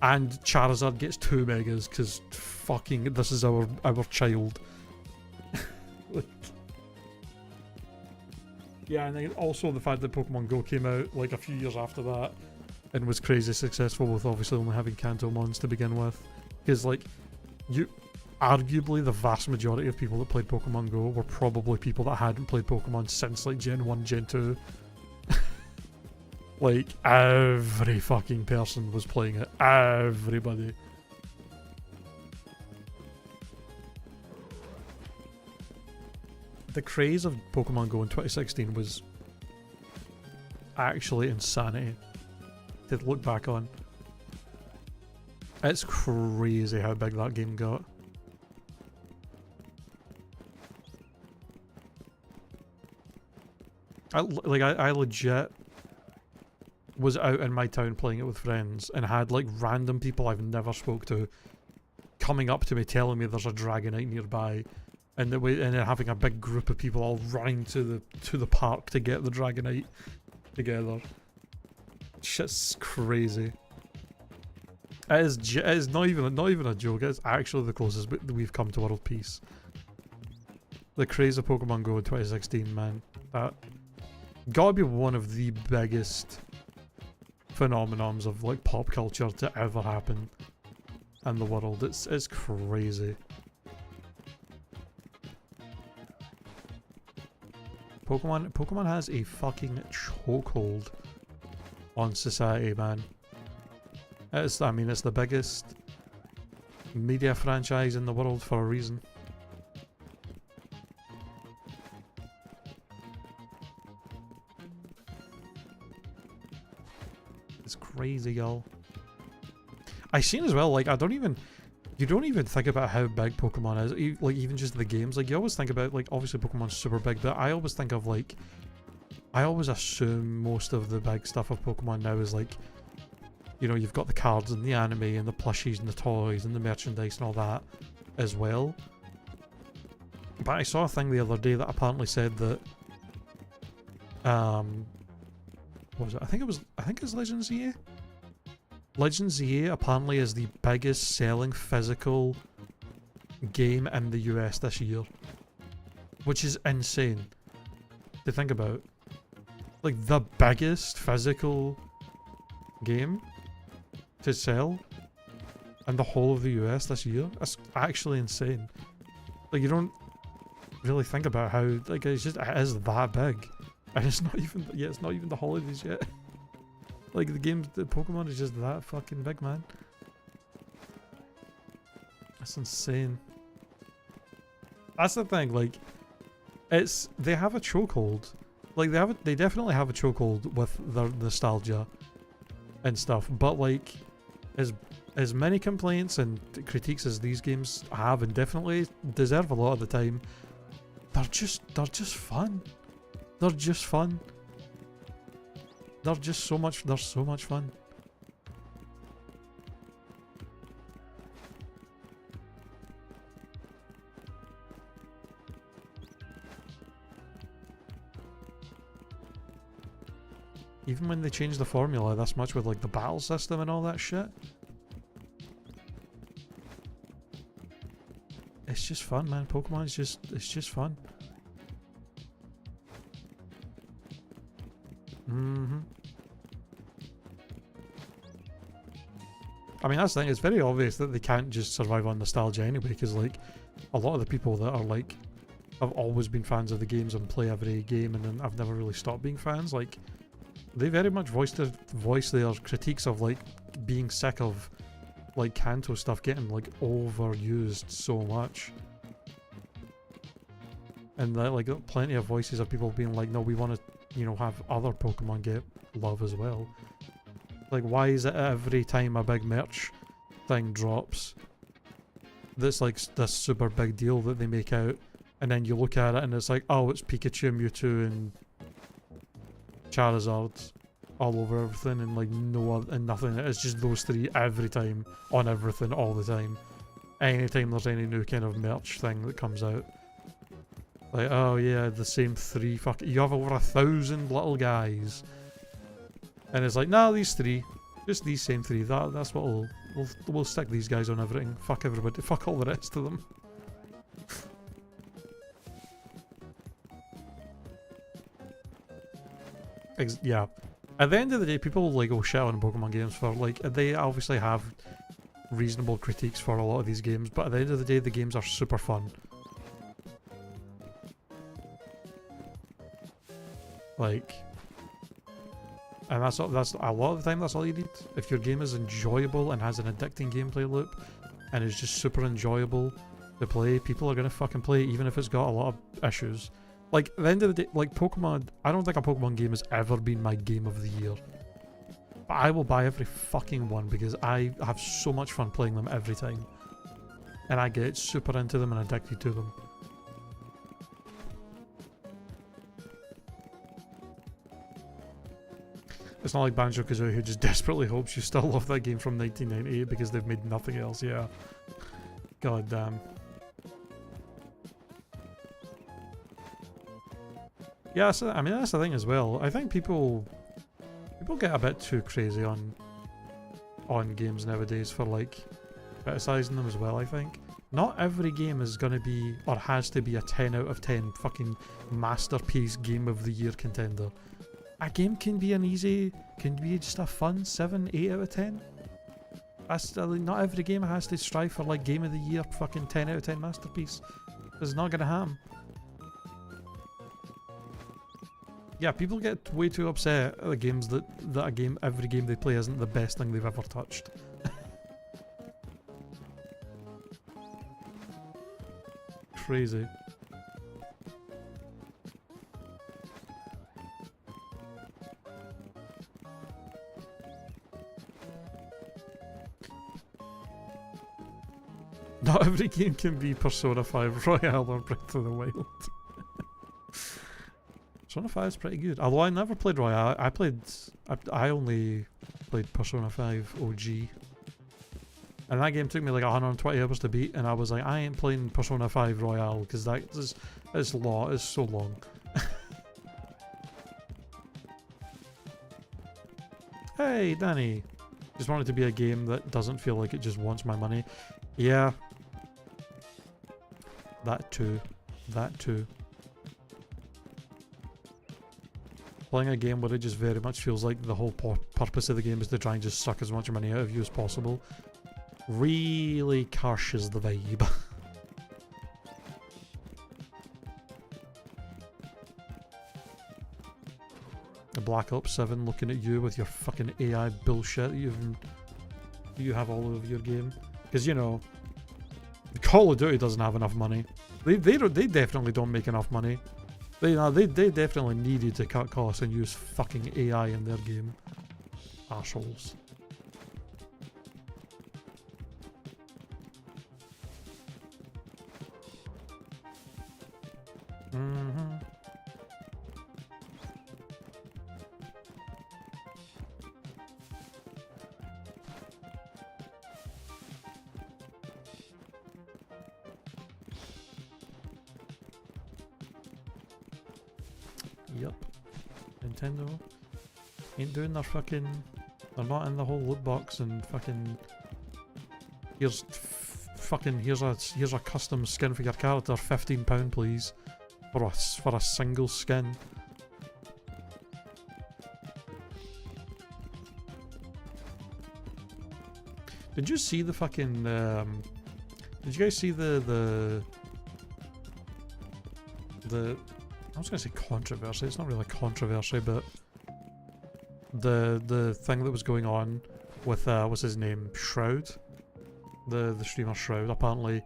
And Charizard gets 2 megas because fucking this is our child. Like, yeah, and then also the fact that Pokemon Go came out like a few years after that, and was crazy successful with obviously only having Kanto mons to begin with. Because like, arguably the vast majority of people that played Pokemon Go were probably people that hadn't played Pokemon since like Gen 1, Gen 2. Like, every fucking person was playing it. Everybody. The craze of Pokemon Go in 2016 was actually insanity to look back on. It's crazy how big that game got. I legit was out in my town playing it with friends and had like random people I've never spoke to coming up to me telling me there's a Dragonite nearby, and then having a big group of people all running to the park to get the Dragonite together. Shit's crazy. It is not even a joke. It's actually the closest we've come to world peace. The craze of Pokemon Go in 2016, man. That gotta be one of the biggest phenomenons of like pop culture to ever happen in the world. It's crazy. Pokemon has a fucking chokehold on society, man. It's the biggest media franchise in the world for a reason. It's crazy, y'all. I seen as well, like, you don't even think about how big Pokemon is, like, even just the games. Like, you always think about, like, obviously Pokemon's super big, but I always think of, like, I always assume most of the big stuff of Pokemon now is, like, you know, you've got the cards and the anime and the plushies and the toys and the merchandise and all that as well. But I saw a thing the other day that apparently said that, what was it? I think it's Legends EA? Legends EA apparently is the biggest selling physical game in the US this year. Which is insane to think about. Like, the biggest physical game to sell in the whole of the US this year. That's actually insane. Like, you don't really think about how, like, it is that big. And it's not even the holidays yet. Like, the Pokemon is just that fucking big, man. That's insane. That's the thing, like, they have a chokehold. Like, they definitely have a chokehold with their nostalgia and stuff, but like, as many complaints and critiques as these games have and definitely deserve a lot of the time, they're just fun. They're just fun. They're so much fun. Even when they change the formula this much with like the battle system and all that shit. It's just fun, man. Pokemon is it's just fun. I mean, that's the thing, it's very obvious that they can't just survive on nostalgia anyway, because like, a lot of the people that are like, have always been fans of the games and play every game and then I've never really stopped being fans, like, they very much voice their critiques of like, being sick of like Kanto stuff getting like overused so much. And that, like, plenty of voices of people being like, no, we want to, you know, have other Pokemon get love as well. Like, why is it every time a big merch thing drops, that's like this super big deal that they make out, and then you look at it and it's like, oh, it's Pikachu, Mewtwo, and Charizard all over everything, and like nothing. It's just those three every time on everything all the time. Anytime there's any new kind of merch thing that comes out, like, oh yeah, the same three. Fuck, you have over 1,000 little guys. And it's like, nah, these three. Just these same three. That's what we'll stick these guys on everything. Fuck everybody. Fuck all the rest of them. Yeah. At the end of the day, people like go shit on Pokemon games for like they obviously have reasonable critiques for a lot of these games, but at the end of the day, the games are super fun. Like, and that's a lot of the time. That's all you need. If your game is enjoyable and has an addicting gameplay loop, and is just super enjoyable to play, people are gonna fucking play, even if it's got a lot of issues. Like, at the end of the day, like Pokemon, I don't think a Pokemon game has ever been my game of the year. But I will buy every fucking one because I have so much fun playing them every time. And I get super into them and addicted to them. It's not like Banjo-Kazooie who just desperately hopes you still love that game from 1998 because they've made nothing else, yeah. God damn. Yeah, so, I mean, that's the thing as well. I think people get a bit too crazy on games nowadays for like criticizing them as well. I think not every game is gonna be or has to be a 10 out of 10 fucking masterpiece game of the year contender. A game can be just a fun 7, 8 out of 10. That's not every game has to strive for like game of the year fucking 10 out of 10 masterpiece. It's not gonna happen. Yeah, people get way too upset at the games that every game they play isn't the best thing they've ever touched. Crazy. Not every game can be Persona 5 Royale or Breath of the Wild. Persona 5 is pretty good. Although I never played Royale. I only played Persona 5 OG. And that game took me like 120 hours to beat, and I was like, I ain't playing Persona 5 Royale because it's so long. Hey, Danny. Just want it to be a game that doesn't feel like it just wants my money. Yeah. That too. That too. Playing a game where it just very much feels like the whole purpose of the game is to try and just suck as much money out of you as possible really carshes the vibe. The Black Ops 7 looking at you with your fucking AI bullshit that you have all over your game. Because, you know, Call of Duty doesn't have enough money. They definitely don't make enough money. They definitely needed to cut costs and use fucking AI in their game. Assholes. Yep. Nintendo ain't doing their fucking... They're not in the whole loot box and fucking... Here's a custom skin for your character, £15 please. For a single skin. Did you see the fucking did you guys see the I was gonna say controversy, it's not really controversy, but the thing that was going on with what's his name? Shroud? The streamer Shroud apparently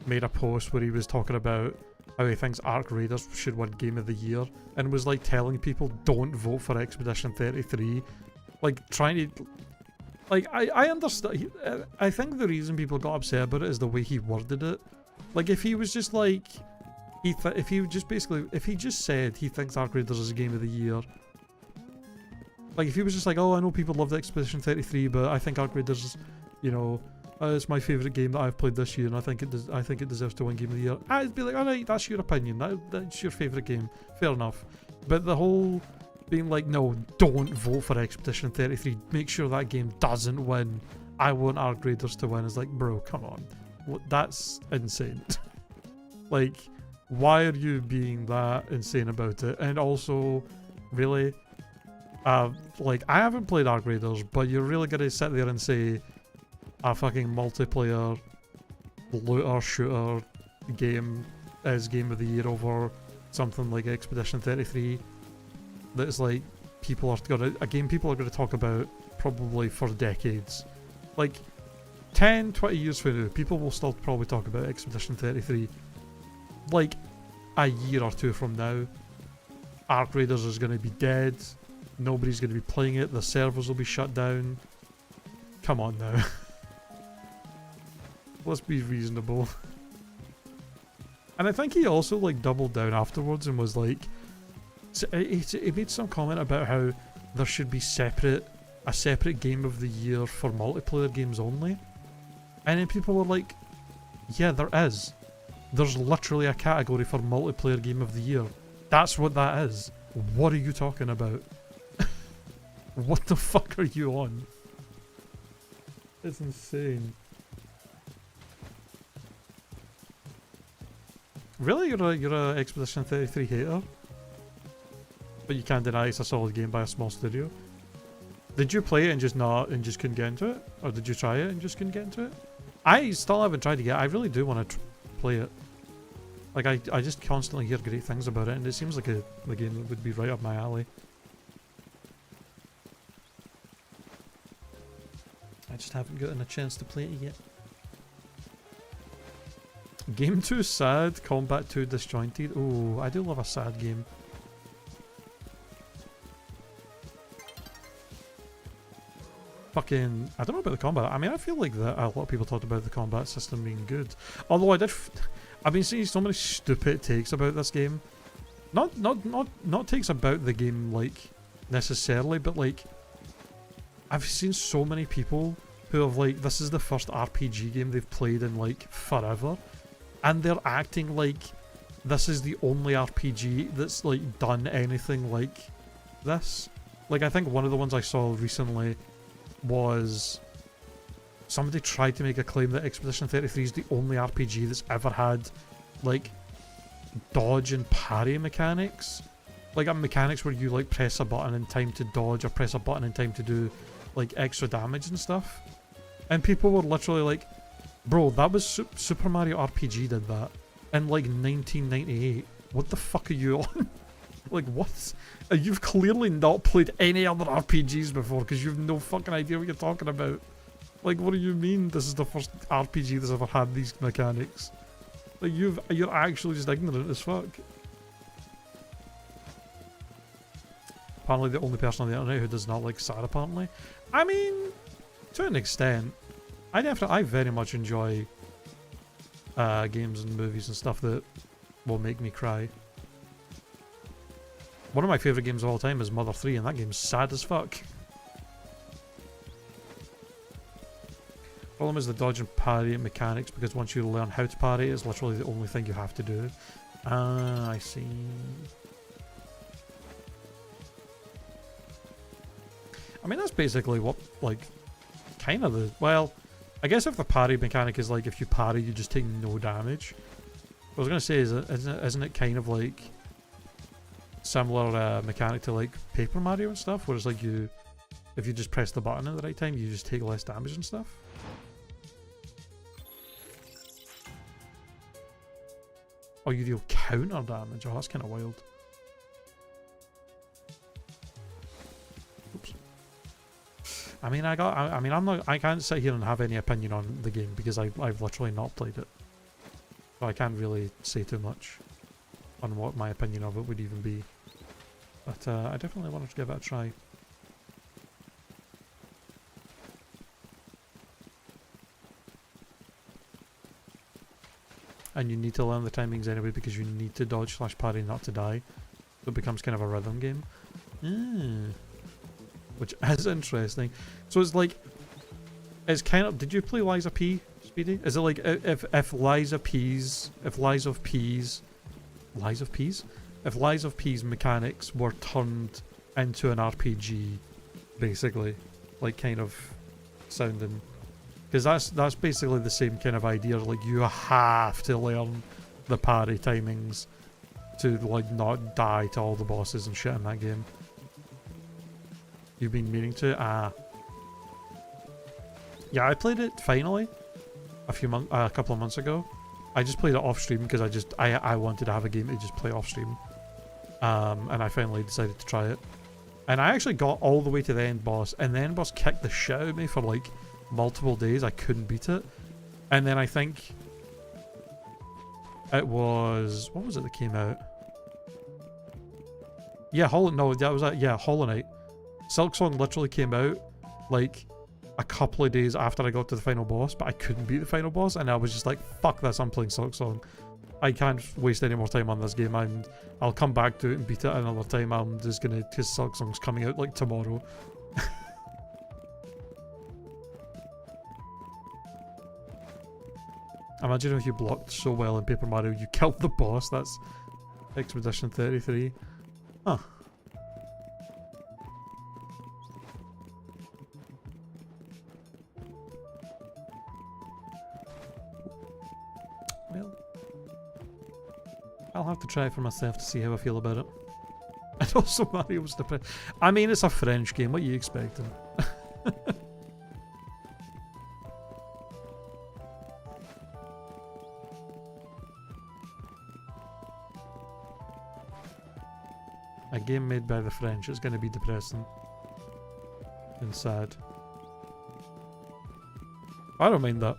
made a post where he was talking about how he thinks Arc Raiders should win Game of the Year, and was like telling people don't vote for Expedition 33. Like trying to... Like, I understand. I think the reason people got upset about it is the way he worded it. Like, if he was just like... if he just said he thinks Arc Raiders is a Game of the Year... Like, if he was just like, oh, I know people loved Expedition 33, but I think Arc Raiders is, you know... it's my favourite game that I've played this year, and I think it deserves to win Game of the Year. I'd be like, alright, that's your opinion. That's your favourite game. Fair enough. But the whole being like, no, don't vote for Expedition 33. Make sure that game doesn't win. I want Arc Raiders to win. Is like, bro, come on. That's insane. Like, why are you being that insane about it? And also, really, Like, I haven't played Arc Raiders, but you're really gonna sit there and say a fucking multiplayer looter shooter game is Game of the Year over something like Expedition 33 that's like a game people are gonna talk about probably for decades. Like 10, 20 years from now, people will still probably talk about Expedition 33. Like a year or two from now, Arc Raiders is gonna be dead. Nobody's gonna be playing it. The servers will be shut down. Come on now. Let's be reasonable. And I think he also like doubled down afterwards and was like, he made some comment about how there should be a separate Game of the Year for multiplayer games only. And then people were like, yeah, there is. There's literally a category for multiplayer Game of the Year. That's what that is. What are you talking about? What the fuck are you on? It's insane. Really? You're a Expedition 33 hater? But you can't deny it's a solid game by a small studio. Did you play it and just couldn't get into it? Or did you try it and just couldn't get into it? I still haven't tried to get it. I really do want to play it. Like, I just constantly hear great things about it, and it seems like a game that would be right up my alley. I just haven't gotten a chance to play it yet. Game 2 sad, Combat 2 disjointed. Oh, I do love a sad game. Fucking, I don't know about the combat. I mean, I feel like that a lot of people talked about the combat system being good. Although I've been seeing so many stupid takes about this game. Not takes about the game like necessarily, but like I've seen so many people who have like, this is the first RPG game they've played in like forever, and they're acting like this is the only RPG that's like done anything like this. Like, I think one of the ones I saw recently was somebody tried to make a claim that Expedition 33 is the only RPG that's ever had like dodge and parry mechanics. Like a mechanics where you like press a button in time to dodge or press a button in time to do like extra damage and stuff. And people were literally like, bro, that was Super Mario RPG did that in like 1998. What the fuck are you on? Like, what? You've clearly not played any other RPGs before because you've no fucking idea what you're talking about. Like, what do you mean this is the first RPG that's ever had these mechanics? Like, you're actually just ignorant as fuck. Apparently the only person on the internet who does not like sad, apparently. I mean, to an extent. I very much enjoy games and movies and stuff that will make me cry. One of my favourite games of all time is Mother 3, and that game's sad as fuck. Problem is the dodge and parry mechanics, because once you learn how to parry, it's literally the only thing you have to do. Ah, I see. I mean, that's basically what, like, kind of the... Well, I guess if the parry mechanic is like, if you parry, you just take no damage. What I was going to say is, isn't it kind of like similar mechanic to like Paper Mario and stuff, whereas like if you just press the button at the right time, you just take less damage and stuff? Oh, you deal counter damage. Oh, that's kind of wild. Oops. I mean, I can't sit here and have any opinion on the game because I've literally not played it. So I can't really say too much on what my opinion of it would even be. But I definitely wanted to give it a try. And you need to learn the timings anyway because you need to dodge / parry not to die. So it becomes kind of a rhythm game. Which is interesting. So it's like, it's kind of, did you play Liza P, Speedy? Is it like, if Lies of P's mechanics were turned into an RPG, basically, like kind of sounding, because that's basically the same kind of idea, like you have to learn the parry timings to like not die to all the bosses and shit in that game. You've been meaning to? Ah. Yeah, I played it finally a couple of months ago. I just played it off stream because I wanted to have a game to just play off stream. And I finally decided to try it. And I actually got all the way to the end boss, and the end boss kicked the shit out of me for like multiple days. I couldn't beat it. And then I think it was, what was it that came out? Yeah, Hollow Knight. Silksong literally came out like a couple of days after I got to the final boss, but I couldn't beat the final boss, and I was just like, fuck this, I'm playing Silksong. I can't waste any more time on this game. I'll come back to it and beat it another time. I'm just gonna, because Silksong's coming out like tomorrow. Imagine if you blocked so well in Paper Mario you killed the boss. That's Expedition 33. Huh. Well, I'll have to try it for myself to see how I feel about it. And also Mario was depressed. I mean, it's a French game. What are you expecting? A game made by the French is going to be depressing and sad. I don't mind that.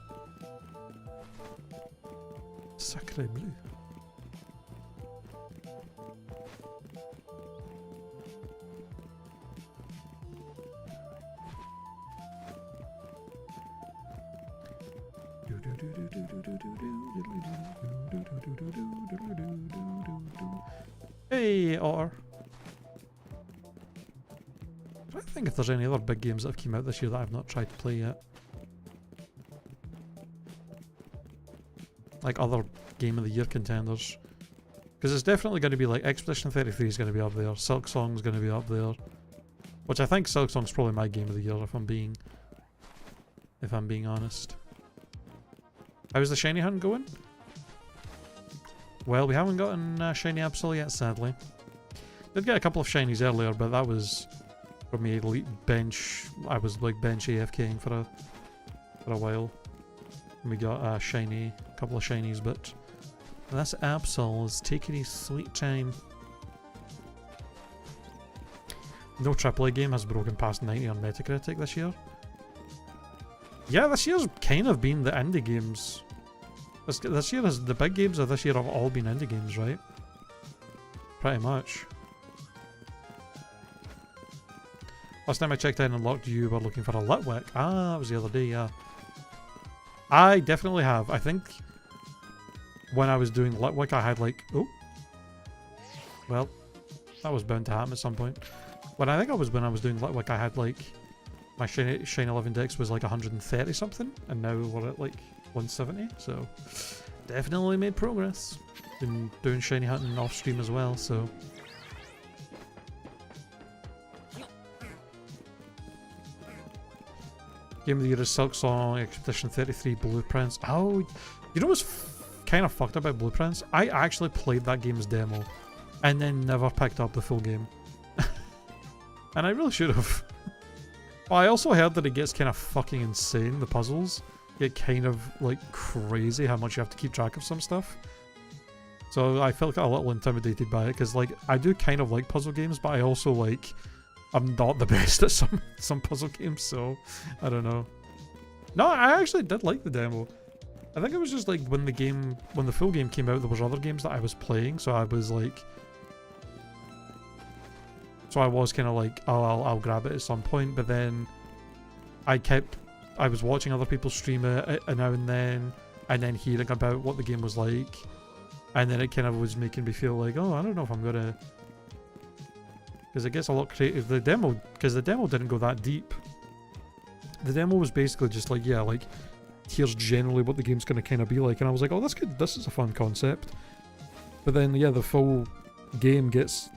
Sacre bleu. Hey, Otter. I don't think if there's any other big games that have come out this year that I've not tried to play yet. Like other Game of the Year contenders. Because it's definitely going to be like Expedition 33 is going to be up there, Silksong's going to be up there. Which I think Silksong's probably my Game of the Year if I'm being honest. How's the shiny hunt going? Well, we haven't gotten Shiny Absol yet, sadly. Did get a couple of shinies earlier, but that was from the elite bench. I was like bench AFKing for a while. And we got a couple of shinies, but this Absol is taking his sweet time. No AAA game has broken past 90 on Metacritic this year. Yeah, this year's kind of been the indie games. This year the big games of this year have all been indie games, right? Pretty much. Last time I checked in and locked, you were looking for a Litwick. Ah, that was the other day, yeah. I definitely have. I think when I was doing Litwick, I had like... Oh. Well, that was bound to happen at some point. When I was doing Litwick, I had like... My Shiny 11 Dex was like 130 something, and now we're at like 170, so definitely made progress. Been doing shiny hunting off stream as well, so. Game of the Year is Silksong, Expedition 33, Blueprints. Oh, you know what's kind of fucked up about Blueprints? I actually played that game's demo, and then never picked up the full game. And I really should have. Well, I also heard that it gets kind of fucking insane, the puzzles. Get kind of like crazy how much you have to keep track of some stuff. So I felt a little intimidated by it, because like I do kind of like puzzle games, but I also like I'm not the best at some puzzle games, so I don't know. No, I actually did like the demo. I think it was just like when the full game came out, there was other games that I was playing, so I was like, so I was kind of like, oh, I'll grab it at some point, but then I was watching other people stream it now and then hearing about what the game was like, and then it kind of was making me feel like, oh, I don't know if I'm gonna, because it gets a lot creative. Because the demo didn't go that deep. The demo was basically just like, yeah, like, here's generally what the game's gonna kind of be like, and I was like, oh, that's good, this is a fun concept. But then, yeah, the full game gets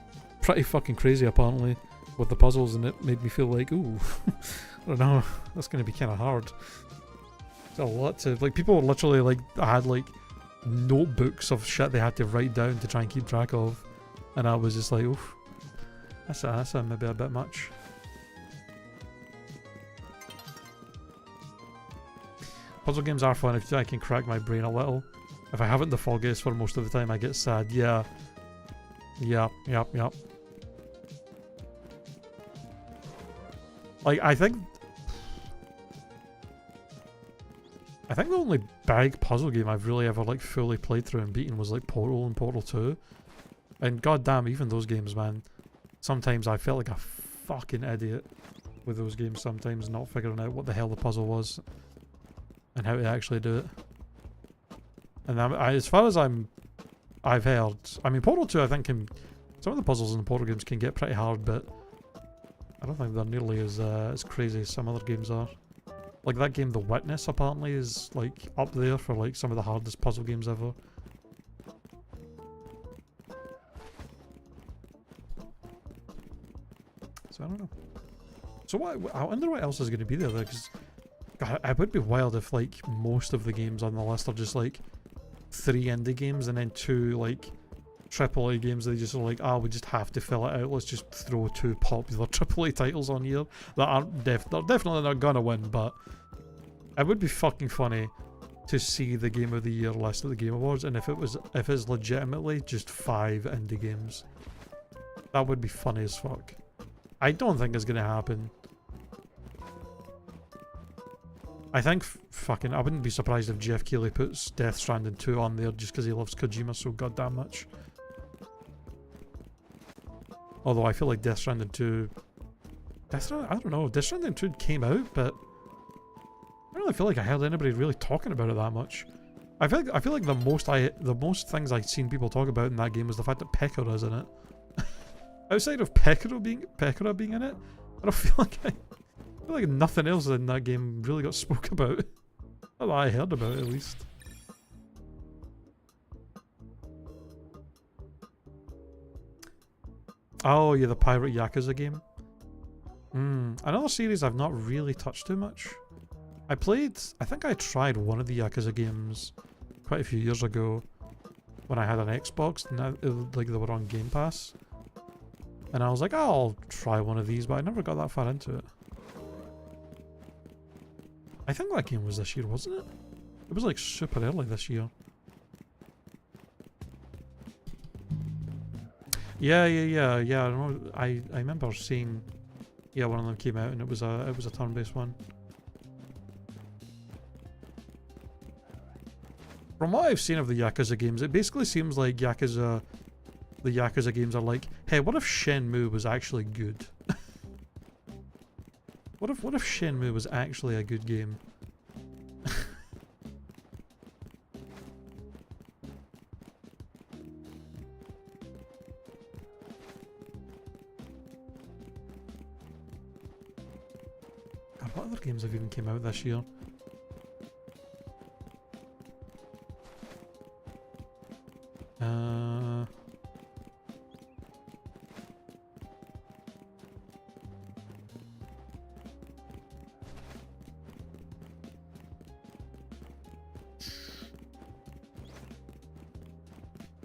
pretty fucking crazy apparently with the puzzles, and it made me feel like, ooh, I don't know, that's gonna be kind of hard. It's a lot to, like, people were literally like, had like notebooks of shit they had to write down to try and keep track of, and I was just like, oof, that's maybe a bit much. Puzzle games are fun if I can crack my brain a little. If I haven't the foggiest for most of the time, I get sad. Yeah. Yep. Like, I think the only big puzzle game I've really ever like fully played through and beaten was like Portal and Portal 2. And goddamn, even those games, man. Sometimes I felt like a fucking idiot with those games sometimes, not figuring out what the hell the puzzle was and how to actually do it. And as far as I've heard, I mean, Portal 2 I think some of the puzzles in the Portal games can get pretty hard, but I don't think they're nearly as crazy as some other games are. Like that game The Witness apparently is like up there for like some of the hardest puzzle games ever. So I don't know. So I wonder what else is going to be there though, because it would be wild if like most of the games on the list are just like 3 indie games and then 2 like AAA games. They just are like, we just have to fill it out. Let's just throw 2 popular AAA titles on here that aren't they're definitely not gonna win, but it would be fucking funny to see the Game of the Year list at the Game Awards, and if it's legitimately just 5 indie games, that would be funny as fuck. I don't think it's gonna happen. I think I wouldn't be surprised if Jeff Keighley puts Death Stranding 2 on there just because he loves Kojima so goddamn much. Although I feel like Death Stranding 2... I don't know, Death Stranding 2 came out, but I don't really feel like I heard anybody really talking about it that much. I feel like the most things I've seen people talk about in that game was the fact that Pekora is in it. Outside of Pekora being in it, I don't feel like nothing else in that game really got spoke about. Not that I heard about it, at least. Oh yeah, the Pirate Yakuza game. Another series I've not really touched too much. I think I tried one of the Yakuza games quite a few years ago when I had an Xbox, and like they were on Game Pass. And I was like, I'll try one of these, but I never got that far into it. I think that game was this year, wasn't it? It was like super early this year. Yeah. I remember seeing, one of them came out and it was a turn-based one. From what I've seen of the Yakuza games, it basically seems like the Yakuza games are like, hey, what if Shenmue was actually good? What if Shenmue was actually a good game? God, what other games have even came out this year?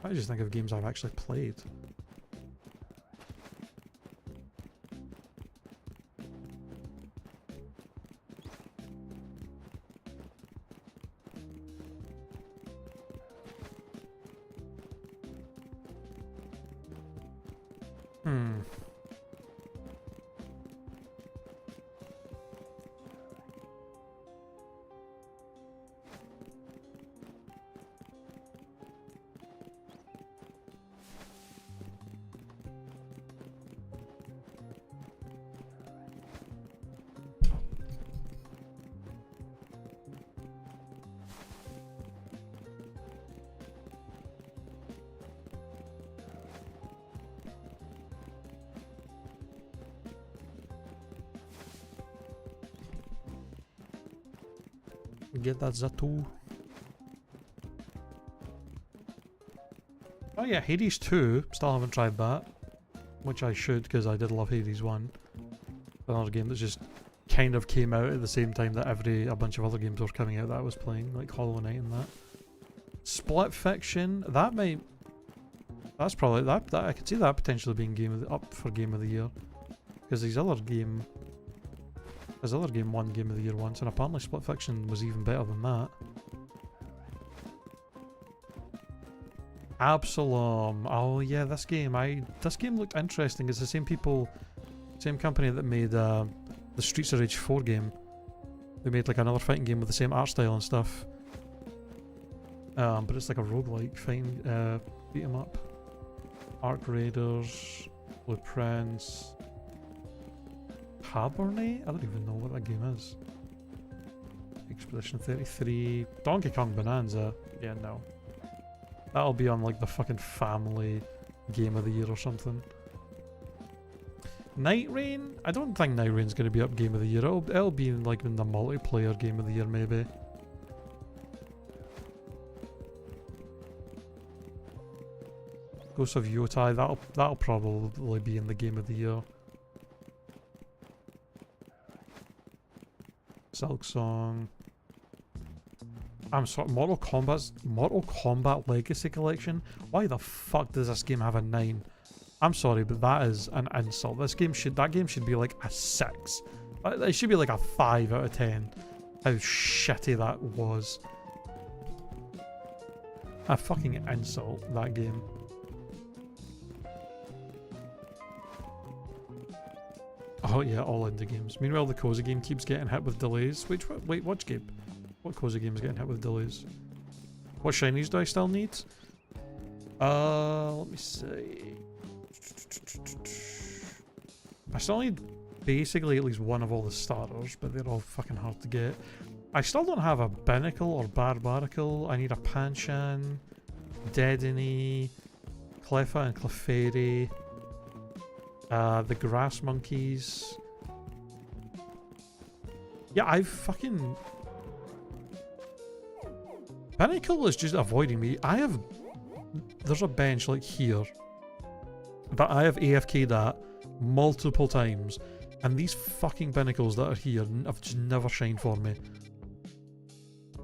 I just think of games I've actually played. Get that Zatu. Oh yeah, Hades 2. Still haven't tried that. Which I should, because I did love Hades 1. Another game that just kind of came out at the same time that a bunch of other games were coming out that I was playing, like Hollow Knight and that. Split Fiction. That's probably that I could see that potentially being up for Game of the Year. Because his other game His other game won Game of the Year once, and apparently Split Fiction was even better than that. Absalom. Oh yeah, this game looked interesting. It's the same company that made the Streets of Rage 4 game. They made like another fighting game with the same art style and stuff. But it's like a roguelike fighting beat 'em up. Arc Raiders, Blueprints, Cabernet? I don't even know what that game is. Expedition 33, Donkey Kong Bonanza. Yeah, no. That'll be on like the fucking family game of the year or something. Night Rain? I don't think Night Rain's gonna be up game of the year. It'll be like in the multiplayer game of the year maybe. Ghost of Yotai, that'll probably be in the game of the year. Silk Song. I'm sorry, Mortal Kombat Legacy Collection? Why the fuck does this game have a 9? I'm sorry, but that is an insult. That game should be like a 6. It should be like a 5 out of 10. How shitty that was. A fucking insult, that game. Oh yeah, all indie games. Meanwhile, the Cozy game keeps getting hit with delays. Wait, which game? What Cozy game is getting hit with delays? What shinies do I still need? Let me see. I still need basically at least one of all the starters, but they're all fucking hard to get. I still don't have a Binnacle or Barbaracle. I need a Panchan, Dedenne, Cleffa and Clefairy. The Grass Monkeys. Yeah, I've fucking... Binnacle is just avoiding me. There's a bench like here that I have AFK'd at multiple times, and these fucking Binnacles that are here have just never shined for me.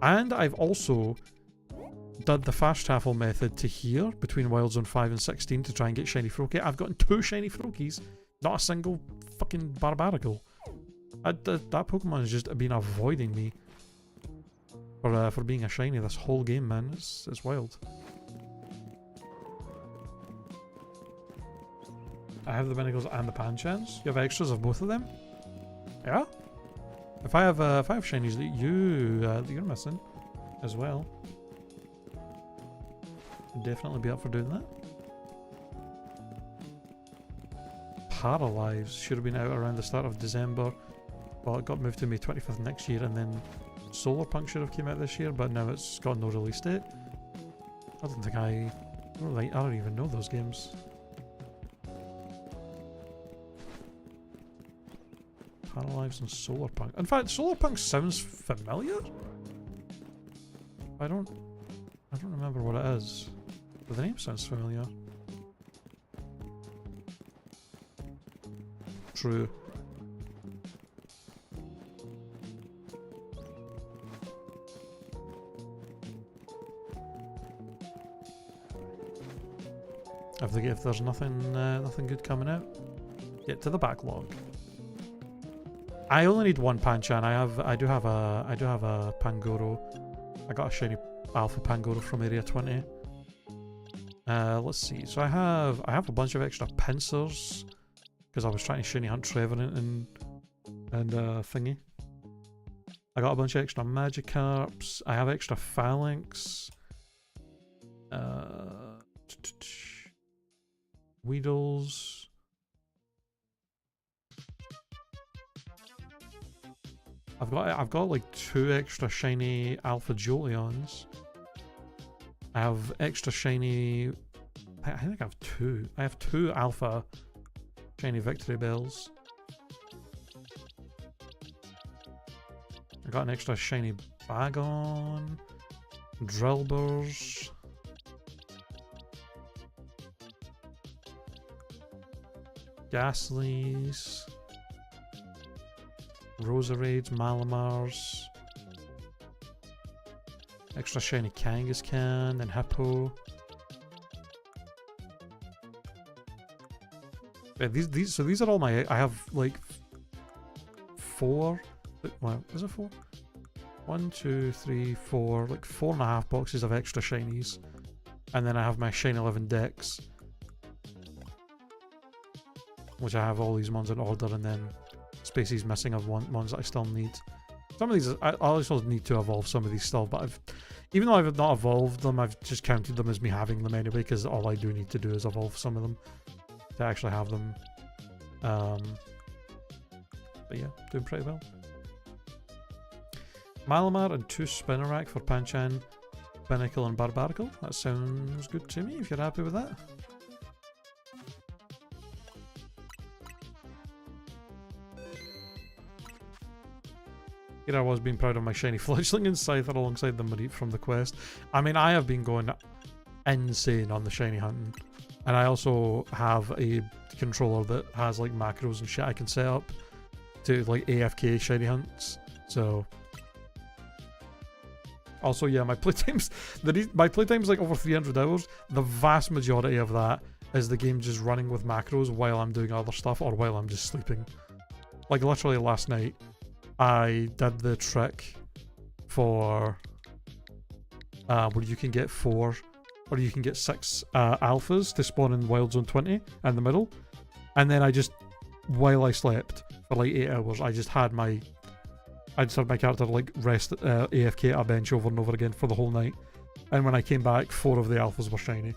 And I've also done the fast travel method to here between Wild Zone 5 and 16 to try and get shiny Froakie. I've gotten 2 shiny Froakies, not a single fucking Barbaracle. That Pokemon has just been avoiding me for being a shiny this whole game, man. It's wild. I have the Binnacles and the Panchans. You have extras of both of them? Yeah? If I have shinies that you're missing as well, I'd definitely be up for doing that. Paralyzed should have been out around the start of December. Well, it got moved to May 25th next year, and then Solar Punk should have came out this year, but now it's got no release date. I don't even know those games. Paralyzed and Solar Punk. In fact, Solar Punk sounds familiar. I don't remember what it is, but the name sounds familiar. True. If there's nothing good coming out, get to the backlog. I only need one Panchan. I do have a Pangoro. I got a shiny Alpha Pangoro from Area 20. Let's see. So I have a bunch of extra pincers because I was trying to shiny hunt Trevenant and thingy. I got a bunch of extra Magikarps. I have extra Phalanx. Weedles. I've got like 2 extra shiny Alpha Jolteons. I have extra shiny. I think I have 2. I have 2 Alpha shiny Victory Bells. I got an extra shiny Bagon, Drillburs. Gastlys, Roserades, Malamars, extra shiny Kangaskhan and Hippo. Yeah, these are all my. I have like 4. Well, is it 4? 1, 2, 3, 4. Like 4.5 boxes of extra shinies. And then I have my Shiny 11 decks, which I have all these ones in order, and then Spacey's missing of ones that I still need. Some of these, I also need to evolve some of these still, but even though I've not evolved them, I've just counted them as me having them anyway, because all I do need to do is evolve some of them to actually have them. But yeah, doing pretty well. Malamar and 2 Spinarak for Pancham, Pinnacle and Barbaracle. That sounds good to me if you're happy with that. Here I was being proud of my shiny fledgling and Scyther alongside the Mareep from the quest. I mean, I have been going insane on the shiny hunting. And I also have a controller that has like macros and shit I can set up to like AFK shiny hunts. So also, yeah, my playtime's like over 300 hours. The vast majority of that is the game just running with macros while I'm doing other stuff or while I'm just sleeping. Like literally last night, I did the trick for where you can get 4 or you can get 6 alphas to spawn in Wild Zone 20 in the middle. And then I just, while I slept for like 8 hours, I just had my character like rest AFK at a bench over and over again for the whole night. And when I came back, 4 of the alphas were shiny.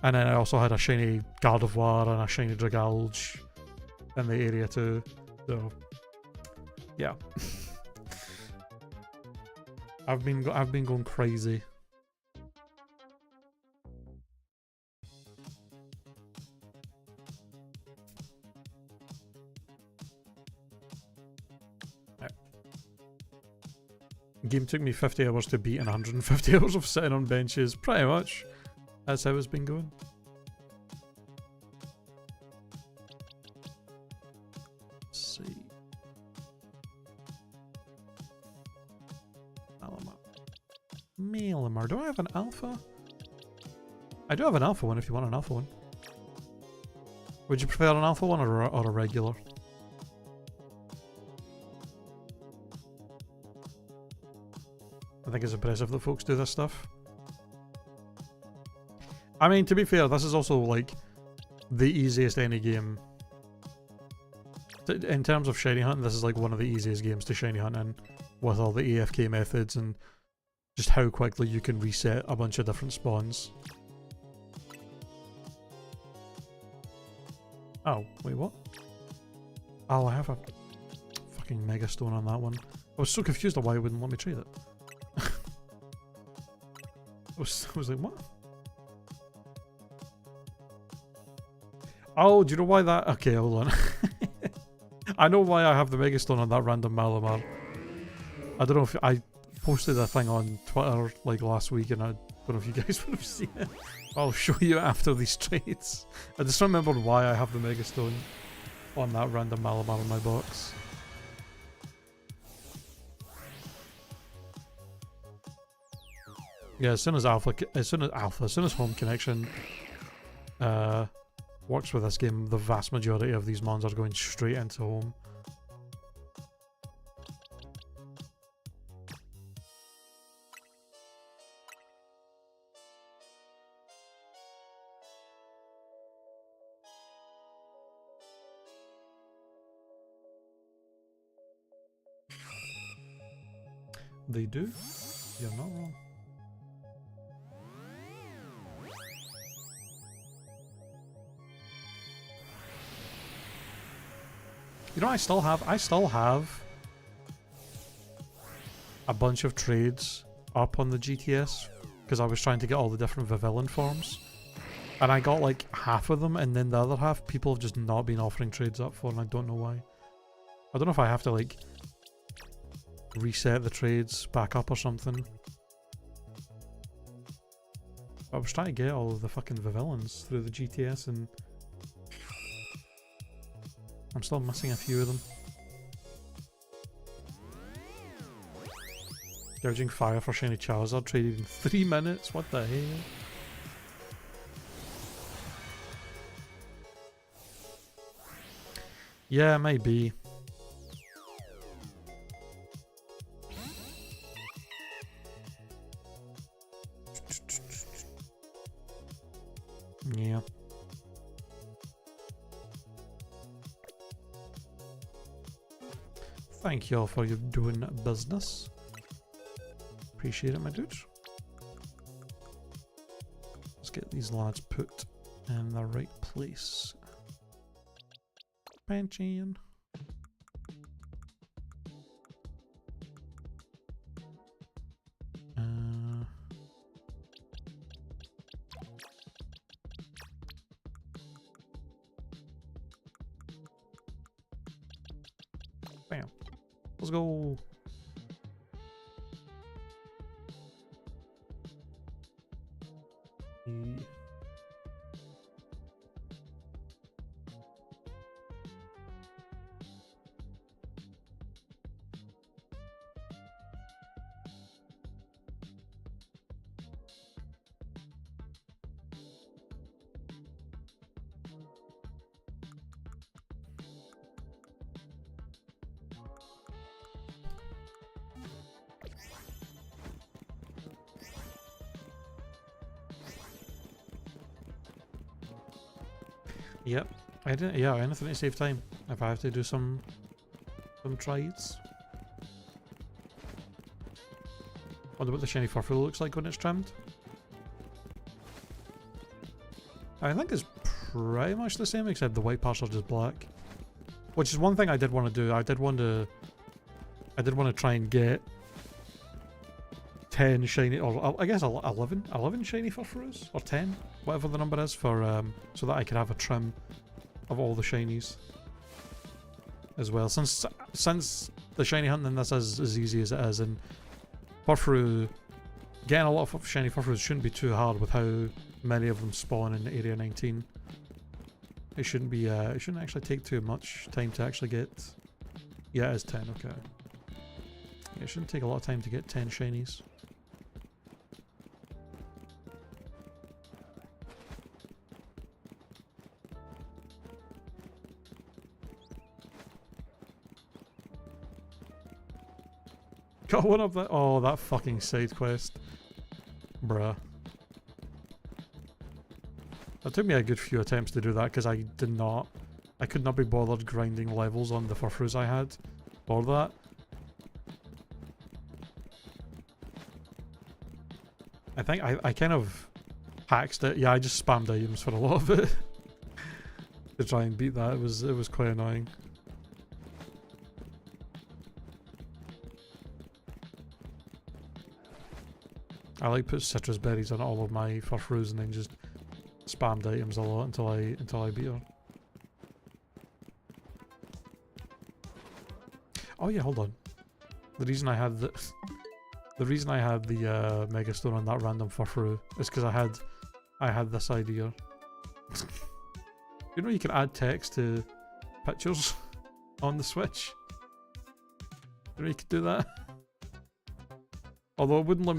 And then I also had a shiny Gardevoir and a shiny Dragalge in the area too. So yeah. I've been going crazy. Game took me 50 hours to beat and 150 hours of sitting on benches. Pretty much. That's how it's been going. Let's see. Malamar. Do I have an alpha? I do have an alpha one if you want an alpha one. Would you prefer an alpha one or a regular? I think it's impressive that folks do this stuff. I mean, to be fair, this is also like the easiest any game. In terms of shiny hunting, this is like one of the easiest games to shiny hunt in, with all the AFK methods and just how quickly you can reset a bunch of different spawns. Oh, wait, what? Oh, I have a fucking Mega Stone on that one. I was so confused on why it wouldn't let me trade it. I was like, what? Oh, do you know why that? Okay, hold on. I know why I have the Megastone on that random Malamar. I don't know if I posted a thing on Twitter like last week, and I don't know if you guys would have seen it. I'll show you after these trades. I just remembered why I have the Megastone on that random Malamar in my box. Yeah, as soon as Home Connection works with this game, the vast majority of these mons are going straight into Home. They do? You're not wrong. You know, I still have a bunch of trades up on the GTS because I was trying to get all the different Vivillon forms, and I got like half of them, and then the other half people have just not been offering trades up for, and I don't know why. I don't know if I have to like reset the trades back up or something. I was trying to get all of the fucking Vivillons through the GTS, and I'm still missing a few of them. Gouging Fire for shiny Charizard traded in 3 minutes? What the hell? Yeah, it might be. Yeah. Thank you all for your doing business. Appreciate it, my dude. Let's get these lads put in the right place. Pension. Bam. Let's go. Yep. I didn't. Yeah, anything to save time. If I have to do some trades. Wonder what the shiny furfur looks like when it's trimmed. I think it's pretty much the same, except the white parts are just black. Which is one thing I did want to do. I did want to try and get 10 shiny, or I guess 11 shiny furfurus, or 10, whatever the number is, for so that I could have a trim of all the shinies as well. Since the shiny hunting in this is as easy as it is, and furfuru, getting a lot of shiny furfurus shouldn't be too hard with how many of them spawn in Area 19. It shouldn't be. It shouldn't actually take too much time to actually get. Yeah, it is 10. Okay. Yeah, it shouldn't take a lot of time to get 10 shinies. Got one of that. Oh, that fucking side quest. Bruh. It took me a good few attempts to do that because I could not be bothered grinding levels on the furfurus I had for that. I think I kind of hacked it. Yeah, I just spammed items for a lot of it to try and beat that. It was quite annoying. I like put citrus berries on all of my furfurus and then just spammed items a lot until I beat her. Oh yeah, hold on. The reason I had the megastone on that random furfuru is because I had this idea. You know you can add text to pictures on the Switch. You know you could do that. Although it wouldn't let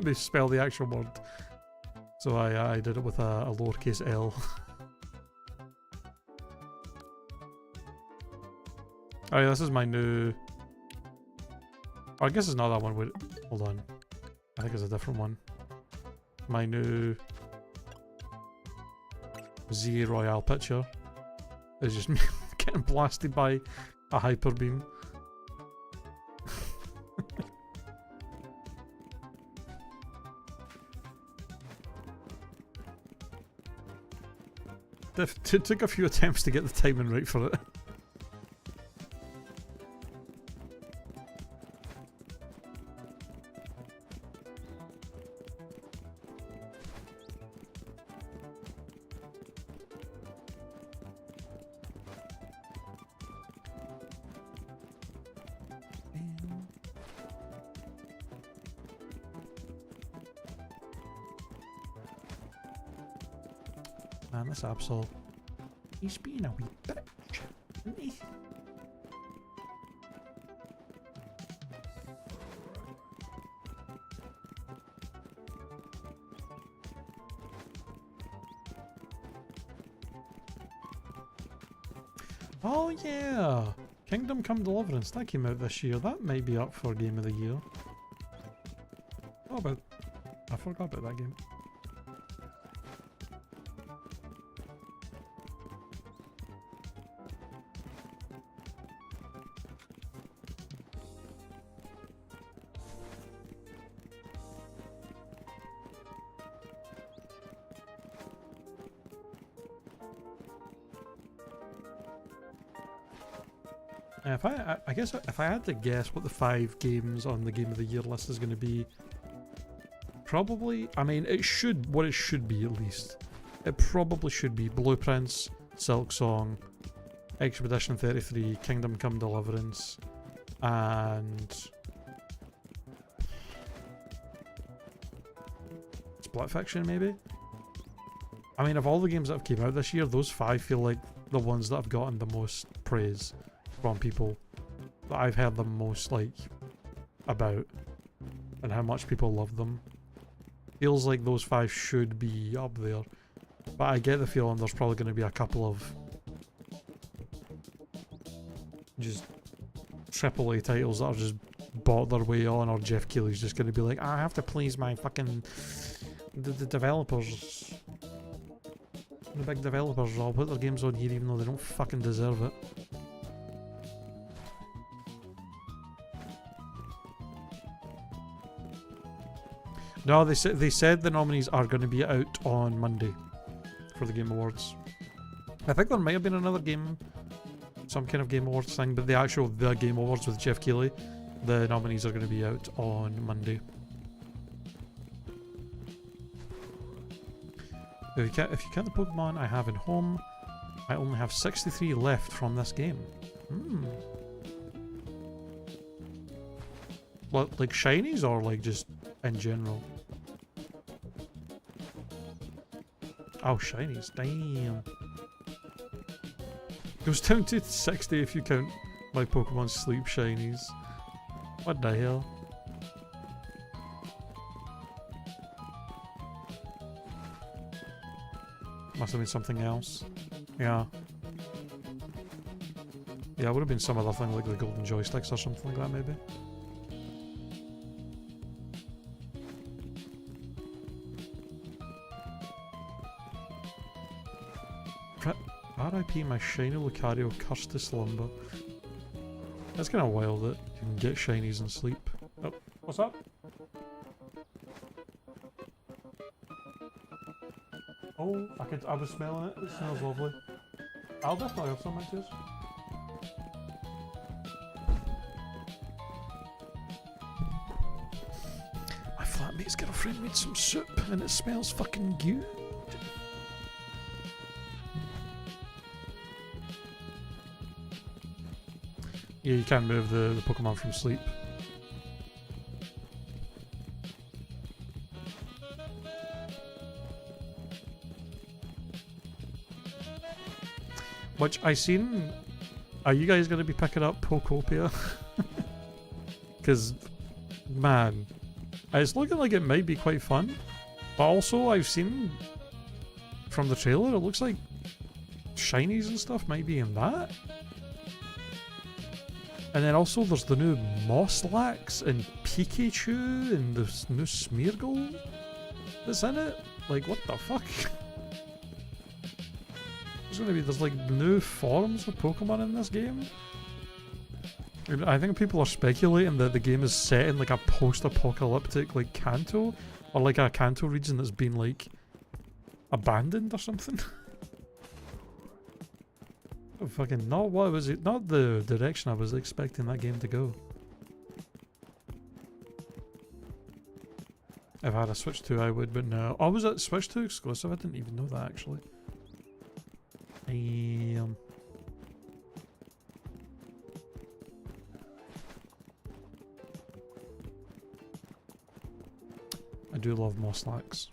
me spell the actual word. So I did it with a lowercase l. Oh yeah, this is my new... Oh, I guess it's not that one. Wait, hold on. I think it's a different one. My new Z Royale picture is just me getting blasted by a hyper beam. It took a few attempts to get the timing right for it. Man, this Absol, he's being a wee bitch, isn't he? Oh yeah! Kingdom Come Deliverance, that came out this year. That might be up for Game of the Year. Oh, but I forgot about that game. I guess if I had to guess what the 5 games on the Game of the Year list is going to be, probably, I mean, what it should be at least. It probably should be Blueprints, Silk Song, Expedition 33, Kingdom Come Deliverance, and Split Fiction maybe? I mean, of all the games that have came out this year, those 5 feel like the ones that have gotten the most praise from people, that I've heard the most like about, and how much people love them. Feels like those 5 should be up there, but I get the feeling there's probably going to be a couple of just AAA titles that are just bought their way on, or Jeff Keighley's just going to be like, I have to please my fucking the developers. The big developers, I'll put their games on here even though they don't fucking deserve it. No, they said the nominees are going to be out on Monday for the Game Awards. I think there might have been another game, some kind of Game Awards thing, but the Game Awards with Jeff Keighley, the nominees are going to be out on Monday. If you count the Pokemon I have in home, I only have 63 left from this game. What, like shinies or like just in general? Oh, shinies. Damn. Goes down to 60 if you count my Pokemon Sleep shinies. What the hell? Must have been something else. Yeah. Yeah, it would have been some other thing like the golden joysticks or something like that maybe. RIP my shiny Lucario cursed to slumber. That's kind of wild that you can get shinies and sleep. Oh, what's up? Oh, I was smelling it. It smells lovely. I'll definitely have some inches. My flatmate's girlfriend made some soup and it smells fucking good. Yeah, you can move the Pokemon from sleep. Which I seen. Are you guys going to be picking up Pokopia? Because, man, it's looking like it might be quite fun. But also, I've seen from the trailer, it looks like shinies and stuff might be in that. And then also there's the new Mosslax and Pikachu and the new Smeargle that's in it. Like, what the fuck? There's like new forms of Pokemon in this game. I think people are speculating that the game is set in like a post-apocalyptic like Kanto, or like a Kanto region that's been like abandoned or something. Fucking not what was it? Not the direction I was expecting that game to go. If I had a Switch 2 I would, but no. Oh, was that Switch 2 exclusive? I didn't even know that actually. I do love Mosslax.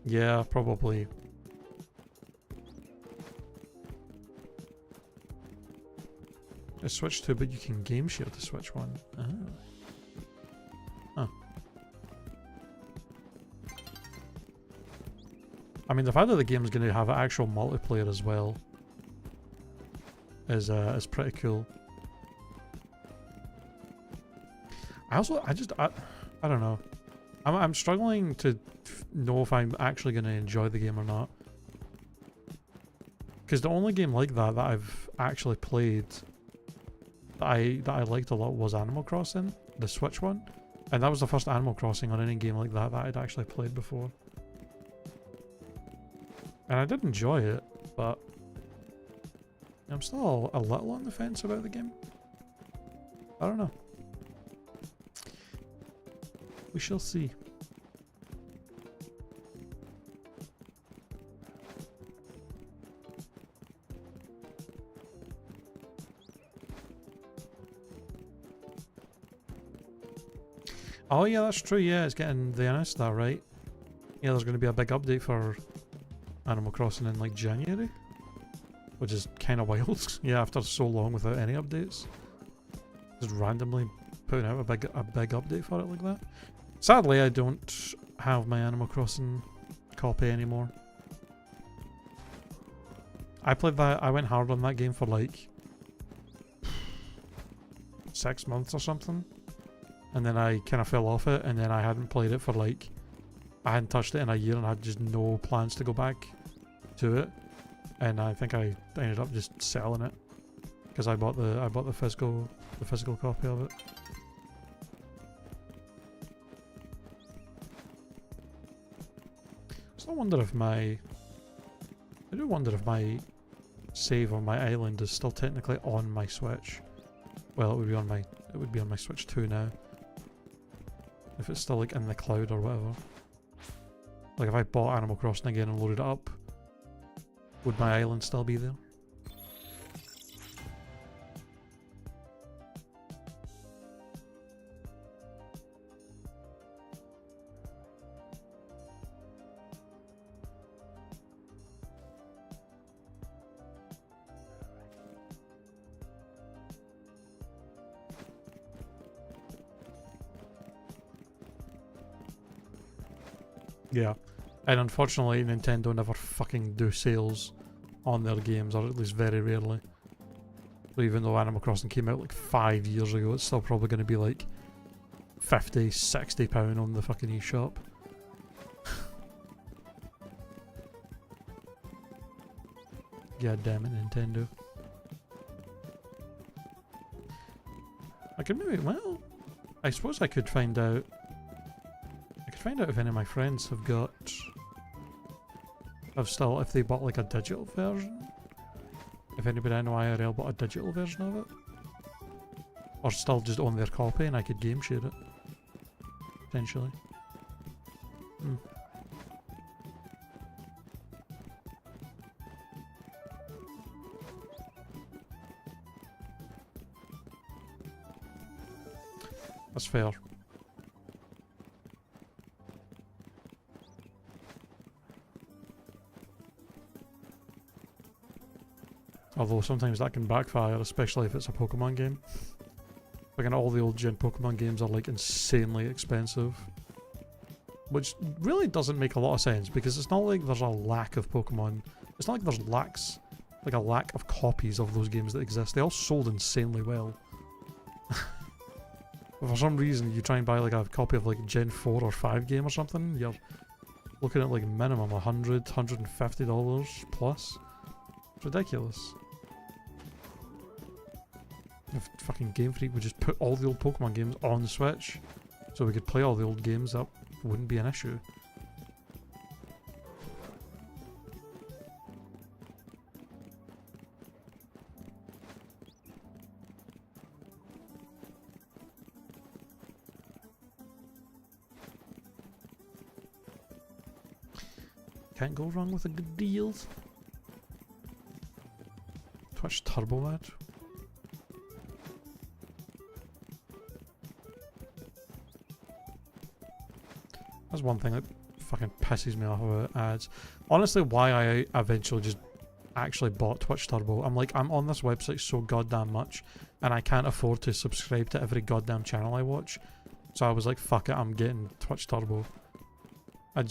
Yeah, probably. A Switch 2, but you can game share the Switch 1. Ah. Huh. I mean, the fact that the game is going to have actual multiplayer as well is pretty cool. I don't know. I'm struggling to know if I'm actually going to enjoy the game or not. Because the only game like that I've actually played that I liked a lot was Animal Crossing, the Switch one. And that was the first Animal Crossing on any game like that I'd actually played before. And I did enjoy it, but I'm still a little on the fence about the game. I don't know. We shall see. Oh yeah, that's true, yeah, it's getting, they announced that, right? Yeah, there's going to be a big update for Animal Crossing in like January. Which is kind of wild. Yeah, after so long without any updates. Just randomly putting out a big update for it like that. Sadly, I don't have my Animal Crossing copy anymore. I played that, I went hard on that game for like 6 months or something. And then I kind of fell off it, and then I hadn't played it for like, I hadn't touched it in a year and I had just no plans to go back to it. And I think I ended up just selling it because I bought the physical copy of it. So I wonder if I do wonder if my save on my island is still technically on my Switch. Well, it would be on my Switch 2 now. If it's still like in the cloud or whatever. Like if I bought Animal Crossing again and loaded it up, would my island still be there? Yeah. And unfortunately, Nintendo never fucking do sales on their games, or at least very rarely. So even though Animal Crossing came out like 5 years ago, it's still probably going to be like £50, £60 on the fucking eShop. God damn it, Nintendo. I could maybe, well, I suppose I could find out. I could find out if any of my friends have got, if they bought like a digital version. If anybody I know IRL bought a digital version of it. Or still just own their copy and I could game share it. Potentially. Hmm. That's fair. Although sometimes that can backfire, especially if it's a Pokemon game. Like, all the old gen Pokemon games are like insanely expensive. Which really doesn't make a lot of sense, because it's not like there's a lack of Pokemon. It's not like there's a lack of copies of those games that exist. They all sold insanely well. But for some reason, you try and buy like a copy of like Gen 4 or 5 game or something, you're looking at like minimum $100, $150 plus. It's ridiculous. If fucking Game Freak would just put all the old Pokemon games on the Switch, so we could play all the old games, that wouldn't be an issue. Can't go wrong with a good deal. Twitch Turbo ad. That's one thing that fucking pisses me off about ads. Honestly, why I eventually just actually bought Twitch Turbo. I'm like, I'm on this website so goddamn much, and I can't afford to subscribe to every goddamn channel I watch. So I was like, fuck it, I'm getting Twitch Turbo. I'm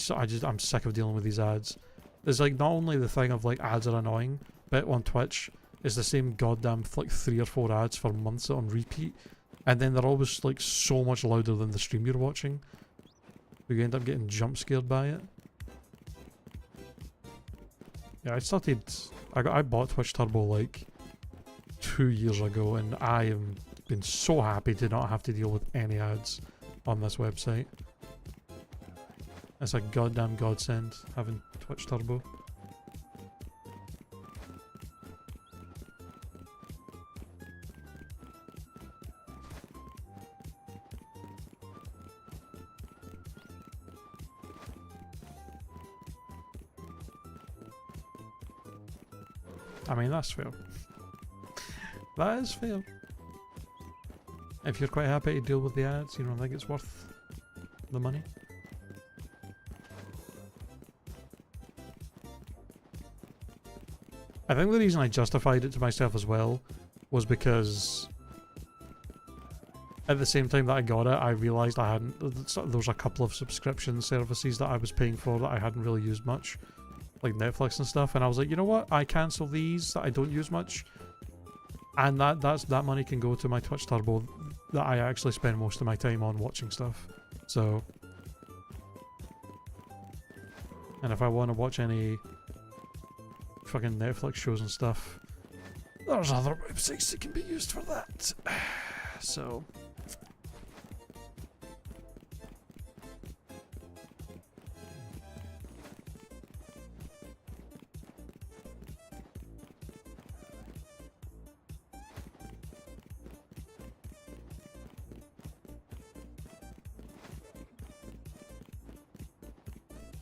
sick of dealing with these ads. There's like not only the thing of like ads are annoying, but on Twitch it's the same goddamn like 3 or 4 ads for months on repeat, and then they're always like so much louder than the stream you're watching. You end up getting jump scared by it. Yeah, I bought Twitch Turbo like 2 years ago, and I have been so happy to not have to deal with any ads on this website. It's a goddamn godsend having Twitch Turbo. I mean, that's fair. That is fair. If you're quite happy to deal with the ads, you don't think it's worth the money? I think the reason I justified it to myself as well was because at the same time that I got it, I realised I hadn't... There was a couple of subscription services that I was paying for that I hadn't really used much, like Netflix and stuff, and I was like, you know what, I cancel these that I don't use much, and that money can go to my Twitch Turbo that I actually spend most of my time on watching stuff. So, and if I want to watch any fucking Netflix shows and stuff, there's other websites that can be used for that. So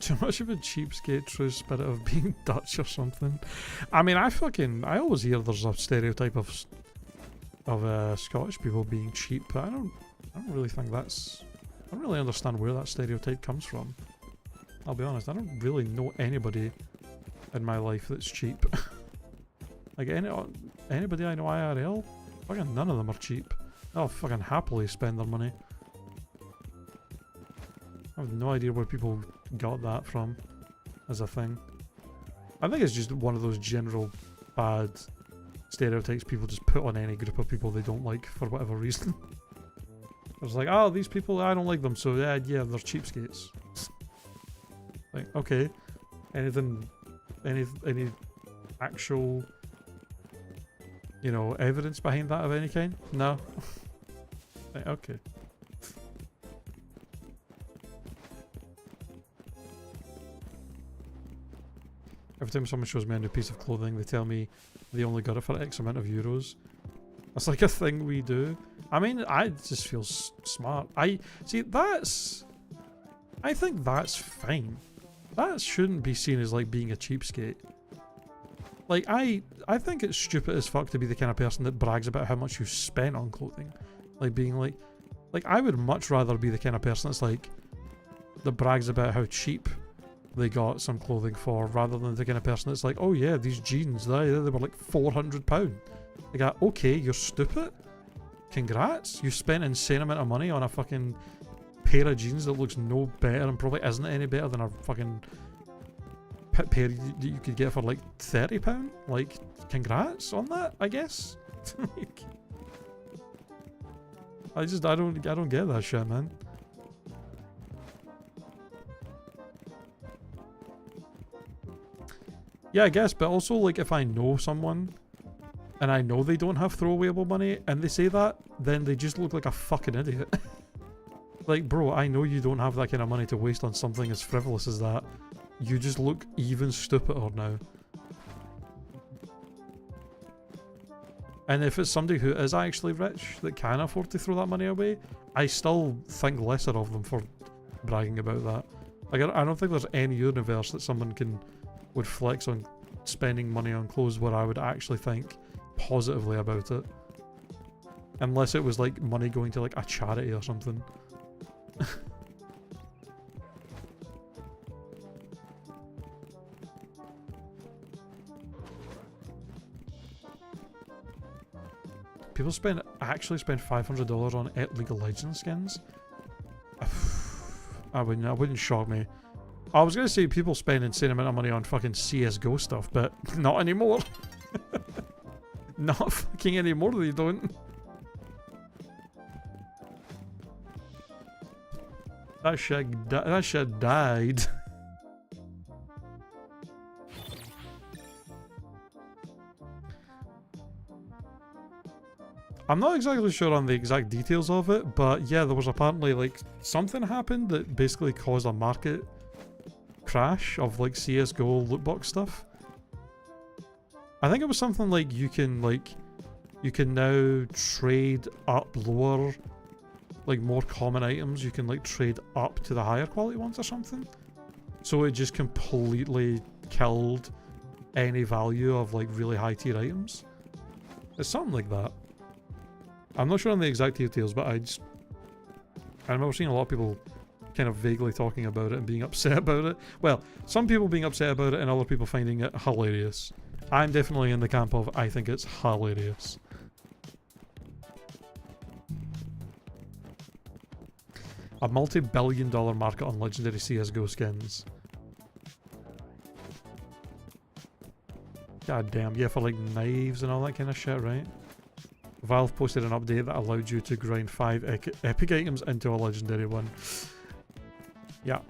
too much of a cheapskate, true spirit of being Dutch or something. I mean, I always hear there's a stereotype of Scottish people being cheap, but I don't really think that's... I don't really understand where that stereotype comes from. I'll be honest, I don't really know anybody in my life that's cheap. Like, anybody I know IRL, fucking none of them are cheap. They'll fucking happily spend their money. I have no idea where people got that from as a thing. I think it's just one of those general bad stereotypes people just put on any group of people they don't like for whatever reason. It's like, oh, these people, I don't like them, so yeah, they're cheapskates. Like, okay, any actual, you know, evidence behind that of any kind? No. Like, okay. Every time someone shows me a new piece of clothing, they tell me they only got it for X amount of euros. That's like a thing we do. I mean, I just feel smart. I think that's fine. That shouldn't be seen as like being a cheapskate. Like, I think it's stupid as fuck to be the kind of person that brags about how much you spent on clothing. Like, being like I would much rather be the kind of person that's like, that brags about how cheap they got some clothing for, rather than the kind of person that's like, oh yeah, these jeans, they were like £400. Like, okay, you're stupid. Congrats, you spent an insane amount of money on a fucking pair of jeans that looks no better and probably isn't any better than a fucking pair that you could get for like £30. Like, congrats on that, I guess. Like, I don't get that shit, man. Yeah, I guess, but also, like, if I know someone and I know they don't have throwawayable money and they say that, then they just look like a fucking idiot. Like, bro, I know you don't have that kind of money to waste on something as frivolous as that. You just look even stupider now. And if it's somebody who is actually rich that can afford to throw that money away, I still think lesser of them for bragging about that. Like, I don't think there's any universe that someone would flex on spending money on clothes where I would actually think positively about it. Unless it was like money going to like a charity or something. People actually spend $500 on League of Legends skins? I wouldn't shock me. I was gonna say people spend insane amount of money on fucking CSGO stuff, but not anymore. Not fucking anymore, they don't. That shit died. I'm not exactly sure on the exact details of it, but yeah, there was apparently like something happened that basically caused a market crash of like CSGO lootbox stuff. I think it was something like you can now trade up lower, like more common items, you can like trade up to the higher quality ones or something. So it just completely killed any value of like really high tier items. It's something like that. I'm not sure on the exact details, but I remember seeing a lot of people kind of vaguely talking about it and being upset about it. Well, some people being upset about it and other people finding it hilarious. I'm definitely in the camp of I think it's hilarious. A multi-billion-dollar market on legendary CSGO skins. God damn, yeah, for like knives and all that kind of shit, right? Valve posted an update that allowed you to grind 5 epic items into a legendary one. Yeah.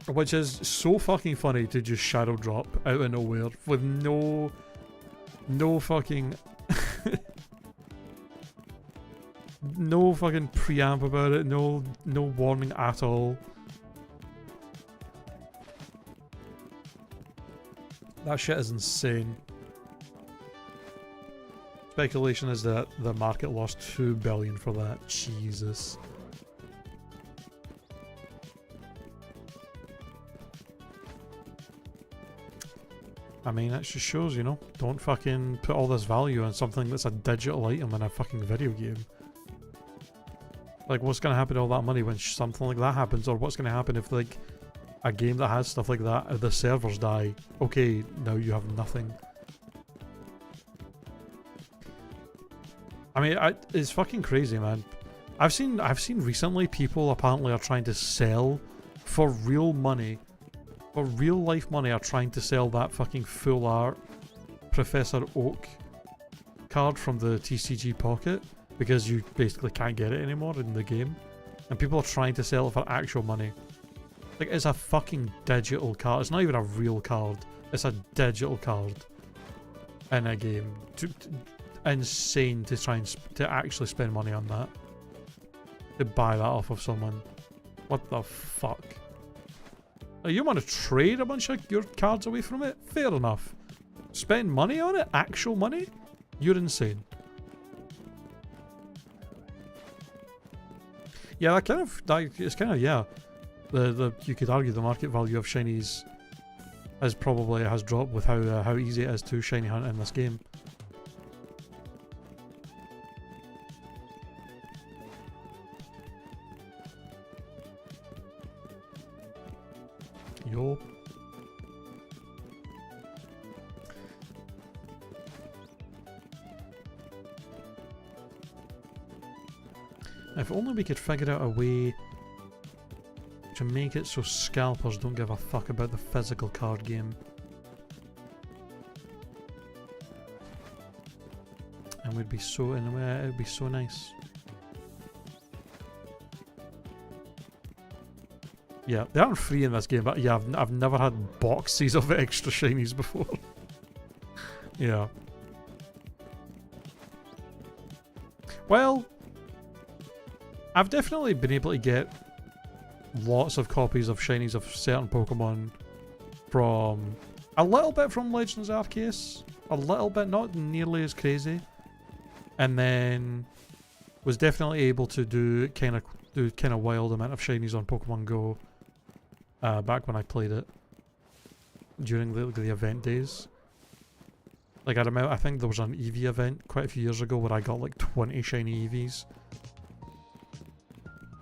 Which is so fucking funny to just shadow drop out of nowhere with no fucking no fucking preamp about it, no warning at all. That shit is insane. Speculation is that the market lost 2 billion for that. Jesus. I mean, that just shows, you know, don't fucking put all this value on something that's a digital item in a fucking video game. Like, what's gonna happen to all that money when something like that happens? Or what's gonna happen if, like, a game that has stuff like that, the servers die? Okay, now you have nothing. I mean, it's fucking crazy, man. I've seen recently people apparently are trying to sell for real money. For real life money are trying to sell that fucking full art Professor Oak card from the TCG Pocket because you basically can't get it anymore in the game. And people are trying to sell it for actual money. Like, it's a fucking digital card. It's not even a real card. It's a digital card in a game. Insane to try and to actually spend money on that. To buy that off of someone. What the fuck? You want to trade a bunch of your cards away from it? Fair enough. Spend money on it? Actual money? You're insane. Yeah, it's kind of, yeah. You could argue the market value of shinies has dropped with how easy it is to shiny hunt in this game. Yo. If only we could figure out a way to make it so scalpers don't give a fuck about the physical card game. And we'd be so in a way, it would be so nice. Yeah, they aren't free in this game, but yeah, I've never had boxes of extra shinies before. Yeah. Well, I've definitely been able to get lots of copies of shinies of certain Pokemon from a little bit from Legends Arceus, a little bit, not nearly as crazy, and then was definitely able to do kind of wild amount of shinies on Pokemon Go back when I played it during the event days. Like I think there was an Eevee event quite a few years ago where I got like 20 shiny Eevees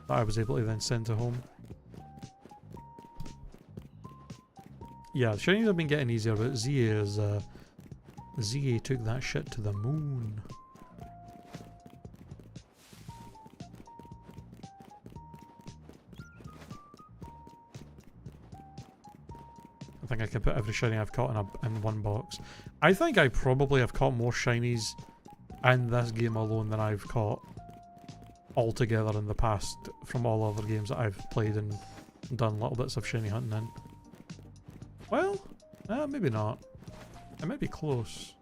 that I was able to then send to home. Yeah, shinies have been getting easier, but ZA took that shit to the moon. I think I can put every shiny I've caught in one box. I think I probably have caught more shinies in this game alone than I've caught altogether in the past from all other games that I've played and done little bits of shiny hunting in. Well, maybe not. It might be close.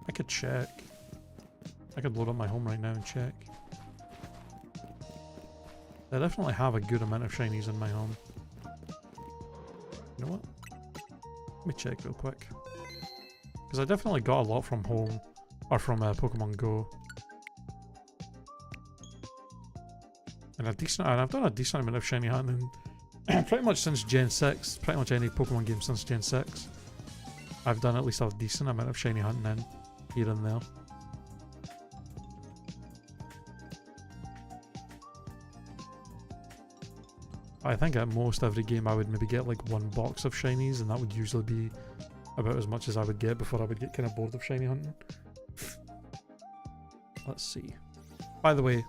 I could check. I could load up my home right now and check. I definitely have a good amount of shinies in my home. You know what? Let me check real quick. Because I definitely got a lot from home. Or from Pokemon Go. And I've done a decent amount of shiny hunting pretty much since Gen 6. Pretty much any Pokemon game since Gen 6. I've done at least a decent amount of shiny hunting in here and there. I think at most every game I would maybe get like one box of shinies, and that would usually be about as much as I would get before I would get kind of bored of shiny hunting. Let's see. By the way,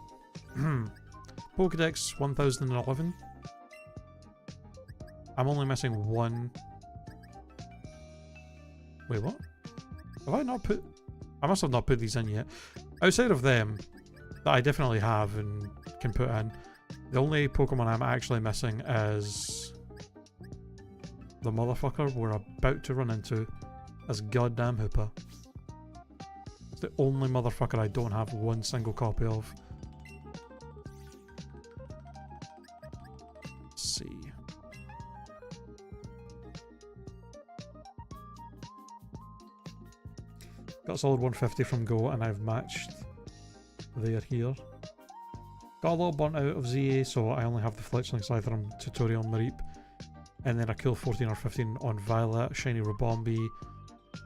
Pokedex 1011. I'm only missing one. Wait, what? Have I not put... I must have not put these in yet. Outside of them, that I definitely have and can put in, the only Pokemon I'm actually missing is the motherfucker we're about to run into as goddamn Hoopa. It's the only motherfucker I don't have one single copy of. Let's see. Got a solid 150 from Go, and I've matched there here. Got a little burnt out of ZA, so I only have the Fletchling Scyther tutorial on Mareep. And then a cool 14 or 15 on Violet, Shiny Ribombee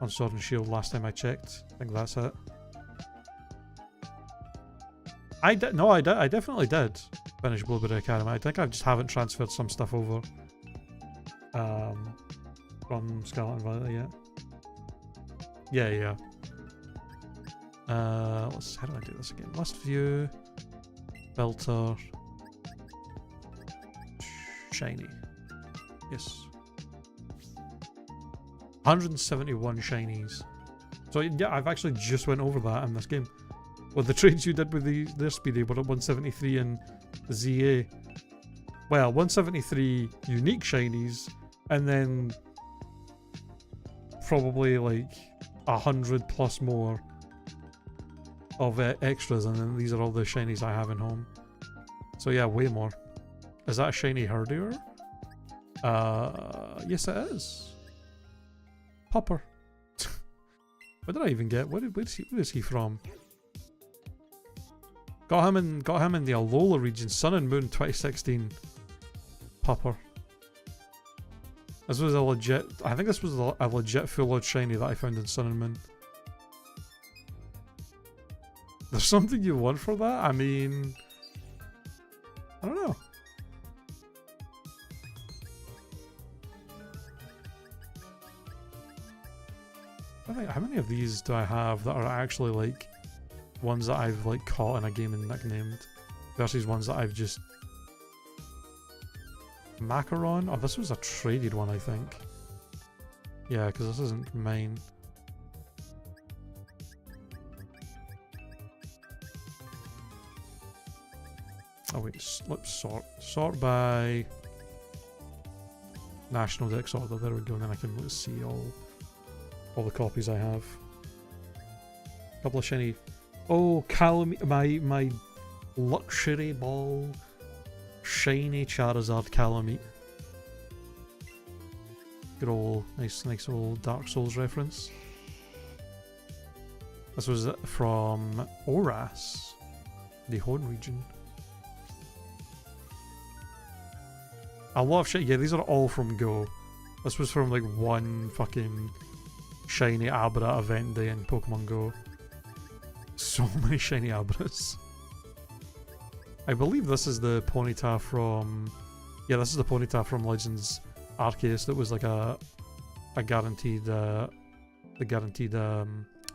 on Sword and Shield last time I checked. I think that's it. I definitely did finish Blueberry Academy. I think I just haven't transferred some stuff over from Scarlet and Violet yet. Yeah. How do I do this again? List view, filter, shiny. Yes. 171 shinies. So yeah, I've actually just went over that in this game. Well, the trades you did with their speedy were at 173 in ZA. Well, 173 unique shinies, and then probably like 100 plus more of extras, and then these are all the shinies I have in home. So yeah, way more. Is that a shiny Herdier? Yes it is. Popper. What did I even get? Where is he from? Got him in the Alola region, Sun and Moon 2016. Popper. This was a legit, I think this was a legit full out shiny that I found in Sun and Moon. There's something you want for that? I mean, I don't know. I think, how many of these do I have that are actually like ones that I've like caught in a game and nicknamed versus ones that I've just... Macaron? Oh, this was a traded one, I think. Yeah, because this isn't mine. Oh wait, let's sort by national dex order. There we go. And then I can see all the copies I have. Couple of shiny. Oh, my luxury ball, shiny Charizard Calamite. Good old nice old Dark Souls reference. This was from Oras, the Hone region. A lot of shit. Yeah, these are all from Go. This was from like one fucking shiny Abra event day in Pokemon Go. So many shiny Abras. I believe this is the Ponyta from... Yeah, this is the Ponyta from Legends Arceus that was like a guaranteed... the guaranteed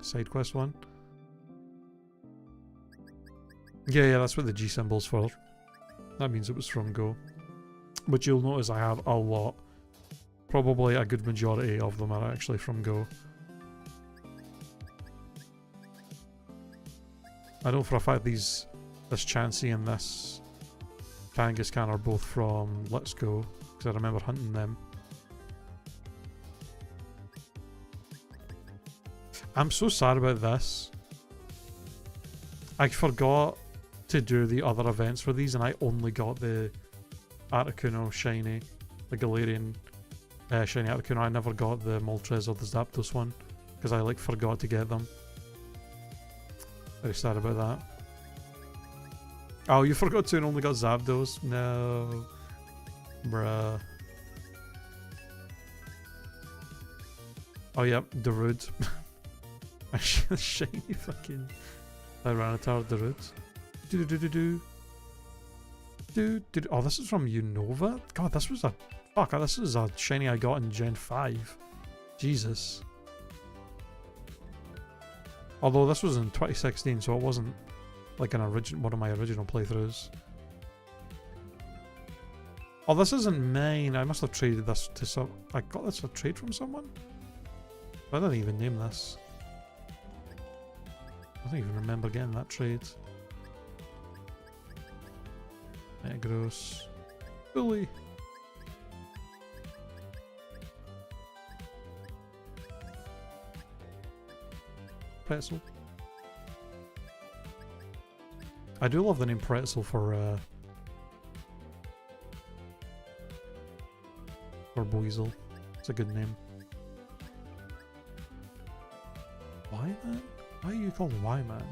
side quest one. Yeah, that's what the G symbol's for. That means it was from Go. But you'll notice I have a lot. Probably a good majority of them are actually from Go. I know for a fact this Chansey and this Kangaskhan are both from Let's Go, because I remember hunting them. I'm so sad about this. I forgot to do the other events for these, and I only got the Articuno shiny, the Galarian shiny Articuno. I never got the Moltres or the Zapdos one, because I like forgot to get them. Very sad about that. Oh, you forgot to and only got Zapdos? No. Bruh. Oh, yep, Darude. A shiny fucking Tyranitar Darude. Oh, this is from Unova? God, this was a... Fuck, this is a shiny I got in Gen 5. Jesus. Although this was in 2016, so it wasn't like one of my original playthroughs. Oh, this isn't mine. I must have traded this to some... I got this a trade from someone? I didn't even name this. I don't even remember getting that trade. Gross. Bully. Pretzel. I do love the name Pretzel for Boizel. It's a good name. Y-Man? Why are you called Y-Man?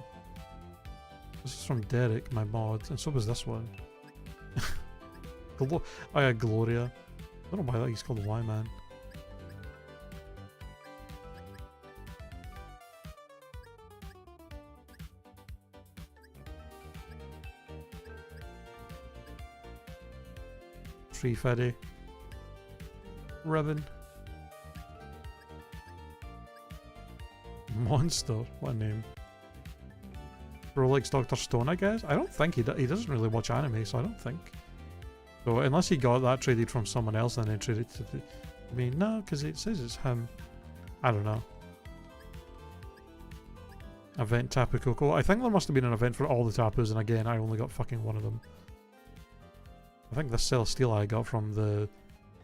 This is from Derek, my mod, and so was this one. Oh yeah, Gloria. I don't know why he's called Y-Man. Tree Freddy. Ribbon. Monster. What a name. Bro likes Dr. Stone, I guess? I don't think he doesn't really watch anime, so I don't think. So unless he got that traded from someone else and then traded to the... I mean, no, because it says it's him. I don't know. Event Tapu Koko. I think there must have been an event for all the Tapus, and again, I only got fucking one of them. I think the Celesteela I got from the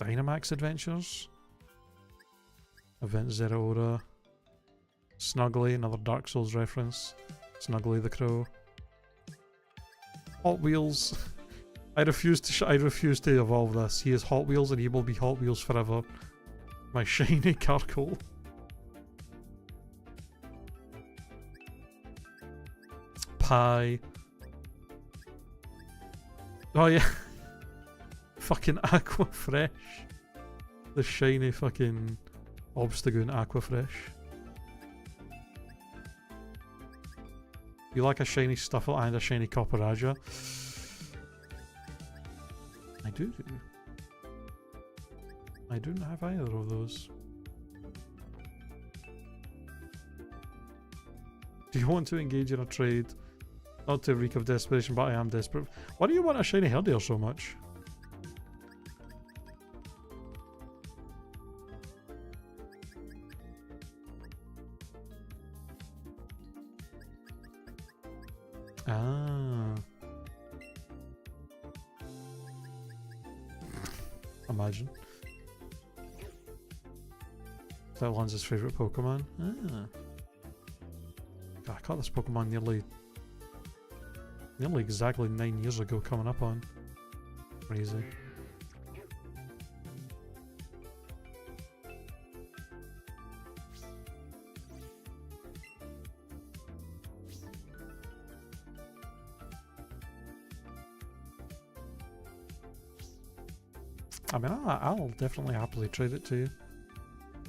Dynamax Adventures. Event Zeraora. Snuggly, another Dark Souls reference. Snuggly the Crow. Hot Wheels. I refuse to evolve this. He is Hot Wheels and he will be Hot Wheels forever. My shiny Carkol. Pie. Oh yeah. Fucking Aqua Fresh. The shiny fucking Obstagoon Aqua Fresh. You like a shiny Stuffle and a shiny Copperaja? I do. I don't have either of those. Do you want to engage in a trade? Not to reek of desperation, but I am desperate. Why do you want a shiny Herdier so much? Ah. Imagine. That one's his favourite Pokemon. Ah. God, I caught this Pokemon nearly exactly 9 years ago, coming up on. Crazy. I mean, I'll definitely happily trade it to you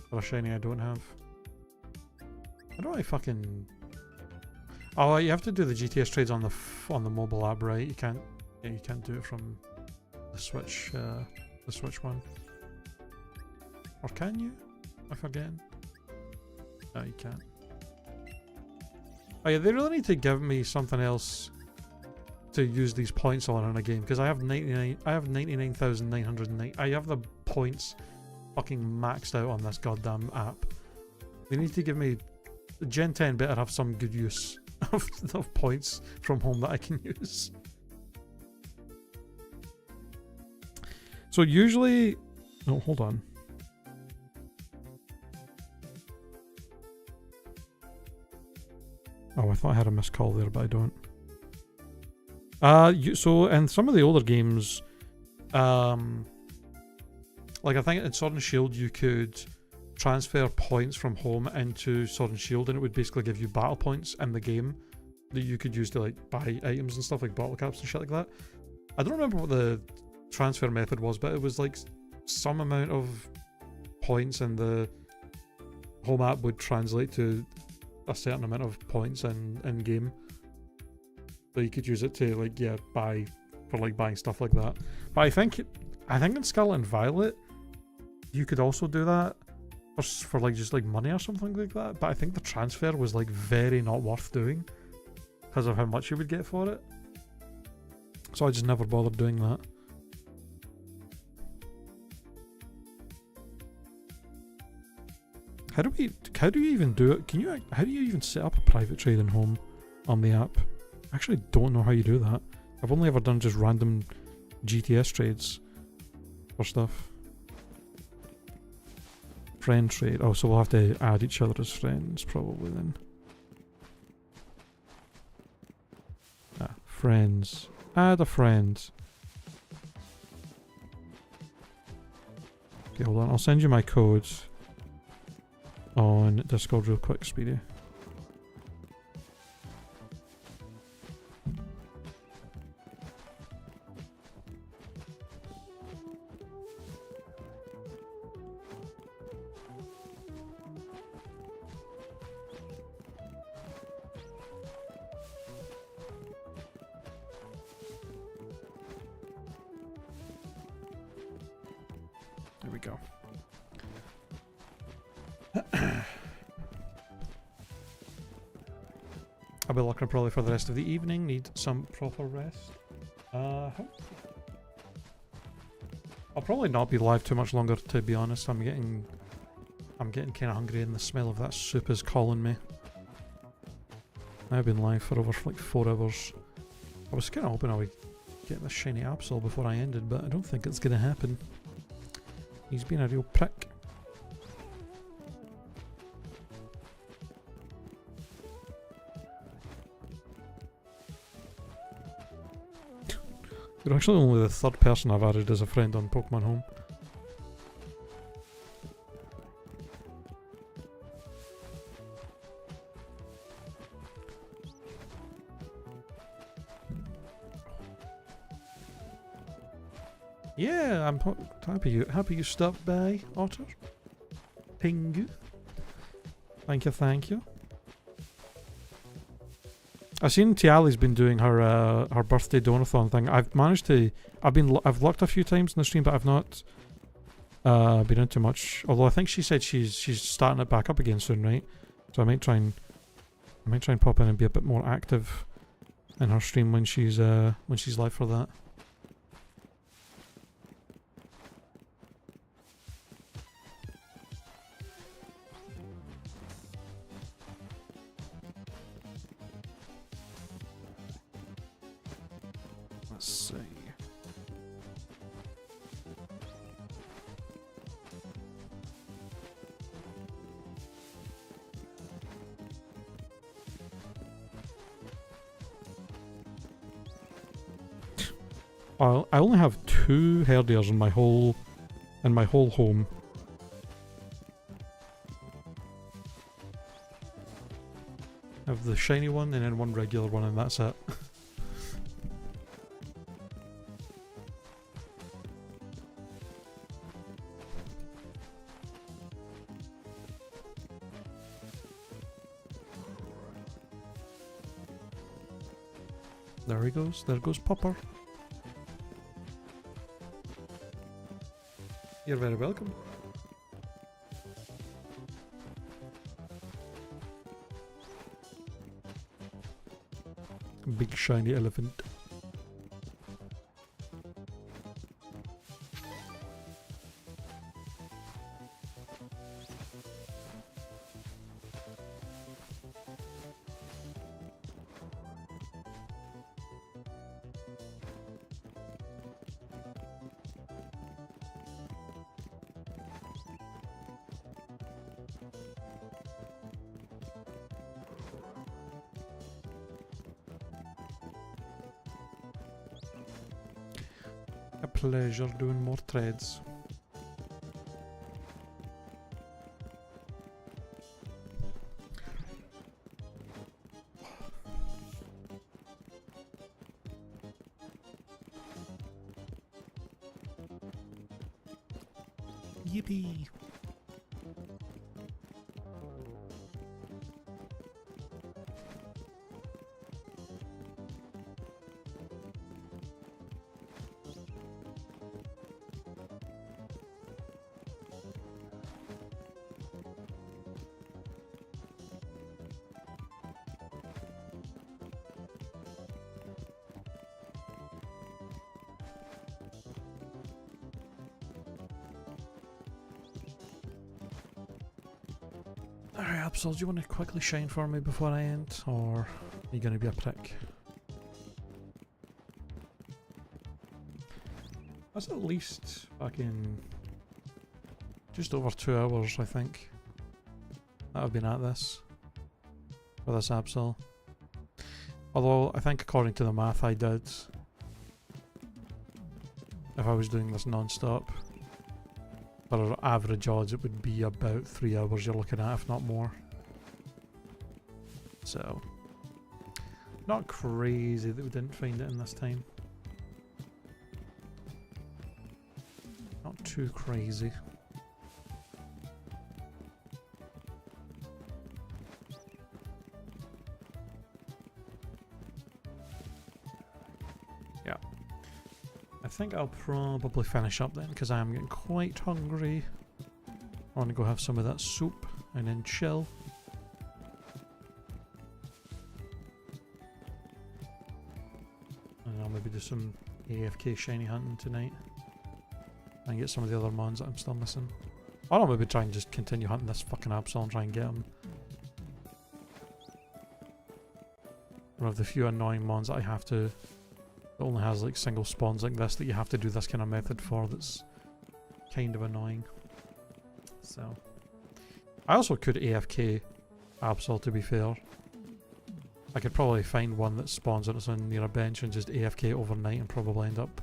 for a shiny I don't have. How do I fucking... Oh, you have to do the GTS trades on the mobile app, right? You can't do it from the Switch one. Or can you? I forget. No, you can't. Oh yeah, they really need to give me something else to use these points on in a game, because I have 99,909. I have the points fucking maxed out on this goddamn app. They need to give me... Gen 10 better have some good use of points from home that I can use. So usually... Oh, hold on. Oh, I thought I had a missed call there, but I don't. So in some of the older games, like I think in Sword and Shield you could transfer points from home into Sword and Shield, and it would basically give you battle points in the game. that you could use to like buy items and stuff like bottle caps and shit like that. I don't remember what the transfer method was, but it was like some amount of points, and the home app would translate to a certain amount of points in game. So you could use it to like buy for like buying stuff like that. But I think in Scarlet and Violet you could also do that for like just like money or something like that. But I think the transfer was like very not worth doing because of how much you would get for it. So I just never bothered doing that. How do you even do it? How do you even set up a private trade in home on the app? I actually don't know how you do that. I've only ever done just random GTS trades for stuff. Friend trade. Oh, so we'll have to add each other as friends probably then. Friends. Add a friend. Okay, hold on. I'll send you my codes on Discord real quick, Speedy. There we go. I'll be looking probably for the rest of the evening. Need some proper rest. I'll probably not be live too much longer, to be honest. I'm getting kind of hungry, and the smell of that soup is calling me. I've been live for over like 4 hours. I was kind of hoping I would get this shiny Absol before I ended, but I don't think it's going to happen. He's been a real prick. You're actually only the 3rd person I've added as a friend on Pokemon Home. Yeah, I'm happy you stopped by, Otter. Pingu. Thank you. I've seen Tiali's been doing her her birthday donathon thing. I've looked a few times in the stream, but I've not been into much. Although I think she said she's starting it back up again soon, right? So I might try and pop in and be a bit more active in her stream when she's live for that. Let's see. I only have 2 Herdiers in my whole home. I have the shiny one and then 1 regular one, and that's it. There he goes. There goes Popper. You're very welcome. Big shiny elephant. A pleasure doing more trades. Yippee! Alright, Absol, do you want to quickly shine for me before I end, or are you going to be a prick? That's at least fucking just over 2 hours, I think, that I've been at this for this Absol. Although, I think according to the math I did, if I was doing this non-stop, for average odds it would be about 3 hours you're looking at, if not more. So, not crazy that we didn't find it in this time. Not too crazy. Yeah. I think I'll probably finish up then, because I am getting quite hungry. I want to go have some of that soup and then chill. And I'll maybe do some AFK shiny hunting tonight. And get some of the other mons that I'm still missing. Or I'll maybe try and just continue hunting this fucking Absol and try and get him. One of the few annoying mons that I have to... that only has like single spawns like this that you have to do this kind of method for, that's kind of annoying. So... I also could AFK Absol, to be fair. I could probably find one that spawns on its own near a bench and just AFK overnight and probably end up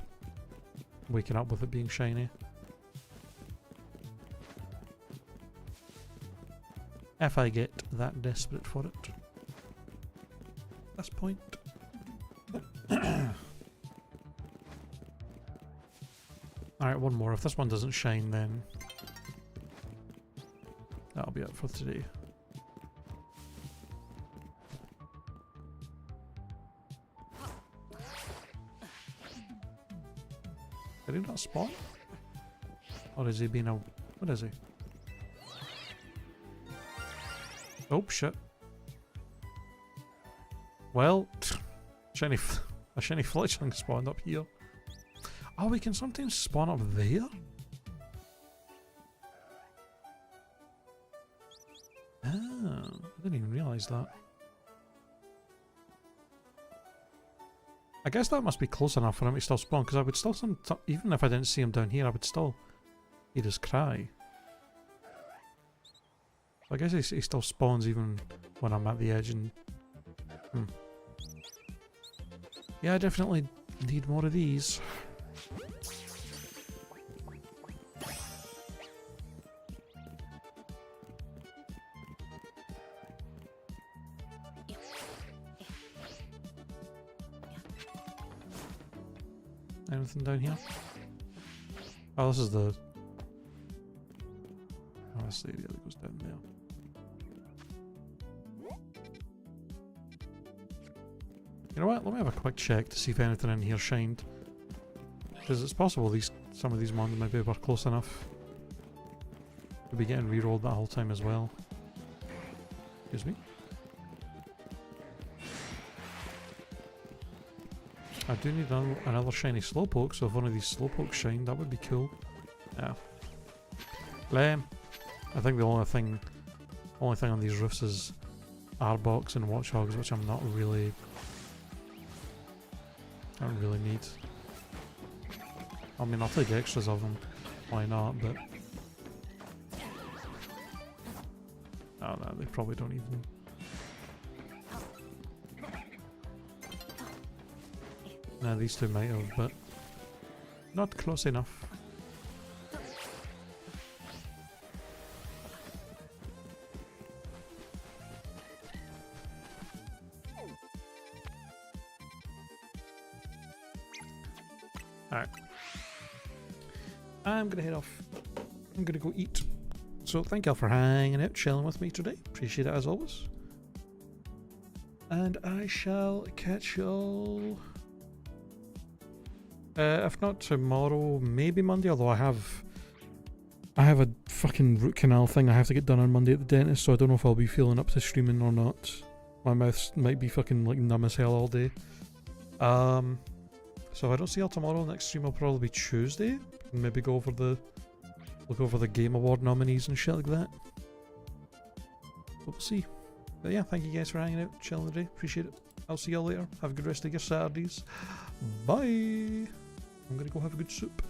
waking up with it being shiny. If I get that desperate for it. At this point. Alright, one more. If this one doesn't shine, then that'll be it for today. Did he not spawn? Or is he being a... what is he? Oh shit. Well, a shiny fletchling spawned up here. Oh, we can sometimes spawn up there? Ah, I didn't even realise that. I guess that must be close enough for him to still spawn, because I would still, even if I didn't see him down here, I would still hear his cry. I guess he still spawns even when I'm at the edge and... Yeah, I definitely need more of these. Anything down here? Oh, this is the... oh, that's the area that goes down there. You know what? Let me have a quick check to see if anything in here shined. Because it's possible some of these mons maybe were close enough to be getting rerolled that whole time as well. Excuse me. I do need another shiny slowpoke, so if one of these slowpokes shine, that would be cool. Yeah. Lame. I think the only thing on these roofs is Arbox and Watchhogs, which I don't really need. I mean, I'll take extras of them. Why not? But oh no, they probably don't even. No, these two might have, but not close enough. Alright. I'm gonna head off. I'm gonna go eat. So thank y'all for hanging out, chilling with me today. Appreciate it as always. And I shall catch y'all. If not tomorrow, maybe Monday. Although I have a fucking root canal thing I have to get done on Monday at the dentist, so I don't know if I'll be feeling up to streaming or not. My mouth might be fucking like numb as hell all day. So if I don't see y'all tomorrow, next stream will probably be Tuesday. Maybe look over the Game Award nominees and shit like that. But we'll see. But yeah, thank you guys for hanging out, chilling today. Appreciate it. I'll see y'all later. Have a good rest of your Saturdays. Bye. I'm gonna go have a good soup.